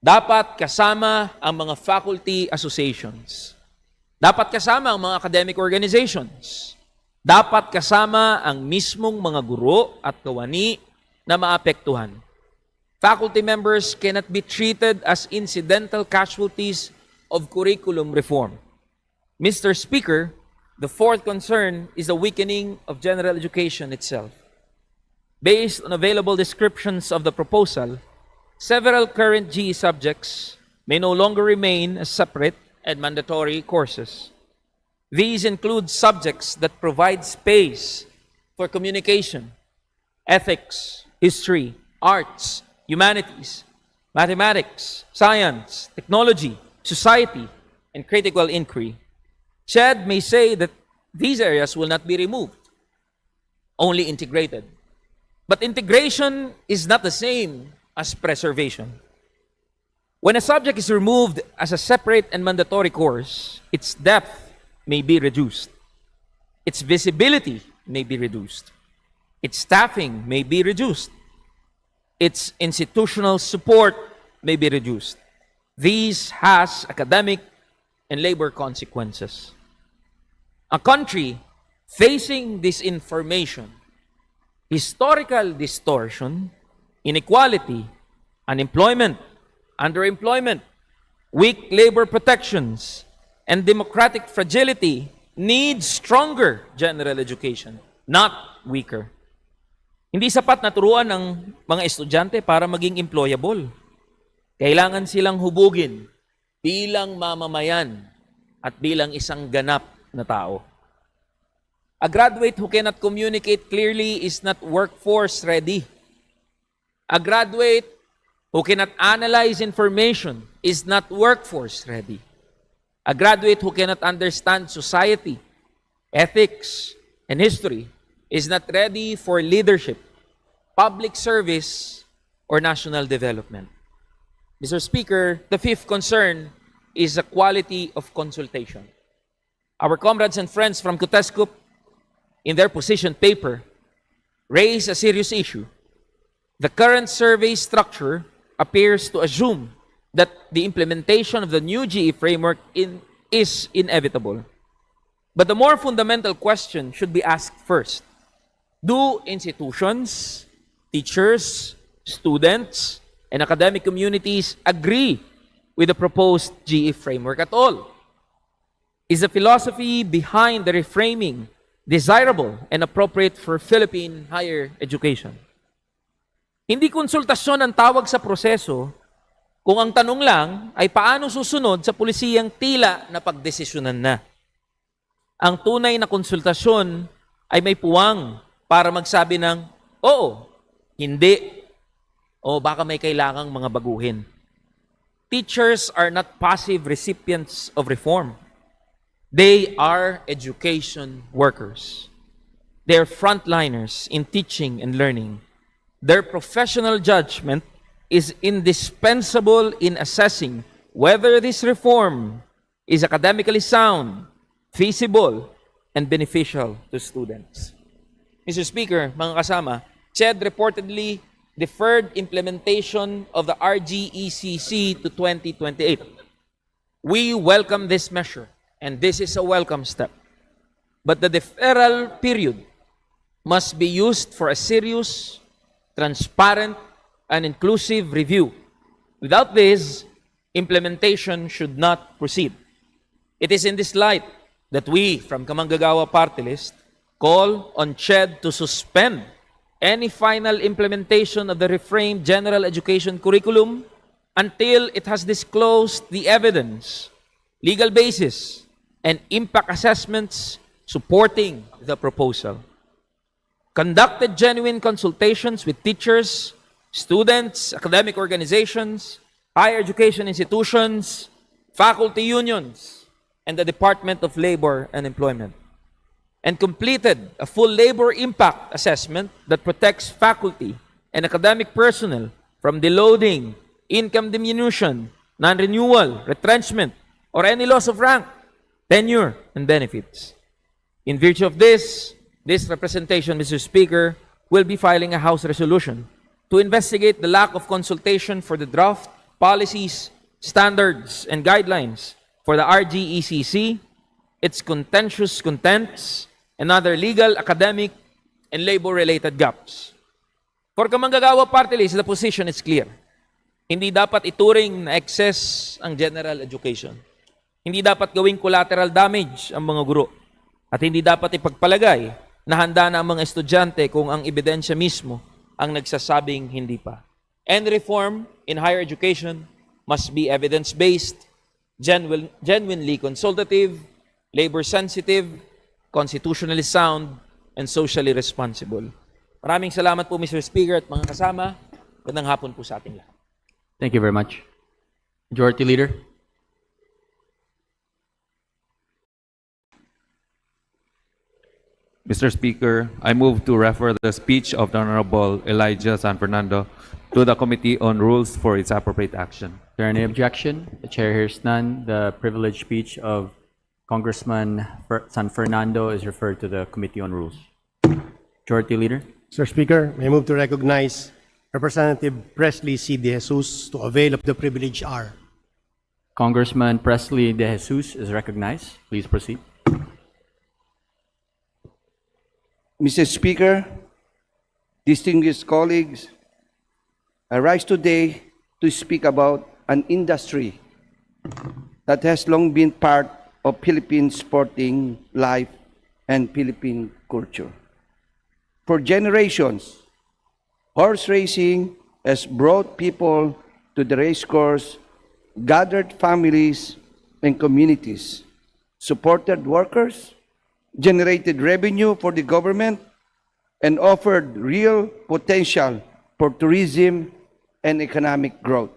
Dapat kasama ang mga faculty associations. Dapat kasama ang mga academic organizations. Dapat kasama ang mismong mga guro at kawani na maapektuhan. Faculty members cannot be treated as incidental casualties of curriculum reform. Mr. Speaker, the fourth concern is the weakening of general education itself. Based on available descriptions of the proposal, several current GE subjects may no longer remain as separate and mandatory courses. These include subjects that provide space for communication, ethics, history, arts, humanities, mathematics, science, technology, society, and critical inquiry. CHED may say that these areas will not be removed, only integrated. But integration is not the same as preservation. When a subject is removed as a separate and mandatory course, its depth may be reduced. Its visibility may be reduced. Its staffing may be reduced. Its institutional support may be reduced. These has academic and labor consequences. A country facing disinformation, historical distortion, inequality, unemployment, underemployment, weak labor protections, and democratic fragility need stronger general education, not weaker. Hindi sapat na turuan ng mga estudyante para maging employable. Kailangan silang hubugin bilang mamamayan at bilang isang ganap na tao. A graduate who cannot communicate clearly is not workforce ready. A graduate who cannot analyze information is not workforce ready. A graduate who cannot understand society, ethics, and history is not ready for leadership, public service, or national development. Mr. Speaker, the fifth concern is the quality of consultation. Our comrades and friends from Kuteskup, in their position paper, raise a serious issue. The current survey structure appears to assume that the implementation of the new GE framework is inevitable. But the more fundamental question should be asked first. Do institutions, teachers, students, and academic communities agree with the proposed GE framework at all? Is the philosophy behind the reframing desirable and appropriate for Philippine higher education? Hindi konsultasyon ang tawag sa proseso kung ang tanong lang ay paano susunod sa pulisiyang tila na pagdesisyonan na. Ang tunay na konsultasyon ay may puwang para magsabi ng oo, hindi, o baka may kailangang mga baguhin. Teachers are not passive recipients of reform. They are education workers. They are frontliners in teaching and learning. Their professional judgment is indispensable in assessing whether this reform is academically sound, feasible, and beneficial to students. Mr. Speaker, mga kasama, CHED reportedly deferred implementation of the RGECC to 2028. We welcome this measure, and this is a welcome step. But the deferral period must be used for a serious, transparent, and inclusive review. Without this, implementation should not proceed. It is in this light that we, from Kamanggagawa Party List, call on CHED to suspend any final implementation of the reframed general education curriculum until it has disclosed the evidence, legal basis, and impact assessments supporting the proposal. Conducted genuine consultations with teachers, students, academic organizations, higher education institutions, faculty unions, and the Department of Labor and Employment, and completed a full labor impact assessment that protects faculty and academic personnel from deloading, income diminution, non-renewal, retrenchment, or any loss of rank, tenure, and benefits. In virtue of this representation, Mr. Speaker, will be filing a House resolution to investigate the lack of consultation for the draft policies, standards, and guidelines for the RGECC, its contentious contents, and other legal, academic, and labor-related gaps. For Kamanggagawa Party List, the position is clear. Hindi dapat ituring na excess ang general education. Hindi dapat gawing collateral damage ang mga guro. At hindi dapat ipagpalagay na handa na ang mga estudyante kung ang ebidensya mismo ang nagsasabing hindi pa. And reform in higher education must be evidence-based, genuinely consultative, labor-sensitive, constitutionally sound, and socially responsible. Maraming salamat po, Mr. Speaker at mga kasama. Magandang hapon po sa ating lahat. Thank you very much. Majority Leader. Mr. Speaker, I move to refer the speech of the Honorable Elijah San Fernando to the Committee on Rules for its appropriate action. Is there any objection? The chair hears none. The privileged speech of Congressman San Fernando is referred to the Committee on Rules. Majority Leader. Mr. Speaker, I move to recognize Representative Presley C. De Jesus to avail of the privilege R. Congressman Presley De Jesus is recognized. Please proceed. Mr. Speaker, distinguished colleagues, I rise today to speak about an industry that has long been part of Philippine sporting life and Philippine culture. For generations, horse racing has brought people to the racecourse, gathered families and communities, supported workers, generated revenue for the government, and offered real potential for tourism and economic growth.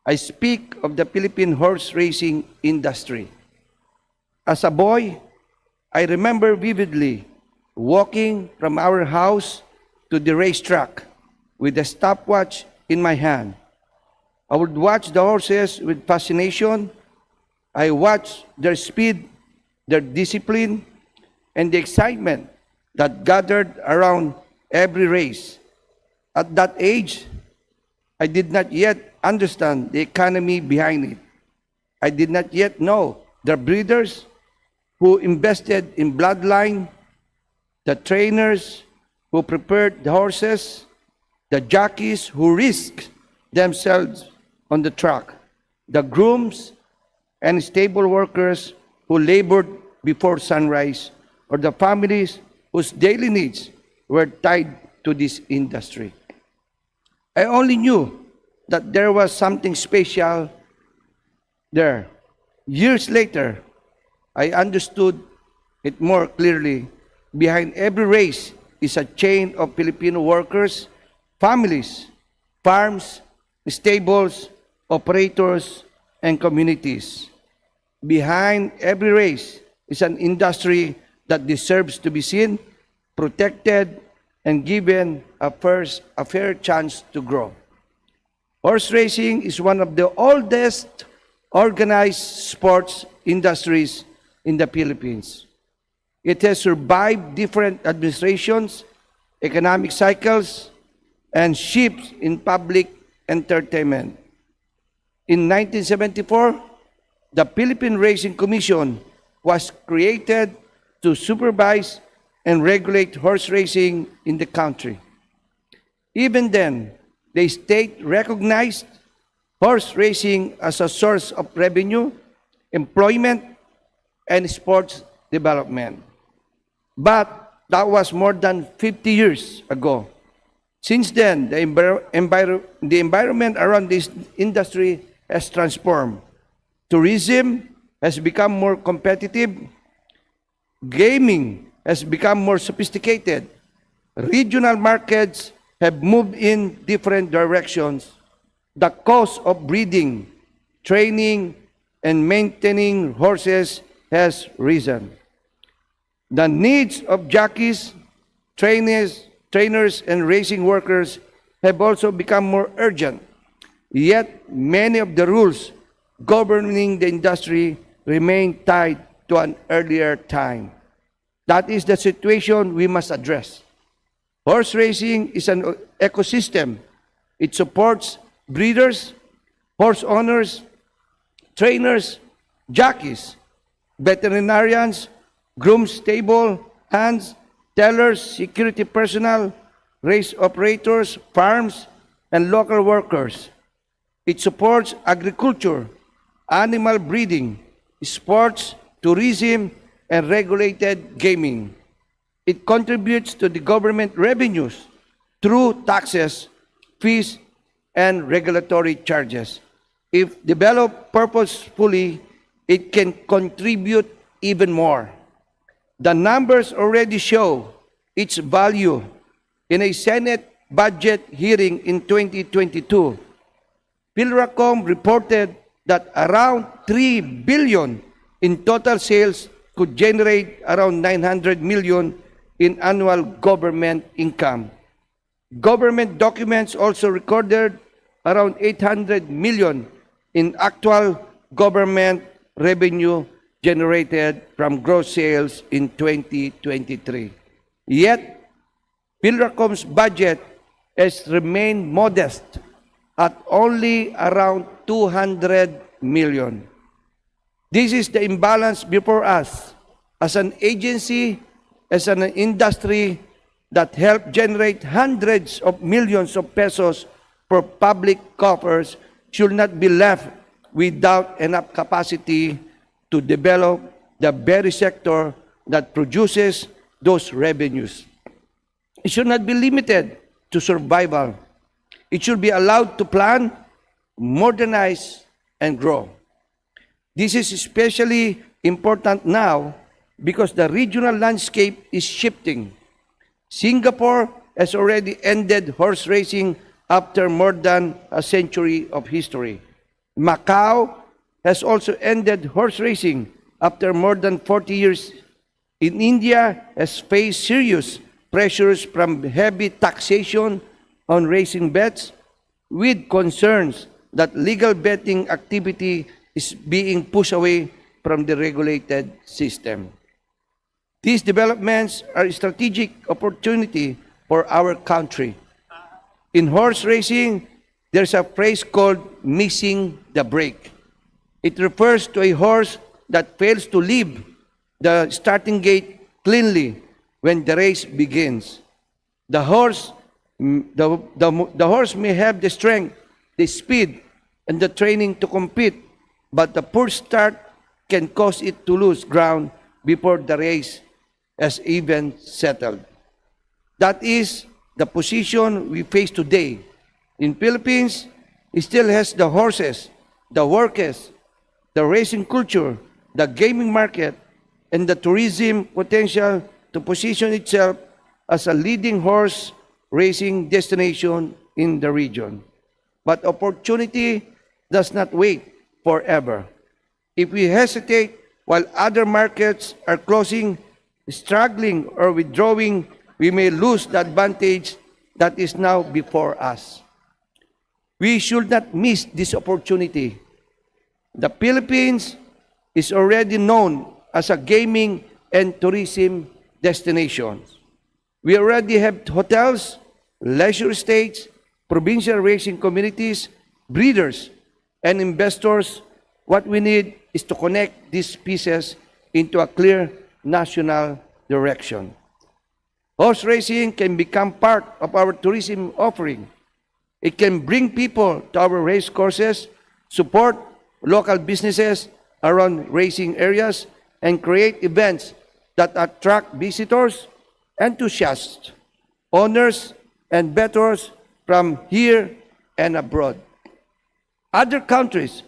I speak of the Philippine horse racing industry. As a boy, I remember vividly walking from our house to the racetrack with a stopwatch in my hand. I would watch the horses with fascination. I watched their speed, their discipline, and the excitement that gathered around every race. At that age, I did not yet understand the economy behind it. I did not yet know the breeders who invested in bloodline, the trainers who prepared the horses, the jockeys who risked themselves on the track, the grooms and stable workers who labored before sunrise, or the families whose daily needs were tied to this industry. I only knew that there was something special there. Years later, I understood it more clearly. Behind every race is a chain of Filipino workers, families, farms, stables, operators, and communities. Behind every race is an industry that deserves to be seen, protected, and given a fair chance to grow. Horse racing is one of the oldest organized sports industries in the Philippines. It has survived different administrations, economic cycles, and shifts in public entertainment. In 1974, the Philippine Racing Commission was created to supervise and regulate horse racing in the country. Even then, the state recognized horse racing as a source of revenue, employment, and sports development. But that was more than 50 years ago. Since then, the environment around this industry has transformed. Tourism has become more competitive. Gaming has become more sophisticated. Regional markets have moved in different directions. The cost of breeding, training, and maintaining horses has risen. The needs of jockeys, trainers, and racing workers have also become more urgent. Yet, many of the rules governing the industry remain tied to an earlier time. That is the situation we must address. Horse racing is an ecosystem. It supports breeders, horse owners, trainers, jockeys, veterinarians, grooms, stable hands, tellers, security personnel, race operators, farms, and local workers. It supports agriculture, animal breeding, sports, tourism, and regulated gaming. It contributes to the government revenues through taxes, fees, and regulatory charges. If developed purposefully, it can contribute even more. The numbers already show its value. In a Senate budget hearing in 2022, PhilRACOM reported that around 3 billion in total sales could generate around 900 million in annual government income. Government documents also recorded around 800 million in actual government revenue generated from gross sales in 2023. Yet, PhilRACOM's budget has remained modest at only around 200 million. This is the imbalance before us as an agency, as an industry that helped generate hundreds of millions of pesos for public coffers should not be left without enough capacity to develop the very sector that produces those revenues. It should not be limited to survival. It should be allowed to plan, modernize, and grow. This is especially important now because the regional landscape is shifting. Singapore has already ended horse racing after more than a century of history. Macau has also ended horse racing after more than 40 years. In India has faced serious pressures from heavy taxation on racing bets, with concerns that legal betting activity is being pushed away from the regulated system. These developments are a strategic opportunity for our country. In horse racing, there's a phrase called missing the break. It refers to a horse that fails to leave the starting gate cleanly when the race begins. The horse may have the strength, the speed, and the training to compete, but the poor start can cause it to lose ground before the race has even settled. That is the position we face today. In Philippines, it still has the horses, the workers, the racing culture, the gaming market, and the tourism potential to position itself as a leading horse racing destination in the region. But opportunity does not wait forever. If we hesitate while other markets are closing, struggling, or withdrawing, we may lose the advantage that is now before us. We should not miss this opportunity. The Philippines is already known as a gaming and tourism destination. We already have hotels, leisure estates, provincial racing communities, breeders, and investors. What we need is to connect these pieces into a clear national direction. Horse racing can become part of our tourism offering. It can bring people to our race courses, support local businesses around racing areas, and create events that attract visitors, enthusiasts, owners, and bettors from here and abroad. Other countries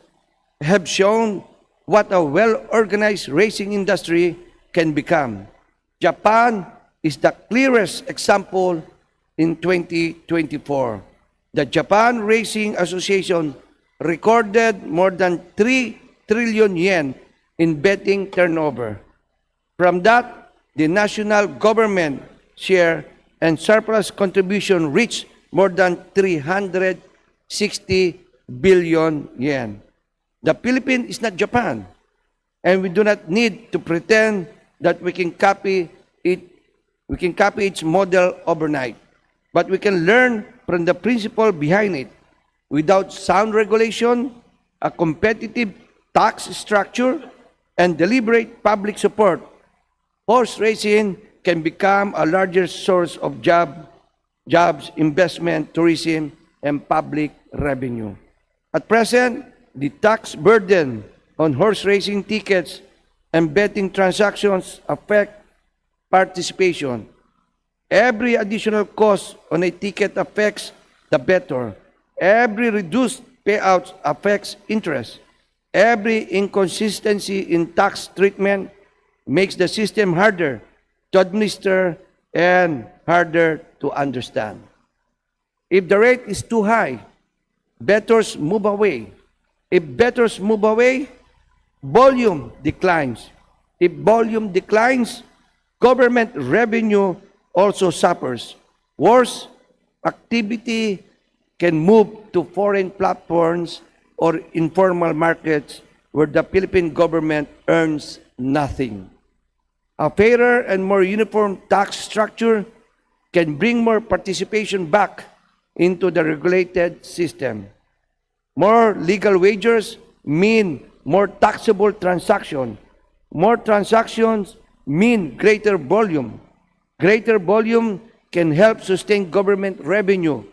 have shown what a well-organized racing industry can become. Japan is the clearest example in 2024. The Japan Racing Association recorded more than 3 trillion yen in betting turnover. From that, the national government share and surplus contribution reached more than 360 billion yen. The Philippines is not Japan, and we do not need to pretend that we can copy its model overnight. But we can learn from the principle behind it. Without sound regulation, a competitive tax structure, and deliberate public support, horse racing can become a larger source of jobs, investment, tourism, and public revenue. At present, the tax burden on horse racing tickets and betting transactions affect participation. Every additional cost on a ticket affects the bettor. Every reduced payout affects interest. Every inconsistency in tax treatment makes the system harder to administer and harder to understand. If the rate is too high, bettors move away. If bettors move away, volume declines. If volume declines, government revenue also suffers. Worse, activity can move to foreign platforms or informal markets where the Philippine government earns nothing. A fairer and more uniform tax structure can bring more participation back into the regulated system. More legal wagers mean more taxable transaction. More transactions mean greater volume. Greater volume can help sustain government revenue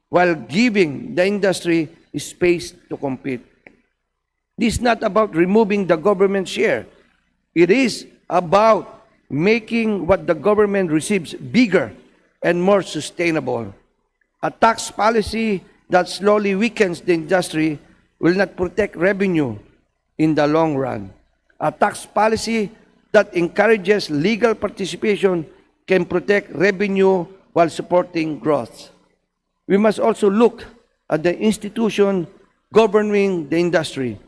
while giving the industry space to compete. This is not about removing the government share. It is about making what the government receives bigger and more sustainable. A tax policy that slowly weakens the industry will not protect revenue in the long run. A tax policy that encourages legal participation can protect revenue while supporting growth. We must also look at the institution governing the industry.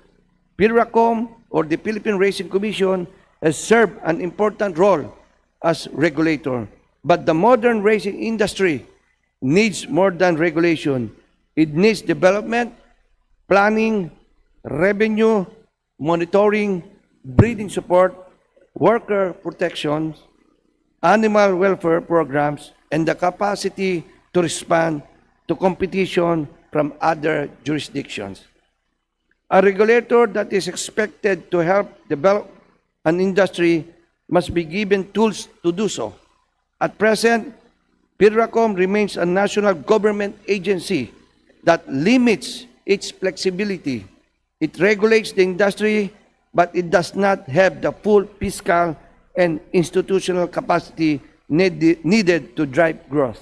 PIRACOM, or the Philippine Racing Commission, has served an important role as regulator. But the modern racing industry needs more than regulation. It needs development, planning, revenue, monitoring, breeding support, worker protections, animal welfare programs, and the capacity to respond to competition from other jurisdictions. A regulator that is expected to help develop an industry must be given tools to do so. At present, PIRACOM remains a national government agency that limits its flexibility. It regulates the industry, but it does not have the full fiscal and institutional capacity needed to drive growth.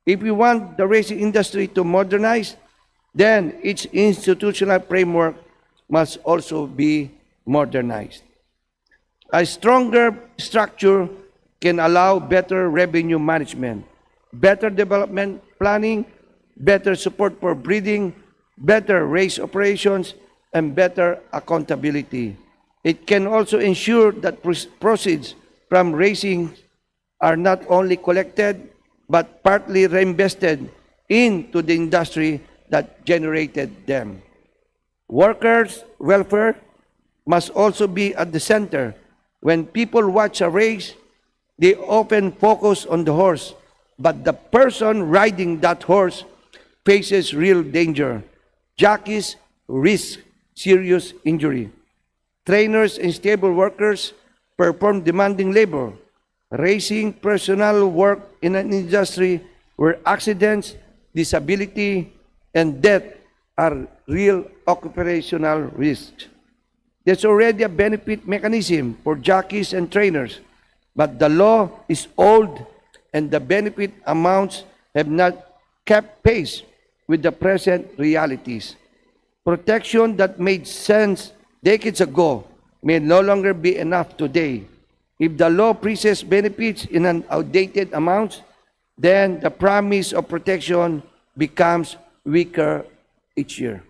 If we want the racing industry to modernize, then its institutional framework must also be modernized. A stronger structure can allow better revenue management, better development planning, better support for breeding, better race operations, and better accountability. It can also ensure that proceeds from racing are not only collected, but partly reinvested into the industry that generated them. Workers' welfare must also be at the center. When people watch a race, they often focus on the horse, but the person riding that horse faces real danger. Jockeys risk serious injury. Trainers and stable workers perform demanding labor. Racing personnel work in an industry where accidents, disability, and death are real occupational risks. There's already a benefit mechanism for jockeys and trainers, but the law is old and the benefit amounts have not kept pace with the present realities. Protection that made sense decades ago may no longer be enough today. If the law presays benefits in an outdated amount, then the promise of protection becomes weaker each year.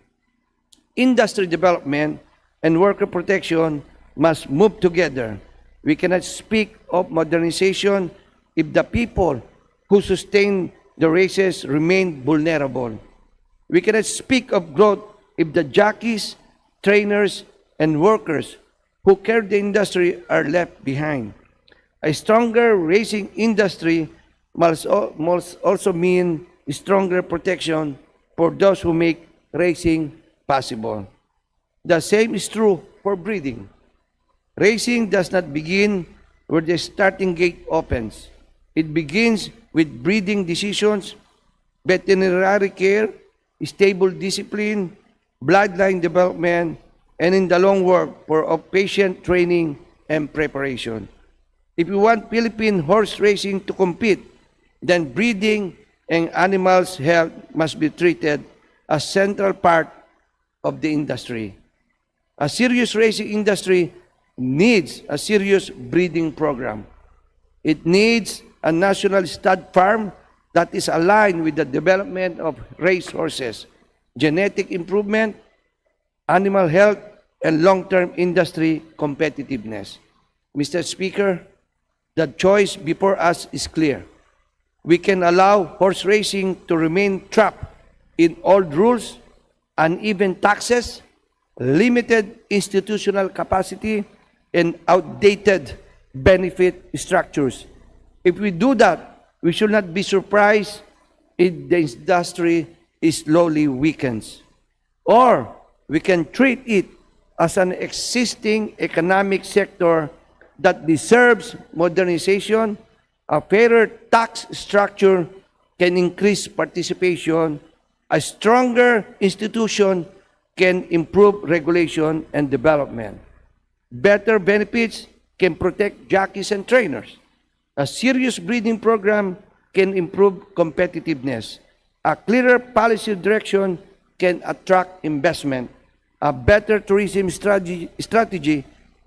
Industry development and worker protection must move together. We cannot speak of modernization if the people who sustain the races remain vulnerable. We cannot speak of growth if the jockeys, trainers, and workers who carry the industry are left behind. A stronger racing industry must also mean stronger protection for those who make racing possible. The same is true for breeding. Racing does not begin where the starting gate opens. It begins with breeding decisions, veterinary care, stable discipline, bloodline development, and in the long work of patient training and preparation. If we want Philippine horse racing to compete, then breeding and animals' health must be treated as central part of the industry. A serious racing industry needs a serious breeding program. It needs a national stud farm that is aligned with the development of race horses, genetic improvement, animal health, and long-term industry competitiveness. Mr. Speaker, the choice before us is clear. We can allow horse racing to remain trapped in old rules, uneven taxes, limited institutional capacity, and outdated benefit structures. If we do that, we should not be surprised if the industry slowly weakens. Or we can treat it as an existing economic sector that deserves modernization. A fairer tax structure can increase participation. A stronger institution can improve regulation and development. Better benefits can protect jockeys and trainers. A serious breeding program can improve competitiveness. A clearer policy direction can attract investment. A better tourism strategy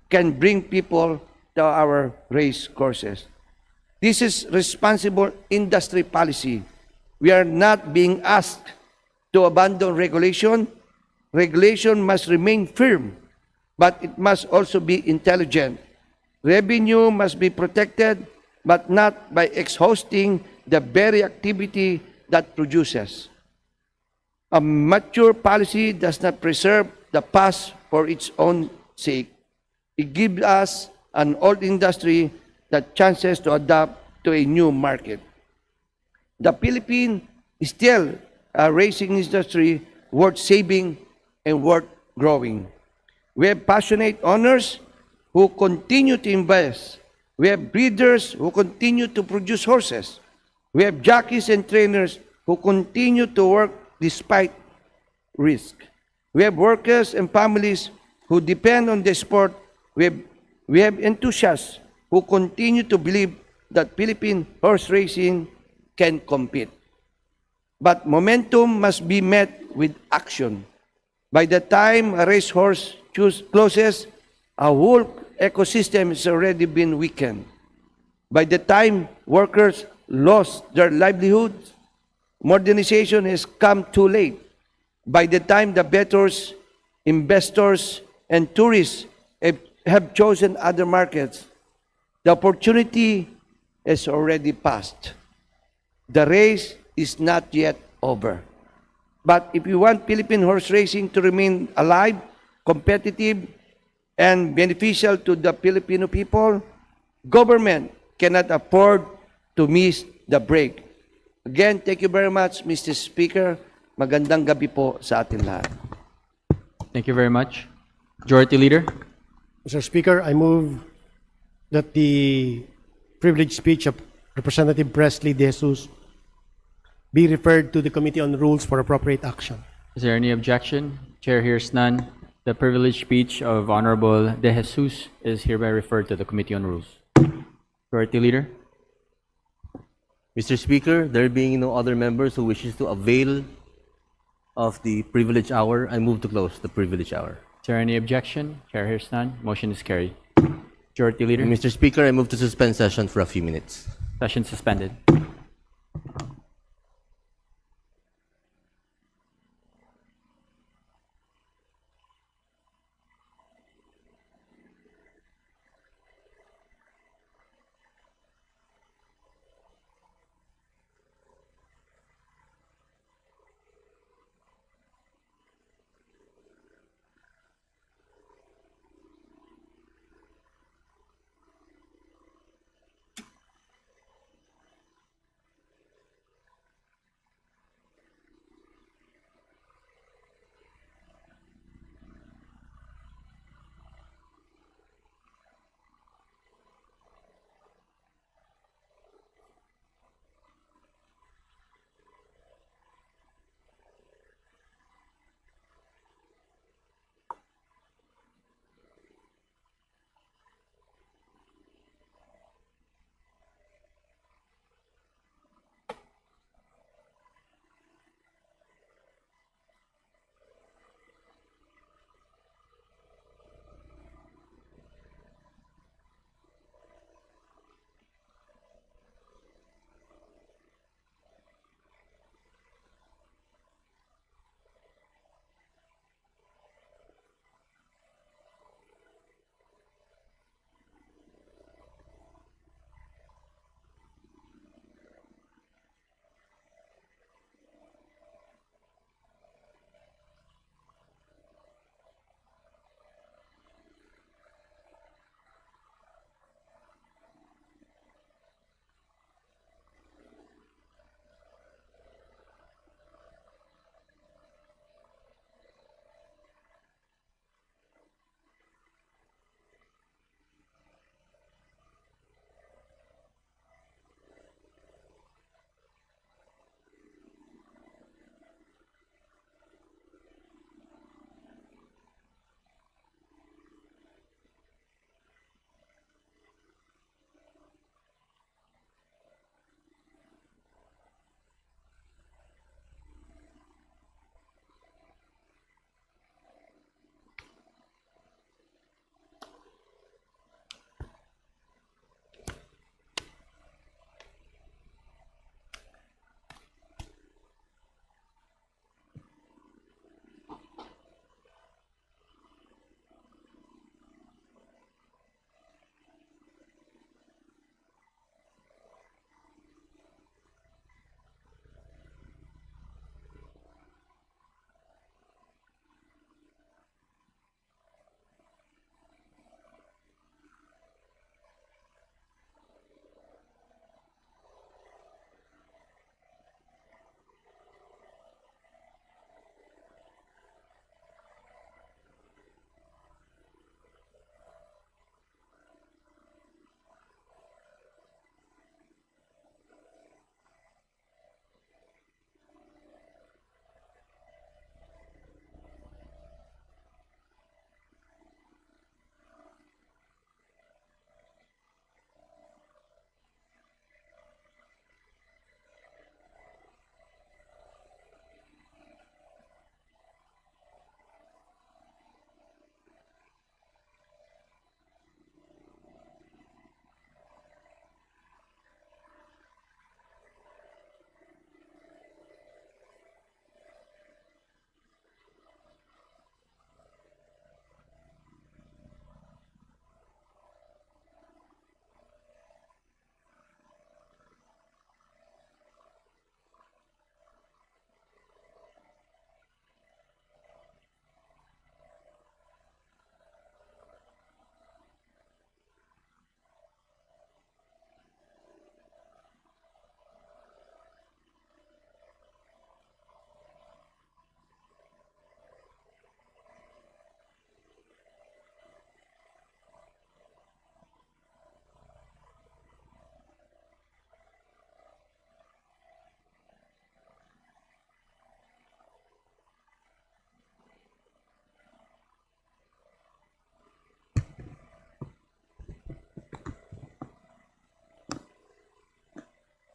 can bring people to our race courses. This is responsible industry policy. We are not being asked to abandon regulation. Regulation must remain firm, but it must also be intelligent. Revenue must be protected, but not by exhausting the very activity that produces. A mature policy does not preserve the past for its own sake. It gives us an old industry the chances to adapt to a new market. The Philippines is still a racing industry worth saving and worth growing. We have passionate owners who continue to invest. We have breeders who continue to produce horses. We have jockeys and trainers who continue to work despite risk. We have workers and families who depend on the sport. We have enthusiasts who continue to believe that Philippine horse racing can compete. But momentum must be met with action. By the time a racehorse closes, a whole ecosystem has already been weakened. By the time workers lost their livelihoods, modernization has come too late. By the time the bettors, investors, and tourists have chosen other markets, the opportunity has already passed. The race is not yet over. But if we want Philippine horse racing to remain alive, competitive, and beneficial to the Filipino people, government cannot afford to miss the break. Again, thank you very much, Mr. Speaker. Magandang gabi po sa atin lahat. Thank you very much. Majority Leader. Mr. Speaker, I move that the privileged speech of Representative Presley De Jesus be referred to the Committee on Rules for appropriate action. Is there any objection? Chair hears none. The privileged speech of Honorable De Jesus is hereby referred to the Committee on Rules. Majority Leader. Mr. Speaker, there being no other members who wishes to avail of the privilege hour, I move to close the privilege hour. Is there any objection? Chair hears none. Motion is carried. Majority Leader. Mr. Speaker, I move to suspend session for a few minutes. Session suspended.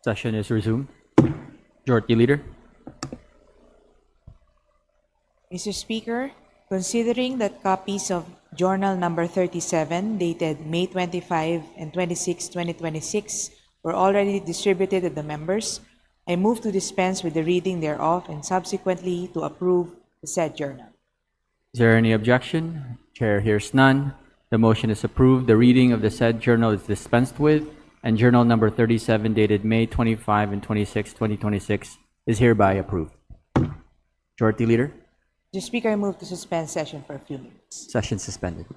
Session is resumed. Majority Leader. Mr. Speaker, considering that copies of Journal Number 37, dated May 25 and 26, 2026, were already distributed to the members, I move to dispense with the reading thereof and subsequently to approve the said journal. Is there any objection? Chair hears none. The motion is approved. The reading of the said journal is dispensed with, and Journal Number 37, dated May 25 and 26, 2026, is hereby approved. Majority Leader. Mr. Speaker, I move to suspend session for a few minutes. Session suspended.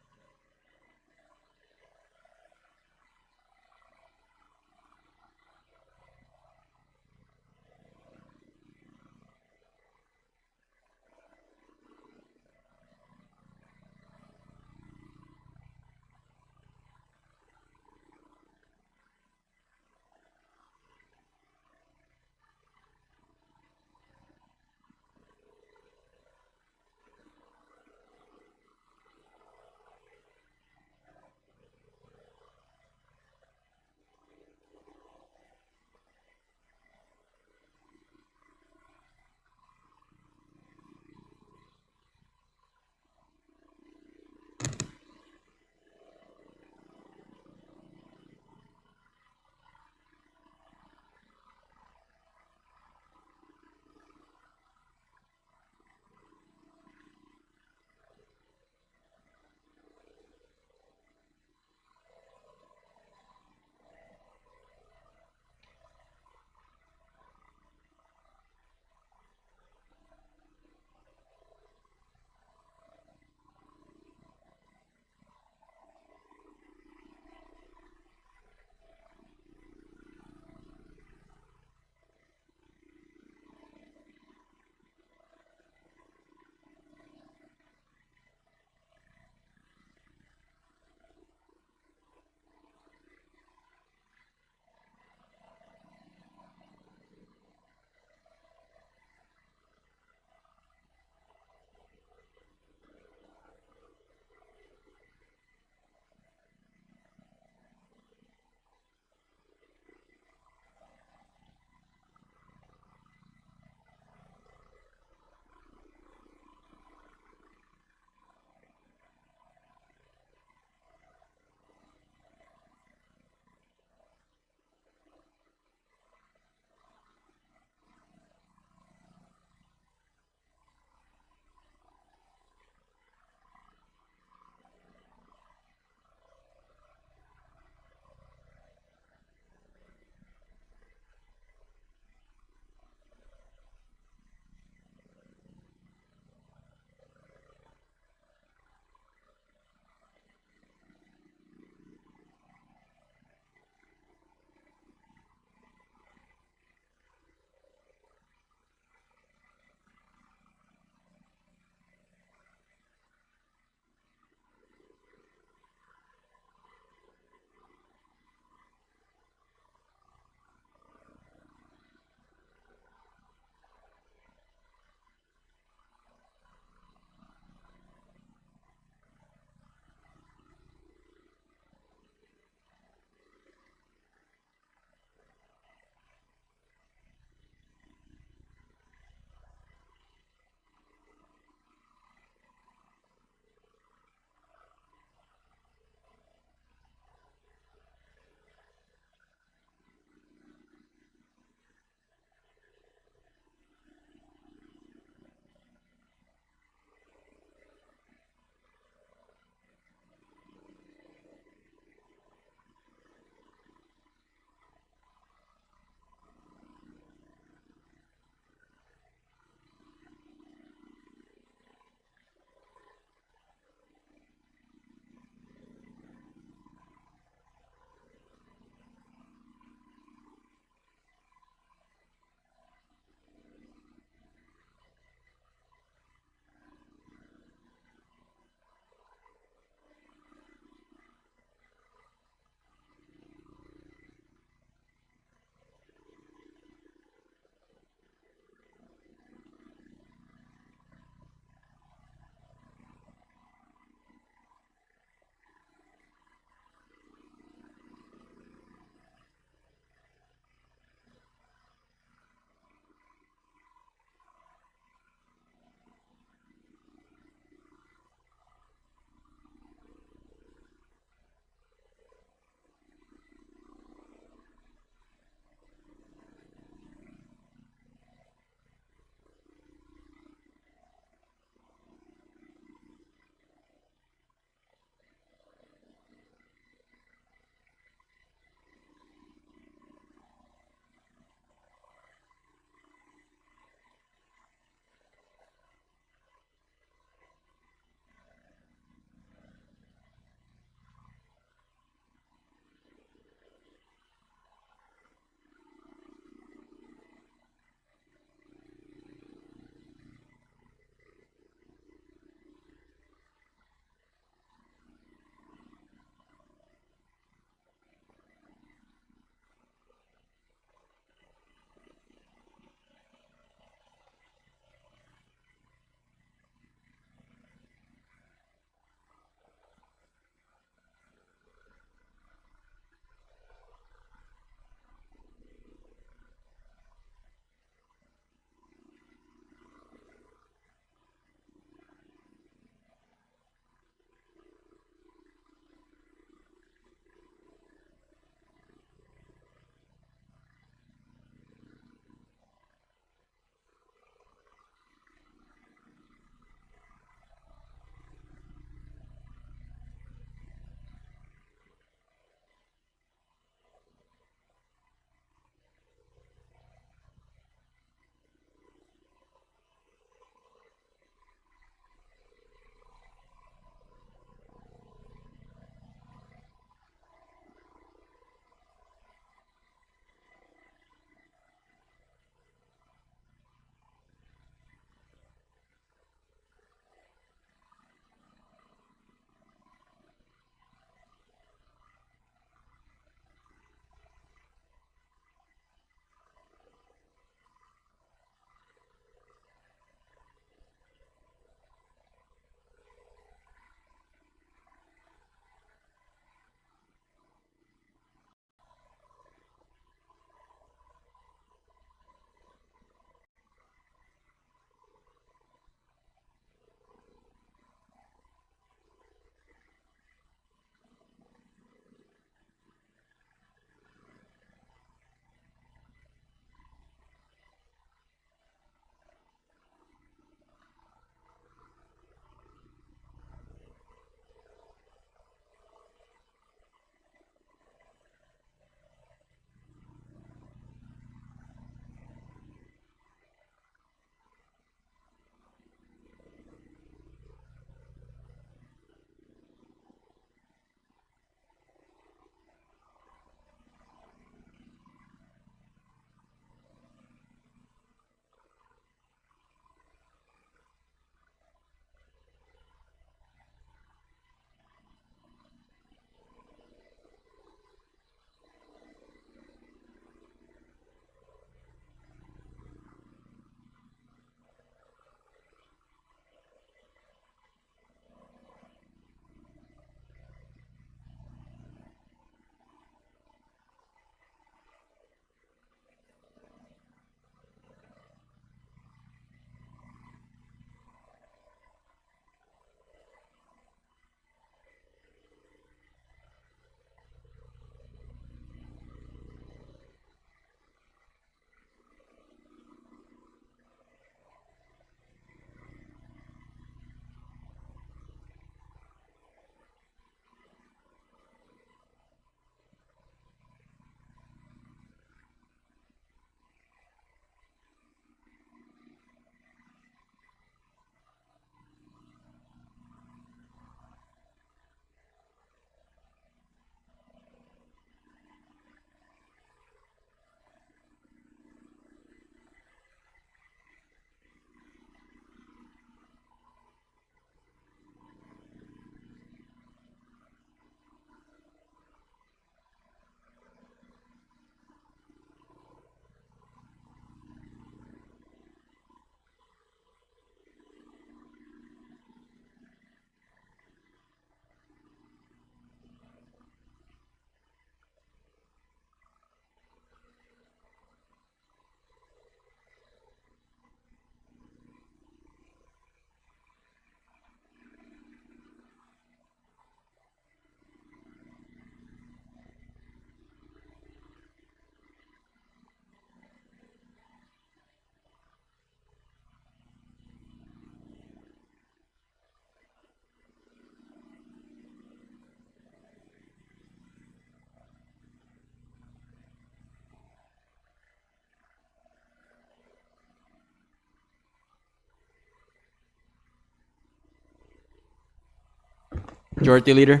Majority Leader.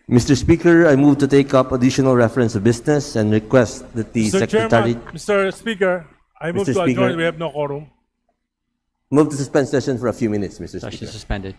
Mr. Speaker, I move to take up additional reference of business and request that the Mr. Secretary... Chairman, Mr. Speaker, I move Mr. to Speaker. adjourn. We have no quorum. Move to suspend session for a few minutes, Mr. Session Speaker. suspended.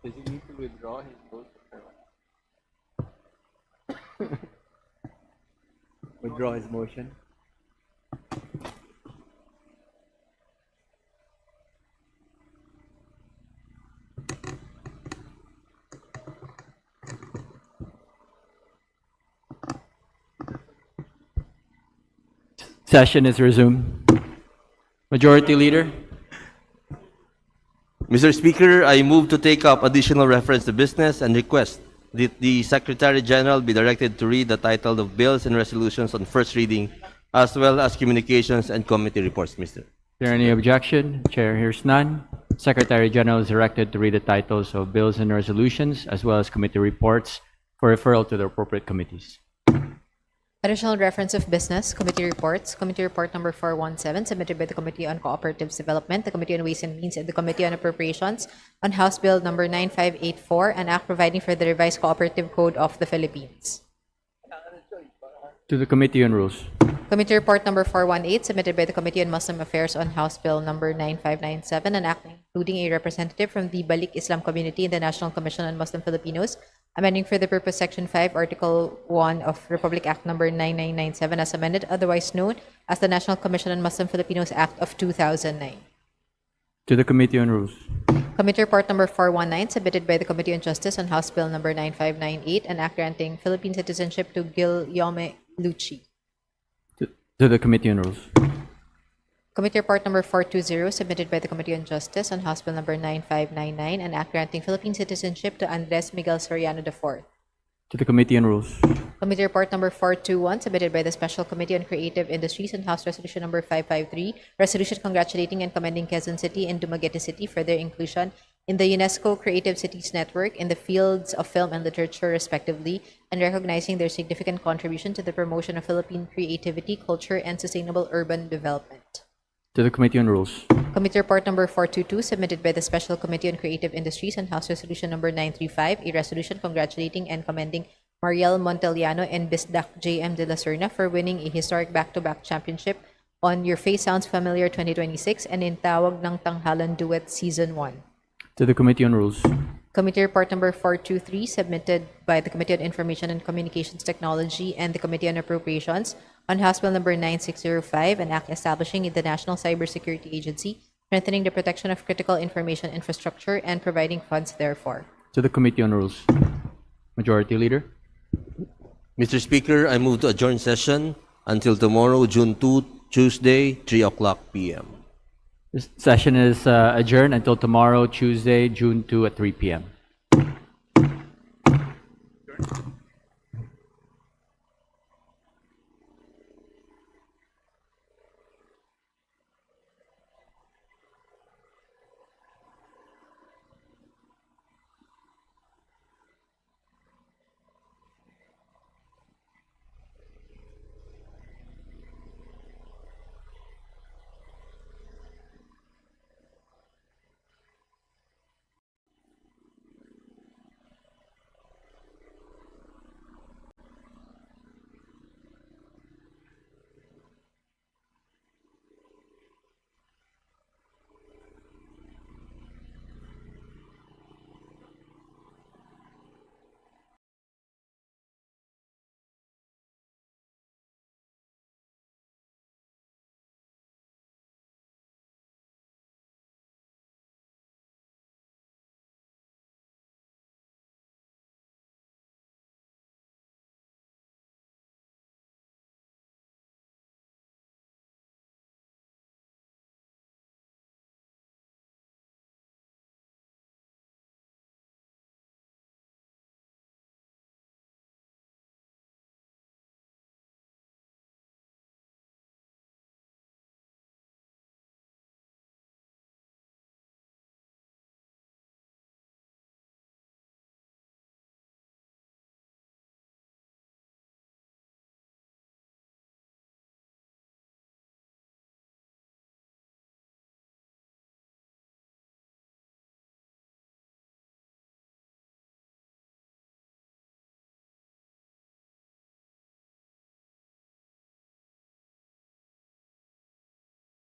Does he need to withdraw his vote? Withdraw his motion. Session is resumed. Majority Leader. Mr. Speaker, I move to take up additional reference to business and request that the Secretary General be directed to read the title of bills and resolutions on first reading, as well as communications and committee reports, Mr. Is there any objection? Chair hears none. Secretary General is directed to read the titles of bills and resolutions as well as committee reports for referral to the appropriate committees. Additional reference of business, committee reports. Committee report number 417, submitted by the Committee on Cooperatives Development, the Committee on Ways and Means, and the Committee on Appropriations on House Bill number 9584, an act providing for the revised Cooperative Code of the Philippines. To the Committee on Rules. Committee report number 418, submitted by the Committee on Muslim Affairs on House Bill number 9597, an act including a representative from the Balik Islam community in the National Commission on Muslim Filipinos, amending for the purpose Section 5, Article 1 of Republic Act number 9997 as amended, otherwise known as the National Commission on Muslim Filipinos Act of 2009. To the Committee on Rules. Committee report number 419, submitted by the Committee on Justice on House Bill number 9598, an act granting Philippine citizenship to Guillaume Lucci. To the Committee on Rules. Committee report number 420, submitted by the Committee on Justice on House Bill number 9599, an act granting Philippine citizenship to Andres Miguel Soriano IV. To the Committee on Rules. Committee report number 421, submitted by the Special Committee on Creative Industries on House Resolution number 553, resolution congratulating and commending Quezon City and Dumaguete City for their inclusion in the UNESCO Creative Cities Network in the fields of film and literature, respectively, and recognizing their significant contribution to the promotion of Philippine creativity, culture, and sustainable urban development. To the Committee on Rules. Committee report number 422, submitted by the Special Committee on Creative Industries on House Resolution number 935, a resolution congratulating and commending Mariel Monteliano and Bisdak J.M. de la Serna for winning a historic back-to-back championship on Your Face Sounds Familiar 2026 and in Tawag ng Tanghalan Duet Season 1. To the Committee on Rules. Committee report number 423, submitted by the Committee on Information and Communications Technology and the Committee on Appropriations on House Bill number 9605, an act establishing the National Cybersecurity Agency, strengthening the protection of critical information infrastructure, and providing funds therefor. To the Committee on Rules. Majority Leader. Mr. Speaker, I move to adjourn session until tomorrow, June 2, Tuesday, 3 o'clock p.m. This session is adjourned until tomorrow, Tuesday, June 2 at 3 p.m.